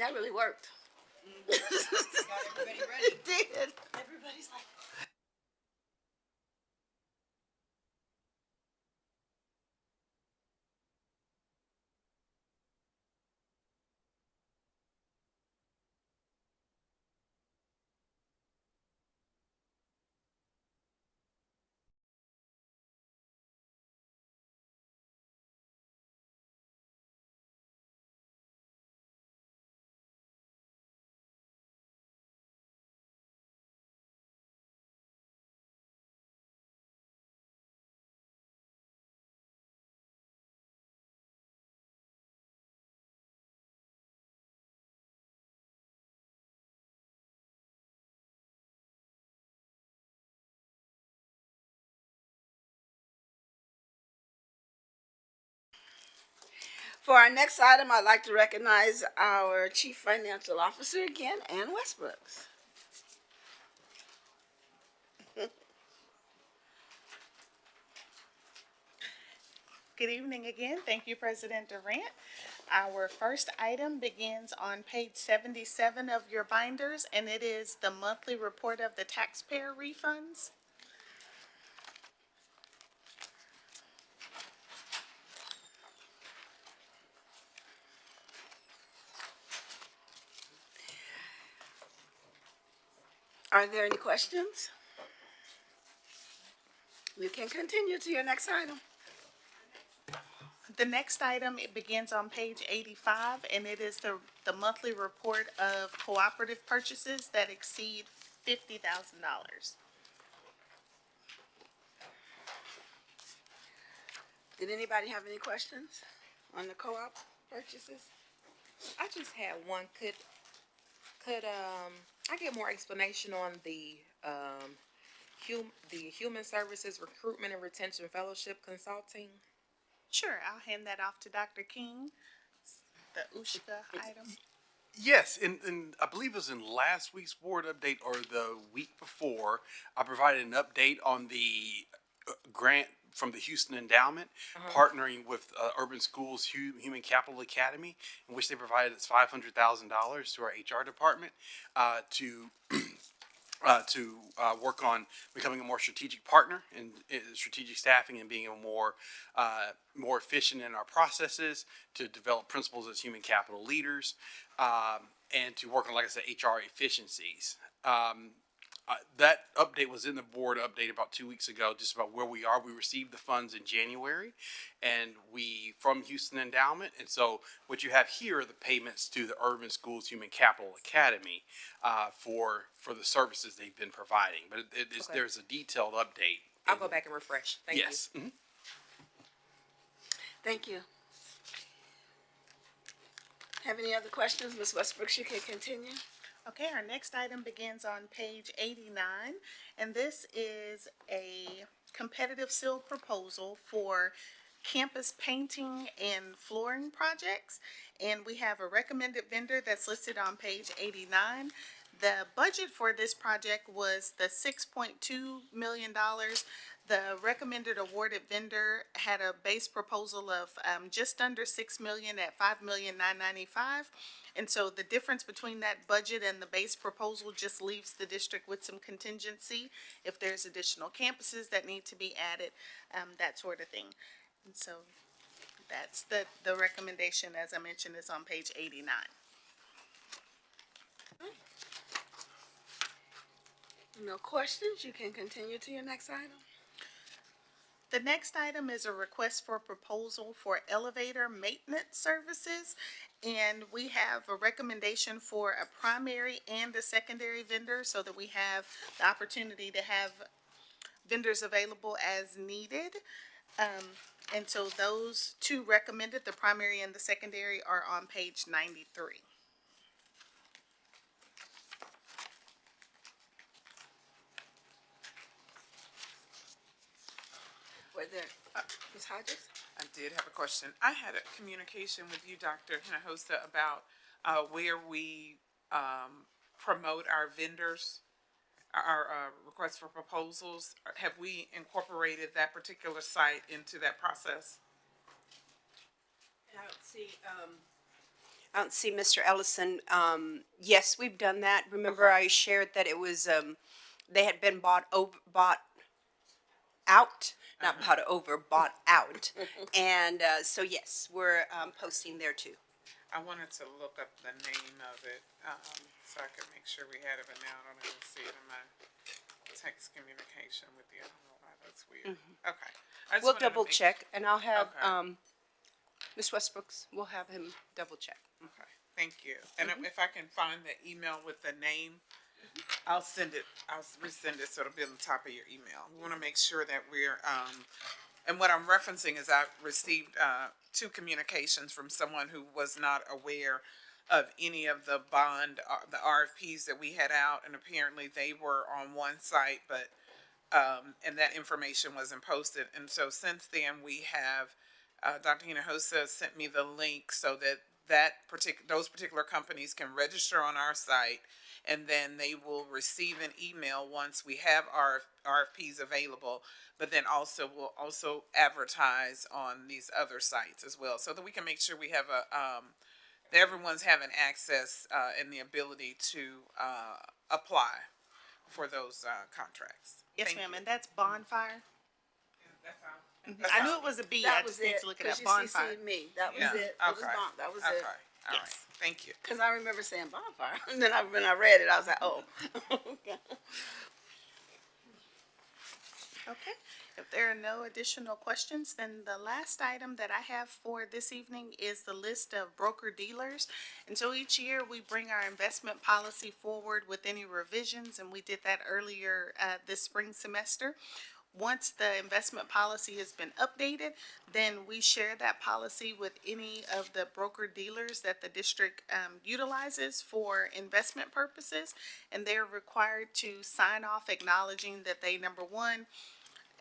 That really worked. Got everybody ready. It did. Everybody's like, For our next item, I'd like to recognize our Chief Financial Officer again, Ann Westbrooks. Good evening again. Thank you, President Durant. Our first item begins on page 77 of your binders, and it is the monthly report of the taxpayer refunds. Are there any questions? You can continue to your next item. The next item, it begins on page 85, and it is the monthly report of cooperative purchases that exceed $50,000. Did anybody have any questions on the co-op purchases? I just had one. Could I get more explanation on the Human Services Recruitment and Retention Fellowship Consulting? Sure, I'll hand that off to Dr. King, the USHCA item. Yes, and I believe it was in last week's board update or the week before, I provided an update on the grant from the Houston Endowment, partnering with Urban Schools Human Capital Academy, in which they provided us $500,000 to our HR department to work on becoming a more strategic partner in strategic staffing and being a more efficient in our processes, to develop principles as human capital leaders, and to work on, like I said, HR efficiencies. That update was in the board update about 2 weeks ago, just about where we are. We received the funds in January, and from Houston Endowment. And so what you have here are the payments to the Urban Schools Human Capital Academy for the services they've been providing. But there's a detailed update. I'll go back and refresh. Thank you. Yes. Mhm. Thank you. Have any other questions? Ms. Westbrooks, you can continue. Okay, our next item begins on page 89, and this is a competitive seal proposal for campus painting and flooring projects. And we have a recommended vendor that's listed on page 89. The budget for this project was the $6.2 million. The recommended awarded vendor had a base proposal of just under $6 million at $5,995,000. And so the difference between that budget and the base proposal just leaves the district with some contingency if there's additional campuses that need to be added, that sort of thing. And so that's the recommendation, as I mentioned, is on page 89. No questions? You can continue to your next item. The next item is a request for proposal for elevator maintenance services. And we have a recommendation for a primary and a secondary vendor so that we have the opportunity to have vendors available as needed. And so those two recommended, the primary and the secondary, are on page 93. Were there, Ms. Hodges? I did have a question. I had a communication with you, Dr. Hinojosa, about where we promote our vendors, our requests for proposals. Have we incorporated that particular site into that process? let's see, I don't see Mr. Ellison. Yes, we've done that. Remember, I shared that it was, they had been bought out, not bought over, bought out. And, so yes, we're, posting there too. I wanted to look up the name of it, so I could make sure we had it, but now I don't even see it in my text communication with you. I don't know why that's weird. Okay. I just We'll wanted to double make- check and I'll have, Okay. Ms. Westbrooks, we'll have him double check. Okay, thank you. And if I can find the email with the name, I'll send it, I'll resend it so it'll be on the top of your email. We wanna make sure that we're, and what I'm referencing is I received, 2 communications from someone who was not aware of any of the bond, the RFPs that we had out, and apparently they were on one site, but, and that information wasn't posted. And so since then, we have, Dr. Hinojosa sent me the link so that those particular companies can register on our site, and then they will receive an email once we have our RFPs available, but then also we'll also advertise on these other sites as well, so that we can make sure we have that everyone's having access and the ability to apply for those contracts. Yes, Thank ma'am, you. and that's Bonfire. That's all. I knew it was a B, I That just was need it, to look at because that you Bonfire. CC'd me. That was Yeah, it. It was okay. that was Okay, it. all right, thank you. Because I remember saying bonfire, and then when I read it, I was like, oh. Okay, if there are no additional questions, then the last item that I have for this evening is the list of broker-dealers. And so each year, we bring our investment policy forward with any revisions, and we did that earlier this spring semester. Once the investment policy has been updated, then we share that policy with any of the broker-dealers that the district utilizes for investment purposes. And they're required to sign off acknowledging that they, number one,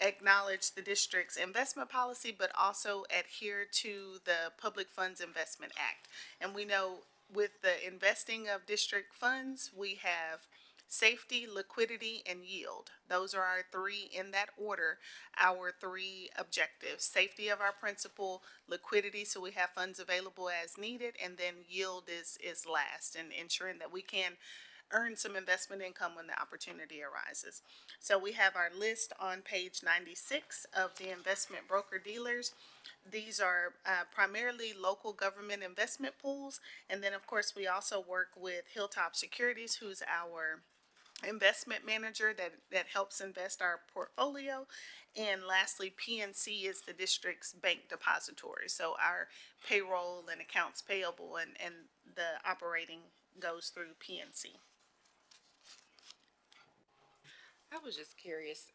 acknowledge the district's investment policy, but also adhere to the Public Funds Investment Act. And we know with the investing of district funds, we have safety, liquidity, and yield. Those are our 3, in that order, our 3 objectives. Safety of our principal, liquidity, so we have funds available as needed, and then yield is last, and ensuring that we can earn some investment income when the opportunity arises. So we have our list on page 96 of the investment broker-dealers. These are primarily local government investment pools, and then, of course, we also work with Hilltop Securities, who's our investment manager that helps invest our portfolio. And lastly, PNC is the district's bank depository. So our payroll and accounts payable and the operating goes through PNC. I was just curious,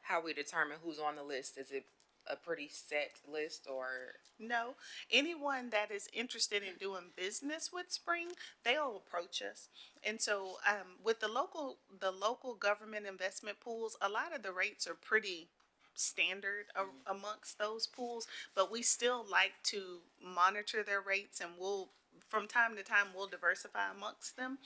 how we determine who's on the list. Is it a pretty set list, or? No, anyone that is interested in doing business with Spring, they'll approach us. And so, with the local government investment pools, a lot of the rates are pretty standard amongst those pools, but we still like to monitor their rates, and from time to time, we'll diversify amongst them.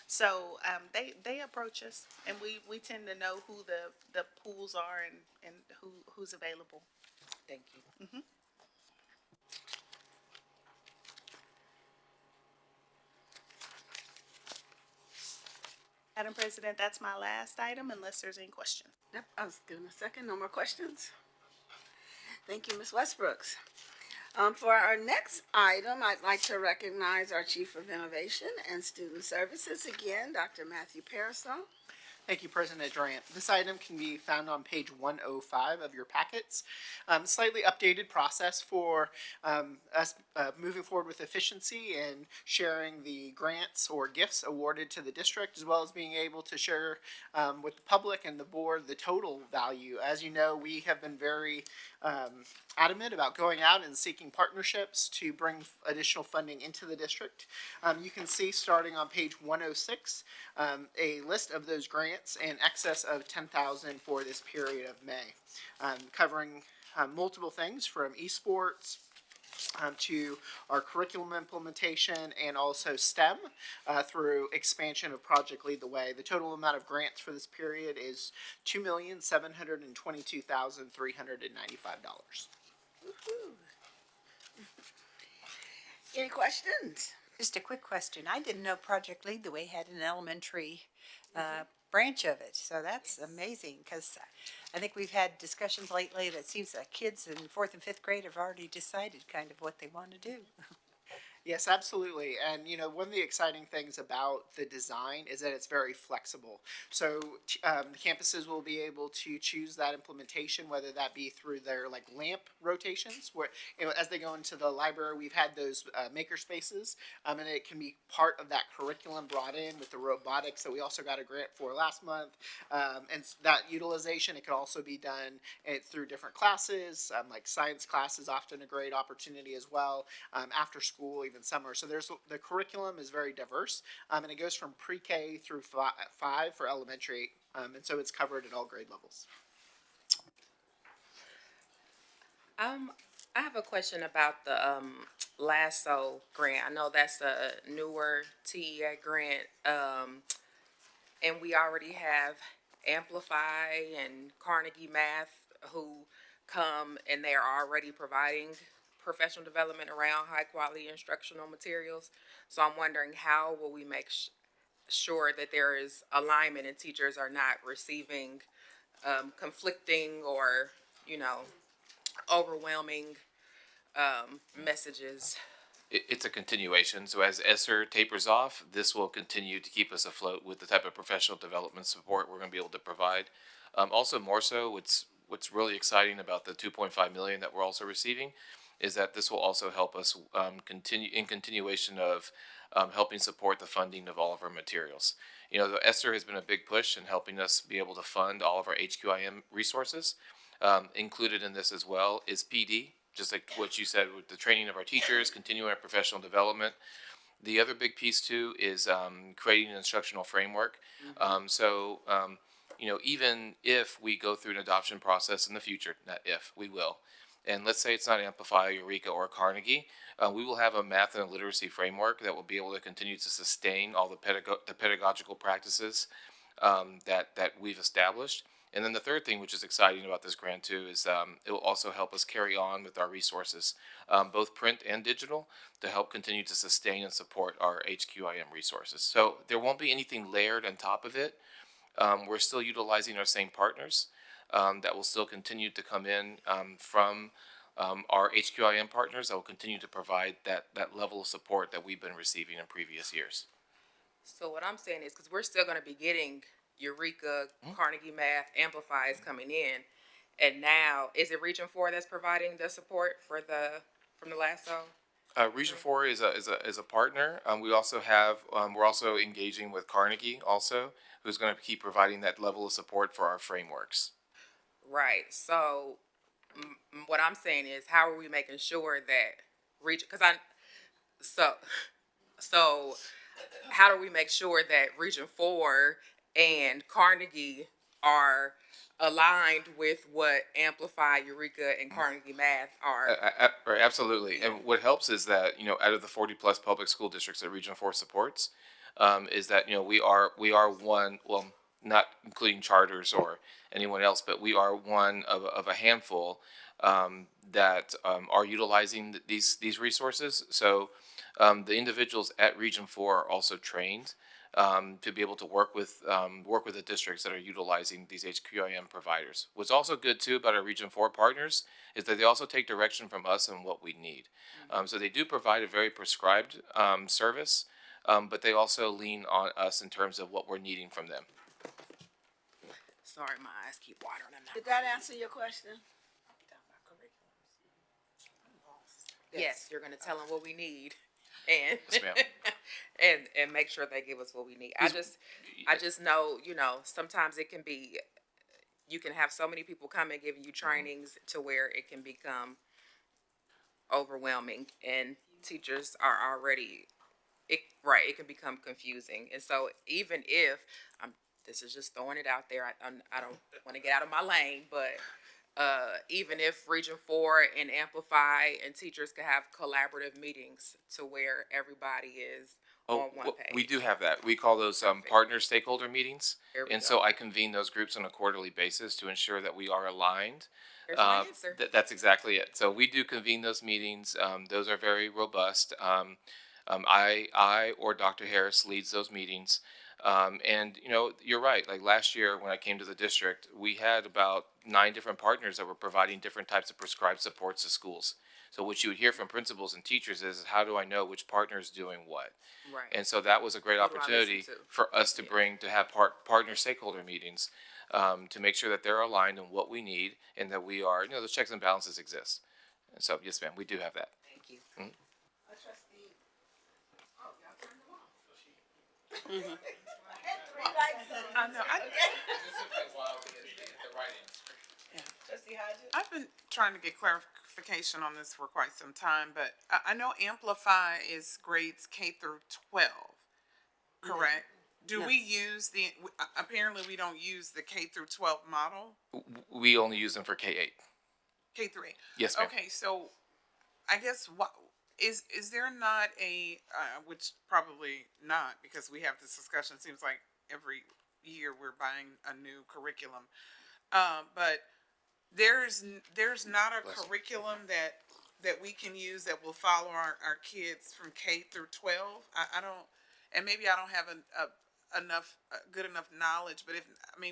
So, they approach us, and we tend to know who the pools are and who's available. Thank you. Madam President, that's my last item unless there's any questions. Yep, I was giving a second. No more questions. Thank you, Ms. Westbrooks. For our next item, I'd like to recognize our Chief of Innovation and Student Services again, Dr. Matthew Parasol. Thank you, President Durant. This item can be found on page 105 of your packets. Slightly updated process for us moving forward with efficiency and sharing the grants or gifts awarded to the district, as well as being able to share with the public and the board the total value. As you know, we have been very adamant about going out and seeking partnerships to bring additional funding into the district. You can see, starting on page 106, a list of those grants in excess of $10,000 for this period of May, covering multiple things from esports to our curriculum implementation, and also STEM through expansion of Project Lead the Way. The total amount of grants for this period is $2,722,395. Any questions? Just a quick question. I didn't know Project Lead the Way had an elementary branch of it. So that's amazing because I think we've had discussions lately that seems that kids in fourth and fifth grade have already decided kind of what they want to do. Yes, absolutely. And one of the exciting things about the design is that it's very flexible. So the campuses will be able to choose that implementation, whether that be through their like lamp rotations, where as they go into the library, we've had those maker spaces, and it can be part of that curriculum brought in with the robotics that we also got a grant for last month. And that utilization, it could also be done through different classes, like science class is often a great opportunity as well, after school, even summer. So the curriculum is very diverse, and it goes from pre-K through five for elementary, and so it's covered at all grade levels. I have a question about the LASSO grant. I know that's a newer TEA grant, and we already have Amplify and Carnegie Math who come and they are already providing professional development around high quality instructional materials. So I'm wondering, how will we make sure that there is alignment and teachers are not receiving conflicting or, overwhelming messages? It's a continuation. So as ESSER tapers off, this will continue to keep us afloat with the type of professional development support we're going to be able to provide. Also, more so, what's really exciting about the 2.5 million that we're also receiving is that this will also help us continuation of helping support the funding of all of our materials. The ESSER has been a big push in helping us be able to fund all of our HQIM resources. Included in this as well is PD, just like what you said with the training of our teachers, continuing our professional development. The other big piece too is creating an instructional framework. Even if we go through an adoption process in the future, not if, we will, and let's say it's not Amplify, Eureka, or Carnegie, we will have a math and a literacy framework that will be able to continue to sustain all the pedagogical practices that we've established. And then the third thing, which is exciting about this grant too, is it will also help us carry on with our resources, both print and digital, to help continue to sustain and support our HQIM resources. So there won't be anything layered on top of it. We're still utilizing our same partners that will still continue to come in from our HQIM partners that will continue to provide that level of support that we've been receiving in previous years. So what I'm saying is, because we're still going to be getting Eureka, Carnegie Math, Amplify is coming in, and now is it Region 4 that's providing the support from the LASSO? Region 4 is a partner. We also have we're also engaging with Carnegie also, who's going to keep providing that level of support for our frameworks. Right. So what I'm saying is, how are we making sure that so how do we make sure that Region 4 and Carnegie are aligned with what Amplify, Eureka, and Carnegie Math are? Right, absolutely. And what helps is that, out of the 40 plus public school districts that Region 4 supports, is that, we are one, well, not including charters or anyone else, but we are one of a handful that are utilizing these resources. So the individuals at Region 4 are also trained to be able to work with the districts that are utilizing these HQIM providers. What's also good too about our Region 4 partners is that they also take direction from us on what we need. So they do provide a very prescribed service, but they also lean on us in terms of what we're needing from them. Sorry, my eyes keep watering. Did that answer your question? Yes, you're going to tell them what we need, and Yes, ma'am. and make sure they give us what we need. I just know, sometimes it can be, you can have so many people come and giving you trainings to where it can become overwhelming, and teachers are already, it can become confusing. And so even if this is just throwing it out there, I don't want to get out of my lane, but even if Region 4 and Amplify and teachers could have collaborative meetings to where everybody is Oh, on one well, page. we do have that. We call those partner stakeholder meetings. There we And go. so I convene those groups on a quarterly basis to ensure that we are aligned. There's my answer. That's exactly it. So we do convene those meetings. Those are very robust. I or Dr. Harris leads those meetings. And you know, you're right. Like last year when I came to the district, we had about 9 different partners that were providing different types of prescribed supports to schools. So what you would hear from principals and teachers is, how do I know which partner is doing what? Right. And so that was a great Who do I opportunity listen to? for us to bring, to have partner stakeholder meetings, to make sure that they're aligned on what we need and that we are, you know, those checks and balances exist. And so, yes, ma'am, we do have that. Thank you. I know, I've been trying to get clarification on this for quite some time, but I know Amplify is grades K through 12, correct? Do we use apparently we don't use the K through 12 model, We only use them for K-8. K through 8? Yes, ma'am. Okay, so I guess what, is there not a, which probably not, because we have this discussion, it seems like every year we're buying a new curriculum. But there's not a curriculum that we can use that will follow our kids from K through 12. I don't, and maybe I don't have good enough knowledge, but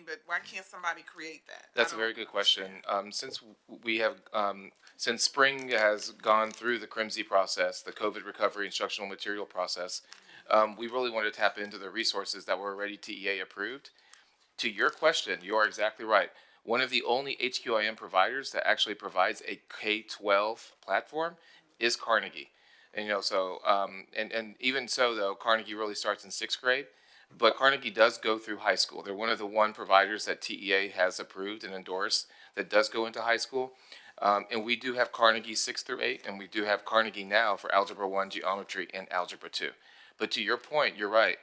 but why can't somebody create that? That's a very good question. Since we have, since spring has gone through the CRIMSI process, the COVID recovery instructional material process, we really wanted to tap into the resources that were already TEA approved. To your question, you are exactly right. One of the only HQIM providers that actually provides a K-12 platform is Carnegie. And, you know, so, and even so though, Carnegie really starts in 6th grade, but Carnegie does go through high school. They're one of the providers that TEA has approved and endorsed that does go into high school. And we do have Carnegie 6 through 8, and we do have Carnegie now for Algebra 1, Geometry, and Algebra 2. But to your point, you're right.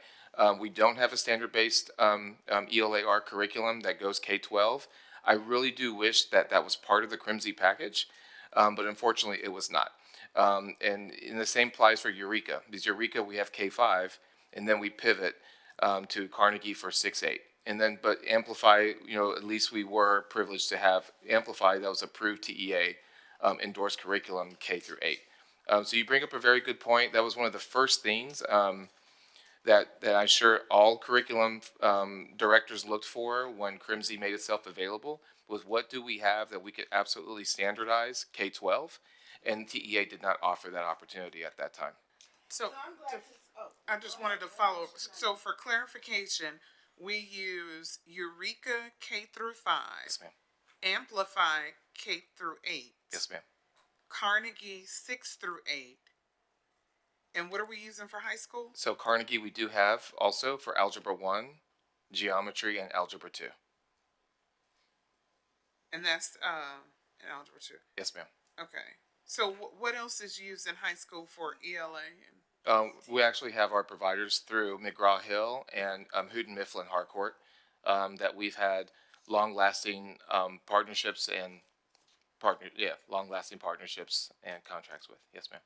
We don't have a standard-based ELAR curriculum that goes K-12. I really do wish that that was part of the CRIMSI package, but unfortunately it was not. And the same applies for Eureka. Because Eureka, we have K-5, and then we pivot to Carnegie for 6-8. And then, but Amplify, you know, at least we were privileged to have Amplify that was approved TEA endorsed curriculum K through 8. So you bring up a very good point. That was one of the first things that I'm sure all curriculum directors looked for when CRIMSI made itself available, was what do we have that we could absolutely standardize K-12? And TEA did not offer that opportunity at that time. So, I just wanted to follow up. So for clarification, we use Eureka K through 5. Yes, ma'am. Amplify K through 8. Yes, ma'am. Carnegie 6 through 8. And what are we using for high school? So Carnegie we do have also for Algebra 1, Geometry, and Algebra 2. And that's in Algebra 2. Yes, ma'am. Okay. So what else is used in high school for ELA? We actually have our providers through McGraw-Hill and Houghton Mifflin Harcourt that we've had long-lasting partnerships and long-lasting partnerships and contracts with. Yes, ma'am.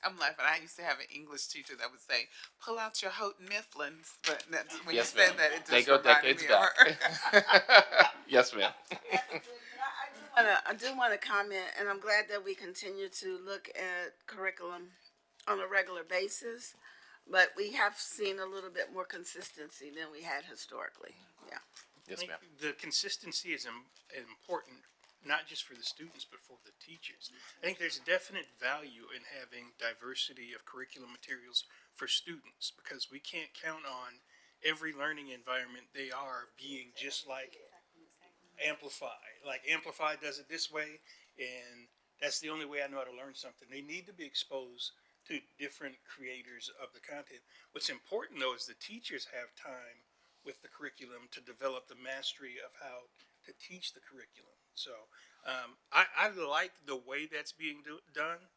I'm laughing. I used to have an English teacher that would say, "Pull out your Houghton Mifflins," but when Yes, you said ma'am. that, it just They go reminded decades me of her. back. Yes, ma'am. I do want to comment, and I'm glad that we continue to look at curriculum on a regular basis, but we have seen a little bit more consistency than we had historically. Yeah. Yes, ma'am. The consistency is important, not just for the students, but for the teachers. I think there's definite value in having diversity of curriculum materials for students, because we can't count on every learning environment they are being just like Amplify. Like Amplify does it this way, and that's the only way I know how to learn something. They need to be exposed to different creators of the content. What's important though is the teachers have time with the curriculum to develop the mastery of how to teach the curriculum. So I like the way that's being done.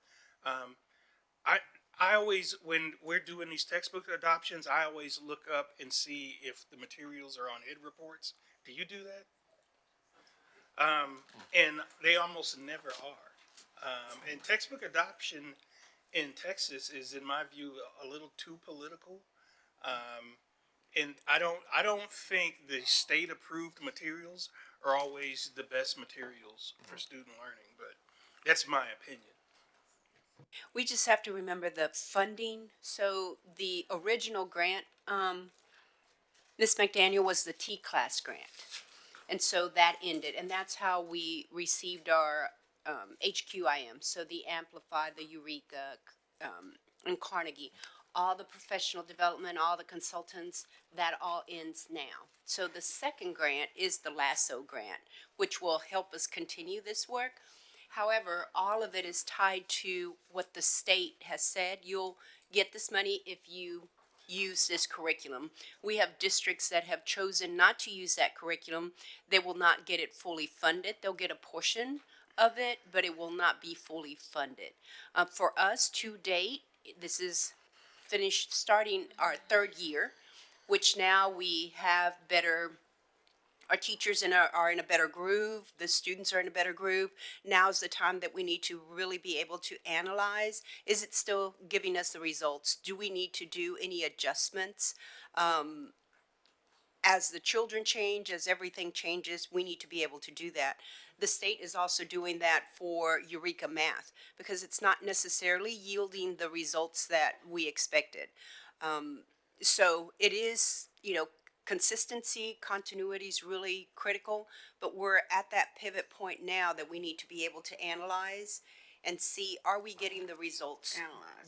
I always, when we're doing these textbook adoptions, I always look up and see if the materials are on Ed Reports. Do you do that? And they almost never are. And textbook adoption in Texas is, in my view, a little too political. And I don't think the state approved materials are always the best materials for student learning, but that's my opinion. We just have to remember the funding. So the original grant, Ms. McDaniel, was the T-class grant. And so that ended, and that's how we received our HQIM. So the Amplify, the Eureka, and Carnegie. All the professional development, all the consultants, that all ends now. So the second grant is the LASSO grant, which will help us continue this work. However, all of it is tied to what the state has said. You'll get this money if you use this curriculum. We have districts that have chosen not to use that curriculum. They will not get it fully funded. They'll get a portion of it, but it will not be fully funded. For us, to date, this is finished starting our third year, which now we have better, our teachers are in a better groove, the students are in a better groove. Now's the time that we need to really be able to analyze, is it still giving us the results? Do we need to do any adjustments? As the children change, as everything changes, we need to be able to do that. The state is also doing that for Eureka Math because it's not necessarily yielding the results that we expected. So it is, consistency, continuity is really critical, but we're at that pivot point now that we need to be able to analyze and see, are we getting the results?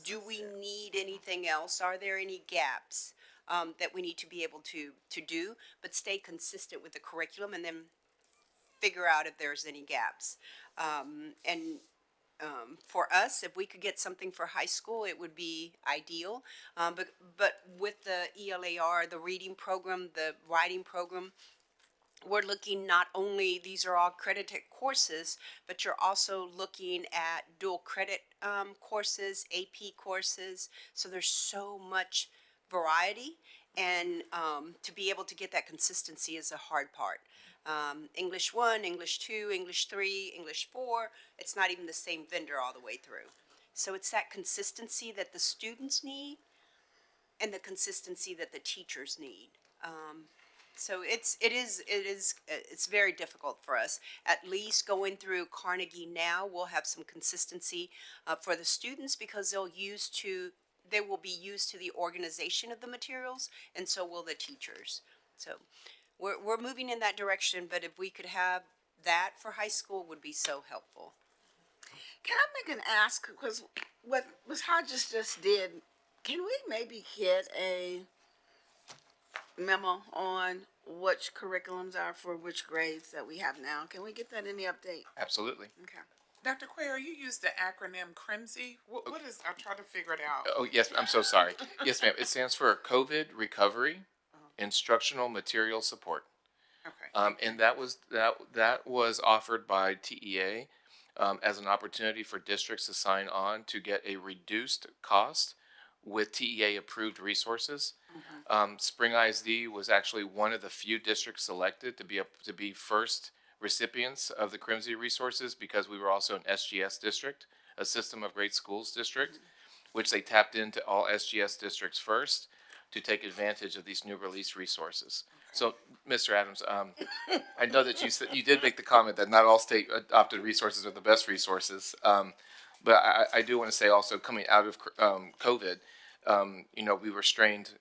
Do we need anything else? Are there any gaps that we need to be able to do, but stay consistent with the curriculum and then figure out if there's any gaps. For us, if we could get something for high school, it would be ideal. But with the ELAR, the reading program, the writing program, we're looking not only, these are all credited courses, but you're also looking at dual credit courses, AP courses. So there's so much variety, and to be able to get that consistency is a hard part. English 1, English 2, English 3, English 4, it's not even the same vendor all the way through. So it's that consistency that the students need and the consistency that the teachers need. So it's very difficult for us. At least going through Carnegie now, we'll have some consistency for the students because they will be used to the organization of the materials, and so will the teachers. So we're moving in that direction, but if we could have that for high school would be so helpful. Can I make an ask? Because what Ms. Hodges just did, can we maybe get a memo on which curriculums are for which grades that we have now? Can we get that in the update? Absolutely. Okay. Dr. Quayle, you used the acronym CRIMSI. What is, I'm trying to figure it out. Oh, yes, I'm so sorry. Yes, ma'am. It stands for COVID Recovery Instructional Material Support. Okay. And that was offered by TEA as an opportunity for districts to sign on to get a reduced cost with TEA approved resources. Spring ISD was actually one of the few districts selected to be first recipients of the CRIMSI resources because we were also an SGS district, a System of Great Schools district, which they tapped into all SGS districts first to take advantage of these new release resources. So, Mr. Adams, I know that you did make the comment that not all state adopted resources are the best resources, but I do want to say also coming out of COVID, we were strained,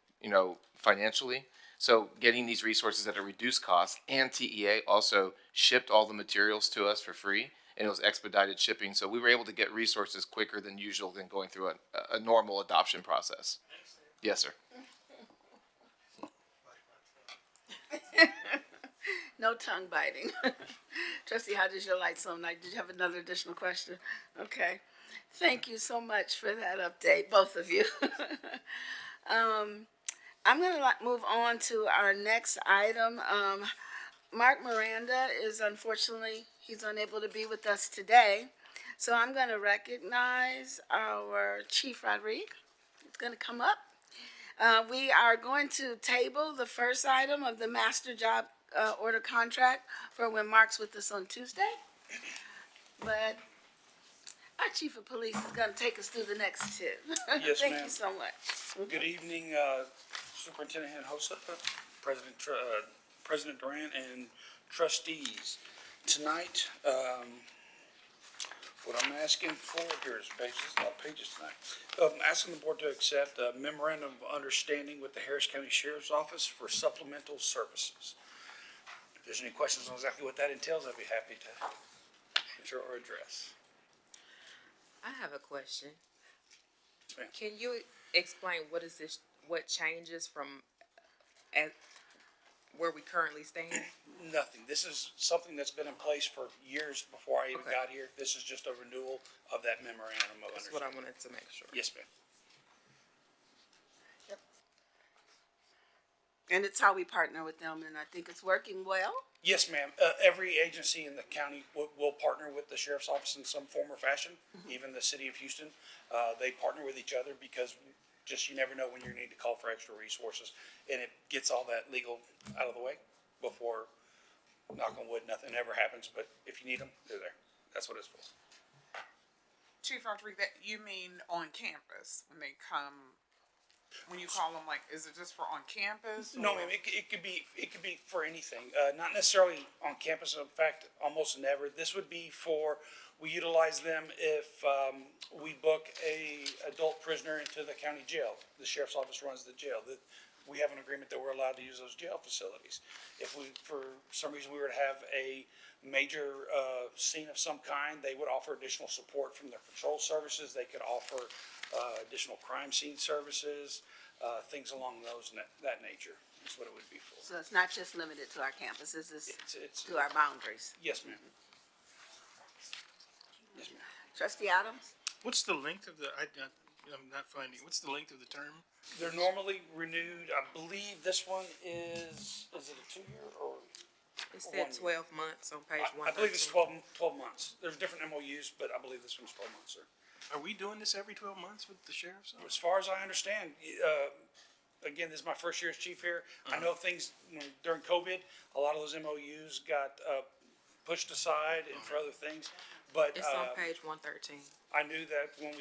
financially. So getting these resources at a reduced cost, and TEA also shipped all the materials to us for free, and it was expedited shipping. So we were able to get resources quicker than usual than going through a normal adoption process. Yes, sir. No tongue biting. Trustee Hodges, your light's on. Did you have another additional question? Okay. Thank you so much for that update, both of you. I'm going to move on to our next item. Mark Miranda is unfortunately, he's unable to be with us today. So I'm going to recognize our Chief Rodriguez. He's going to come up. We are going to table the first item of the master job order contract for when Mark's with us on Tuesday. But Our chief of police is gonna take us through the next two. Yes, Thank ma'am. you so much. Good evening, Superintendent Hinojosa, President Durant, and trustees. Tonight, what I'm asking for here is pages, a lot of pages tonight. I'm asking the board to accept a memorandum of understanding with the Harris County Sheriff's Office for supplemental services. If there's any questions on exactly what that entails, I'd be happy to answer or address. I have a question. Yes, ma'am. Can you explain what changes from at where we currently stand? Nothing. This is something that's been in place for years before I even Okay. got here. This is just a renewal of that memorandum of That's what I understanding. wanted to make sure. Yes, ma'am. And it's how we partner with them, and I think it's working well. Yes, ma'am. Every agency in the county will partner with the sheriff's office in some form or fashion. Even the city of Houston, they partner with each other because just you never know when you need to call for extra resources, and it gets all that legal out of the way before, knock on wood, nothing ever happens. But if you need them, they're there. That's what it's for. Chief Rodriguez, that you mean on campus when they come, when you call them, like, is it just for on campus? No, or- ma'am, it could be for anything, not necessarily on campus, in fact, almost never. This would be for, we utilize them if, we book a adult prisoner into the county jail. The sheriff's office runs the jail. We have an agreement that we're allowed to use those jail facilities. If we, for some reason, we were to have a major, scene of some kind, they would offer additional support from their patrol services. They could offer, additional crime scene services, things along those, that nature is what it would be for. So it's not just limited to our campuses, It's, to our boundaries. yes, ma'am. Yes, ma'am. Trustee Adams? What's the length of the, I'm not finding, what's the length of the term? They're normally renewed, I believe this one is it a 2-year or? It Or said 1 year. 12 months on page I 113. believe it's 12 months. There's different MOUs, but I believe this one's 12 months, sir. Are we doing this every 12 months with the sheriff's office? As far as I understand, again, this is my first year as chief here. I know things, during COVID, a lot of those MOUs got, pushed aside and for other things, but, It's on page 113. I knew that when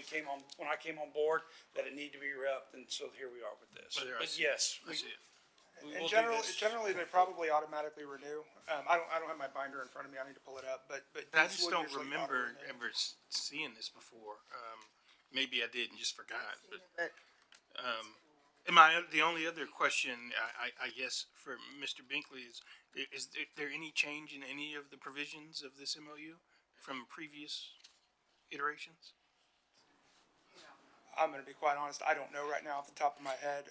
I came on board, that it needed to be re-upped, and so here we are with this. Oh, there, I But see yes, I see it. we In will do general, this. generally, they probably automatically renew. I don't have my binder in front of me. I need to pull it up, but I these just would don't usually remember auto-renew. ever seeing this before. Maybe I did and just forgot, but, the only other question, I guess, for Mr. Binkley is there any change in any of the provisions of this MOU from previous iterations? I'm gonna be quite honest, I don't know right now off the top of my head.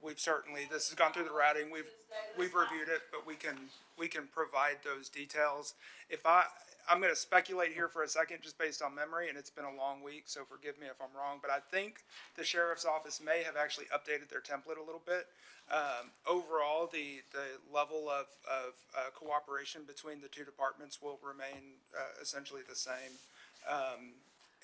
We've certainly, this has gone through the routing, we've reviewed it, but we can provide those details. I'm gonna speculate here for a second, just based on memory, and it's been a long week, so forgive me if I'm wrong, but I think the sheriff's office may have actually updated their template a little bit. Overall, the level of cooperation between the two departments will remain, essentially the same.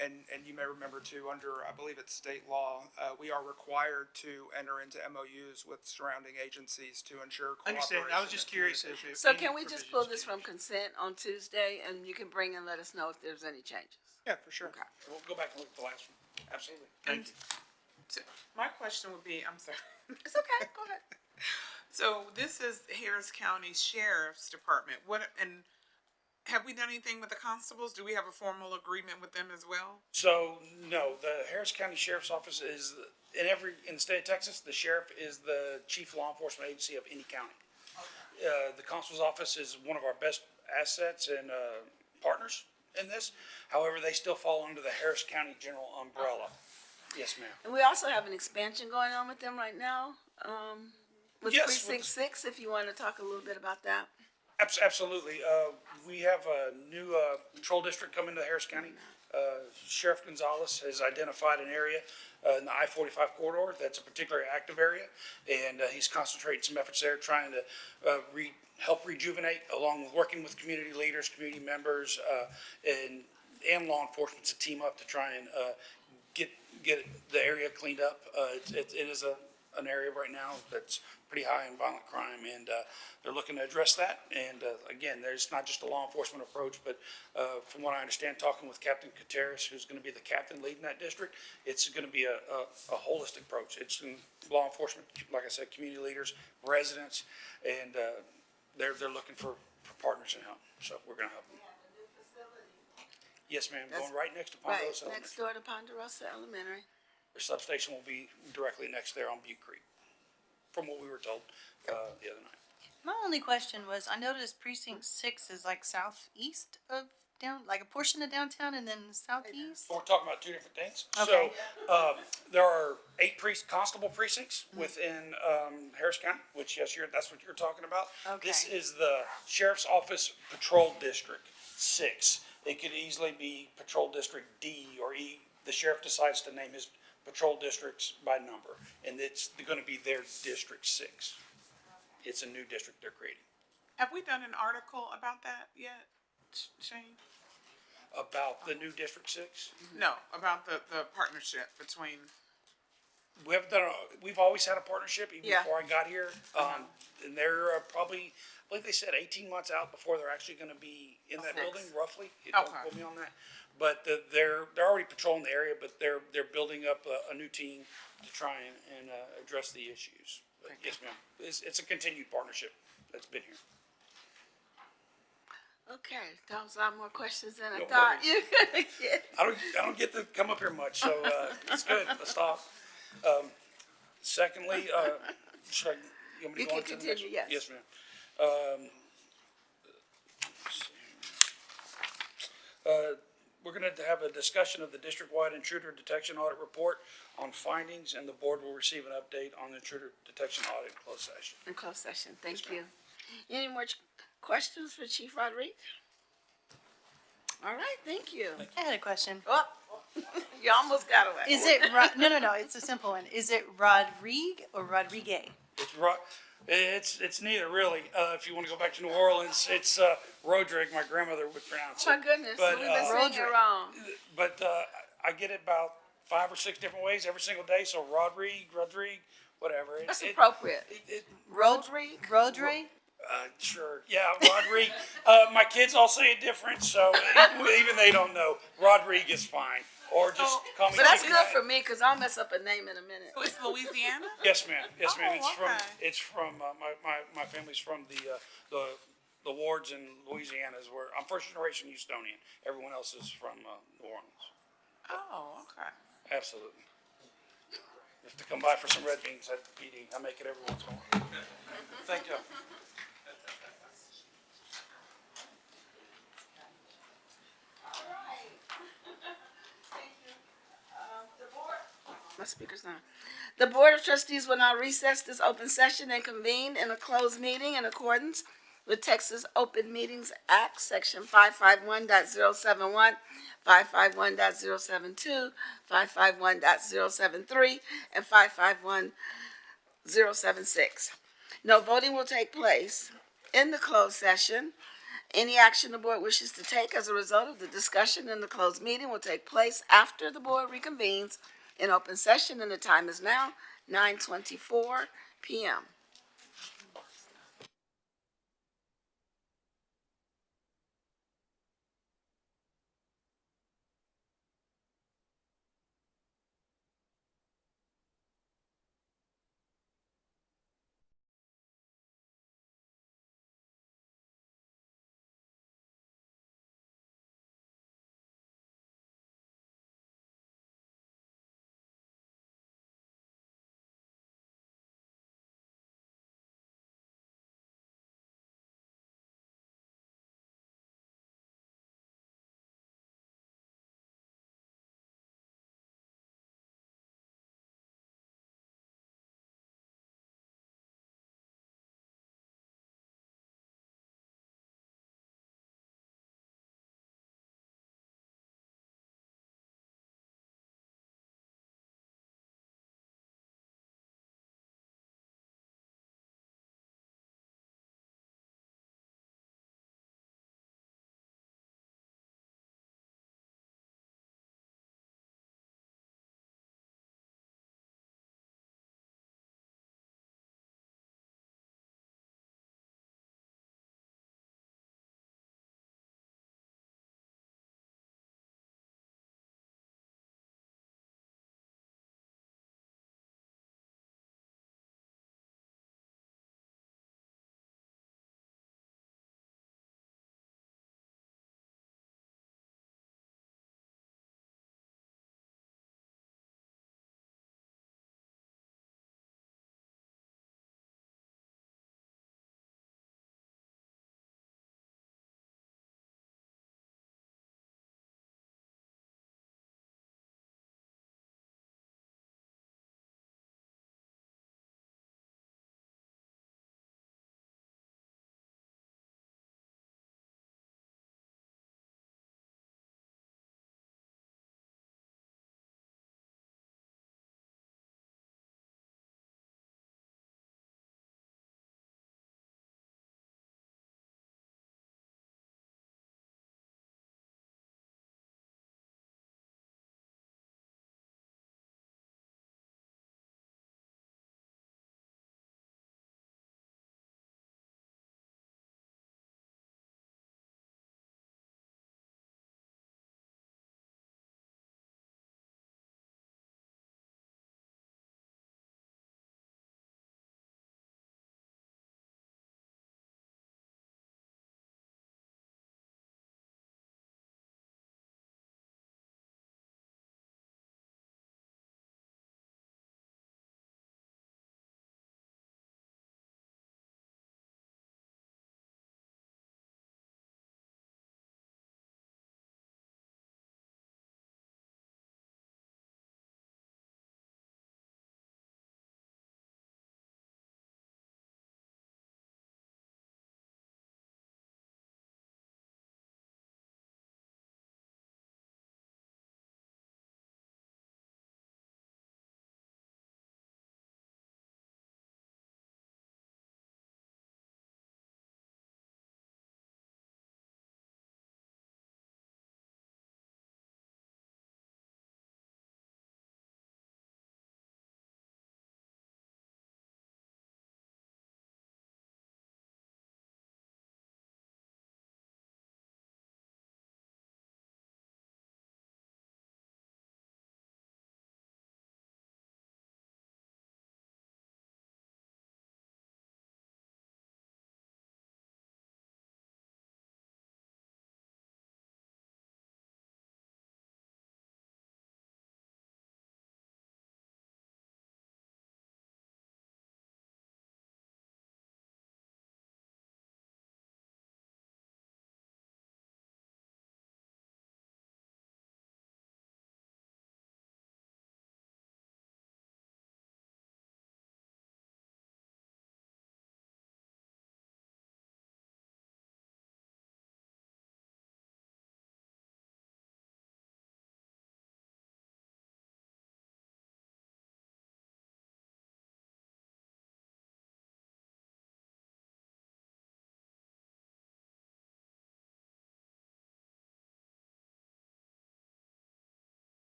And you may remember too, under, I believe it's state law, we are required to enter into MOUs with surrounding agencies to ensure I cooperation. understand, I was just and curious communication. if. So any can we just pull provisions this from changed. consent on Tuesday, and you can bring and let us know if there's any changes? Yeah, for sure. Okay. We'll go back and look at the last one. Absolutely. Thank you. My question would be, I'm sorry. It's okay, go ahead. So this is Harris County Sheriff's Department. And have we done anything with the constables? Do we have a formal agreement with them as well? So, no, the Harris County Sheriff's Office is, in the state of Texas, the sheriff is the chief law enforcement agency of any county. The constable's office is one of our best assets and, partners in this. However, they still fall under the Harris County general umbrella. Yes, ma'am. And we also have an expansion going on with them right now, with Yes, Precinct 6, if you want to talk a little bit about that. Absolutely. We have a new, patrol district coming to Harris County. Sheriff Gonzalez has identified an area, in the I-45 corridor that's a particularly active area. And, he's concentrating some efforts there, trying to, help rejuvenate, along with working with community leaders, community members, and law enforcement to team up to try and, get the area cleaned up. It is a an area right now that's pretty high in violent crime, and they're looking to address that. And again, there's not just a law enforcement approach, but from what I understand, talking with Captain Kateris, who's going to be the captain leading that district, it's going to be a holistic approach. It's law enforcement, like I said, community leaders, residents, and they're looking for partners and help. So we're going to help them. Yes, ma'am. Going right next to Right, Ponderosa Elementary. next door to Ponderosa Elementary. The substation will be directly next there on Butte Creek, from what we were told the other night. My only question was, I noticed precinct 6 is like southeast of like a portion of downtown and then southeast? We're talking about two different things. Okay. So there are 8 constable precincts within Harris County, which, yes, that's what you're talking about. Okay. This is the Sheriff's Office Patrol District 6. It could easily be Patrol District D or E. The sheriff decides to name his patrol districts by number, and it's going to be their District 6. It's a new district they're creating. Have we done an article about that yet, Shane? About the new District 6? No, about the partnership between, We haven't done, we've always had a partnership even Yeah. before I got here. And they're probably, I believe they said 18 months out before they're actually gonna be in that building roughly. Don't Okay. quote me on that. But they're already patrolling the area, but they're building up a new team to try and address the issues. But yes, ma'am. It's a continued partnership that's been here. Okay, that was a lot more questions than I No thought worries. you were gonna get. I don't get to come up here much, so, it's good. Let's talk. Secondly, should I, you want me You to go can on to the next? continue, yes. Yes, ma'am. We're gonna have a discussion of the district-wide intruder detection audit report on findings, and the board will receive an update on the intruder detection audit in closed session. In closed session, thank you. Any more questions for Chief Rodriguez? All right, thank you. I had a question. Oh, you almost got away. Is it, no, it's a simple one. Is it Rodrigue or Rodrigue? It's neither really. If you wanna go back to New Orleans, it's, Rodrigue, my grandmother would pronounce it. My goodness, But, we've been saying it wrong. But I get it about 5 or 6 different ways every single day, so Rodrigue, whatever. That's appropriate. Rodrigue? Rodrigue? Sure, yeah, Rodrigue. My kids all say it different, so even they don't know. Rodrigue is fine, or just call me But that's Chicken good Nugget. for me, cause I'll mess up a name in a minute. so it's Louisiana? Yes, ma'am. Yes, ma'am. Oh, okay. It's from my family's from the wards in Louisiana. Is where I'm first generation Houstonian. Everyone else is from New Orleans. Oh, okay. Absolutely. You have to come by for some red beans at the PD. I make it every once in a while. Thank you. My speaker's on. The Board of Trustees will now recess this open session and convene in a closed meeting in accordance with Texas Open Meetings Act, Section 551.071, 551.072, 551.073, and 551.076. No voting will take place in the closed session. Any action the board wishes to take as a result of the discussion in the closed meeting will take place after the board reconvenes in open session, and the time is now 9:24 p.m.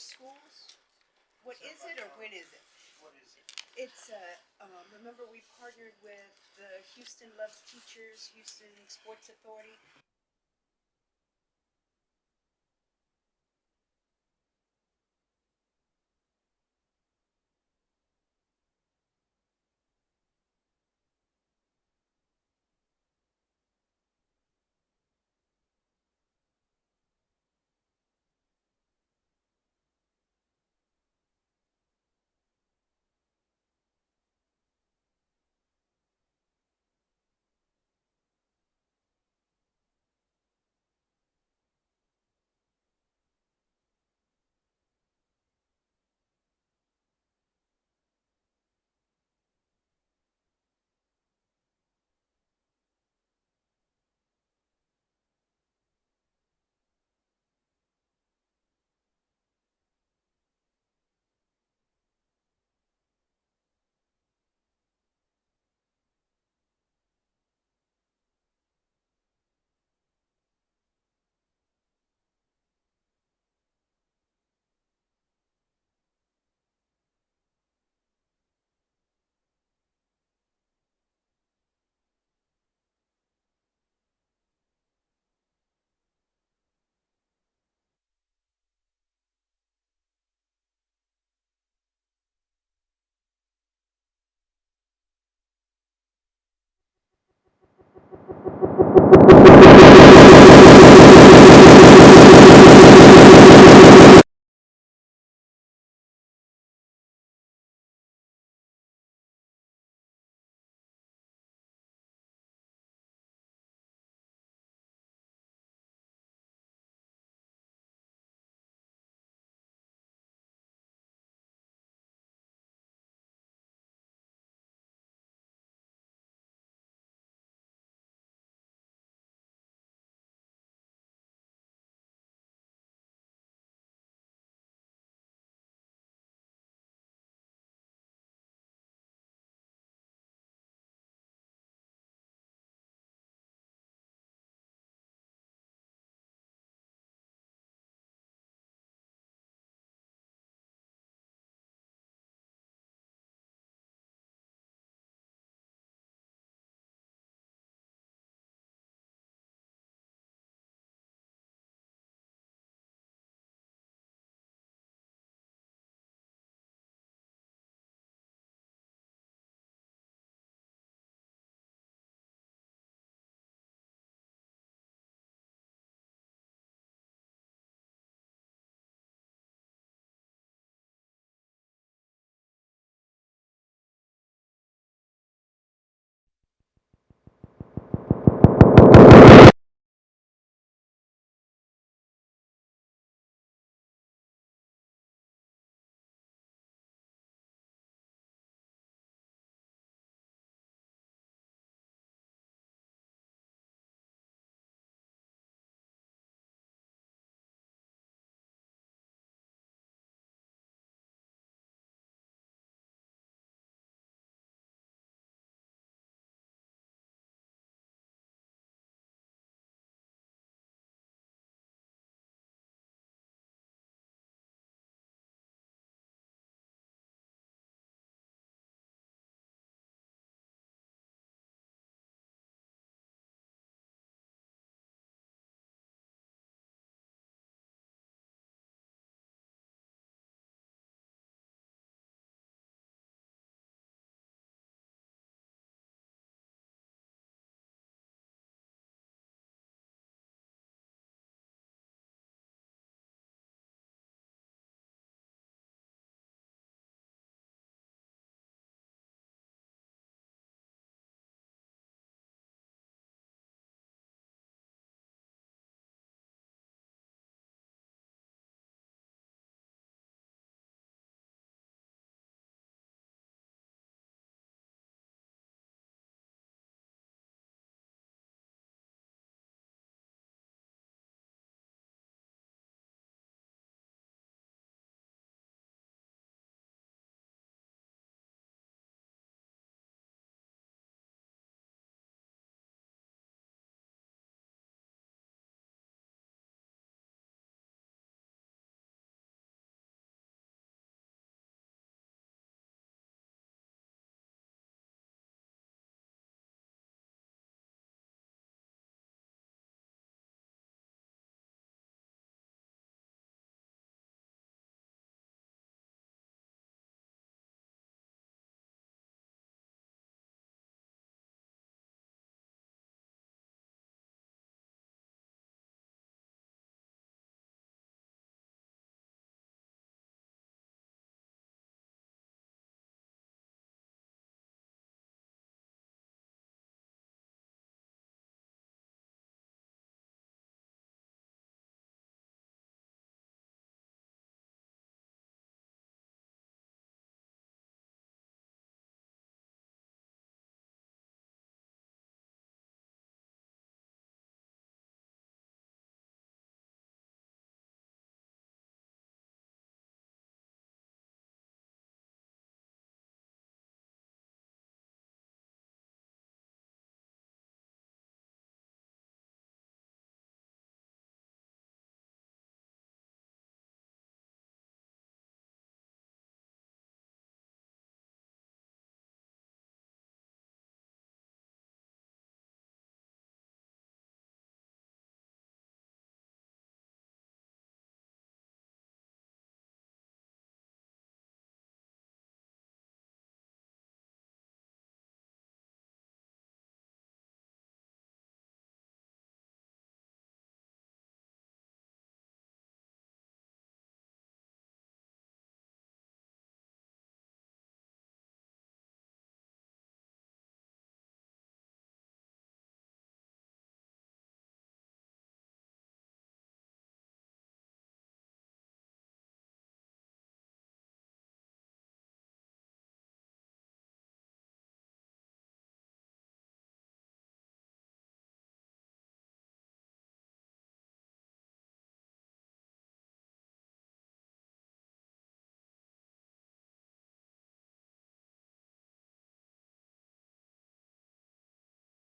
schools? What is it or when is it? What is it? It's, remember we partnered with the Houston Loves Teachers, Houston Sports Authority,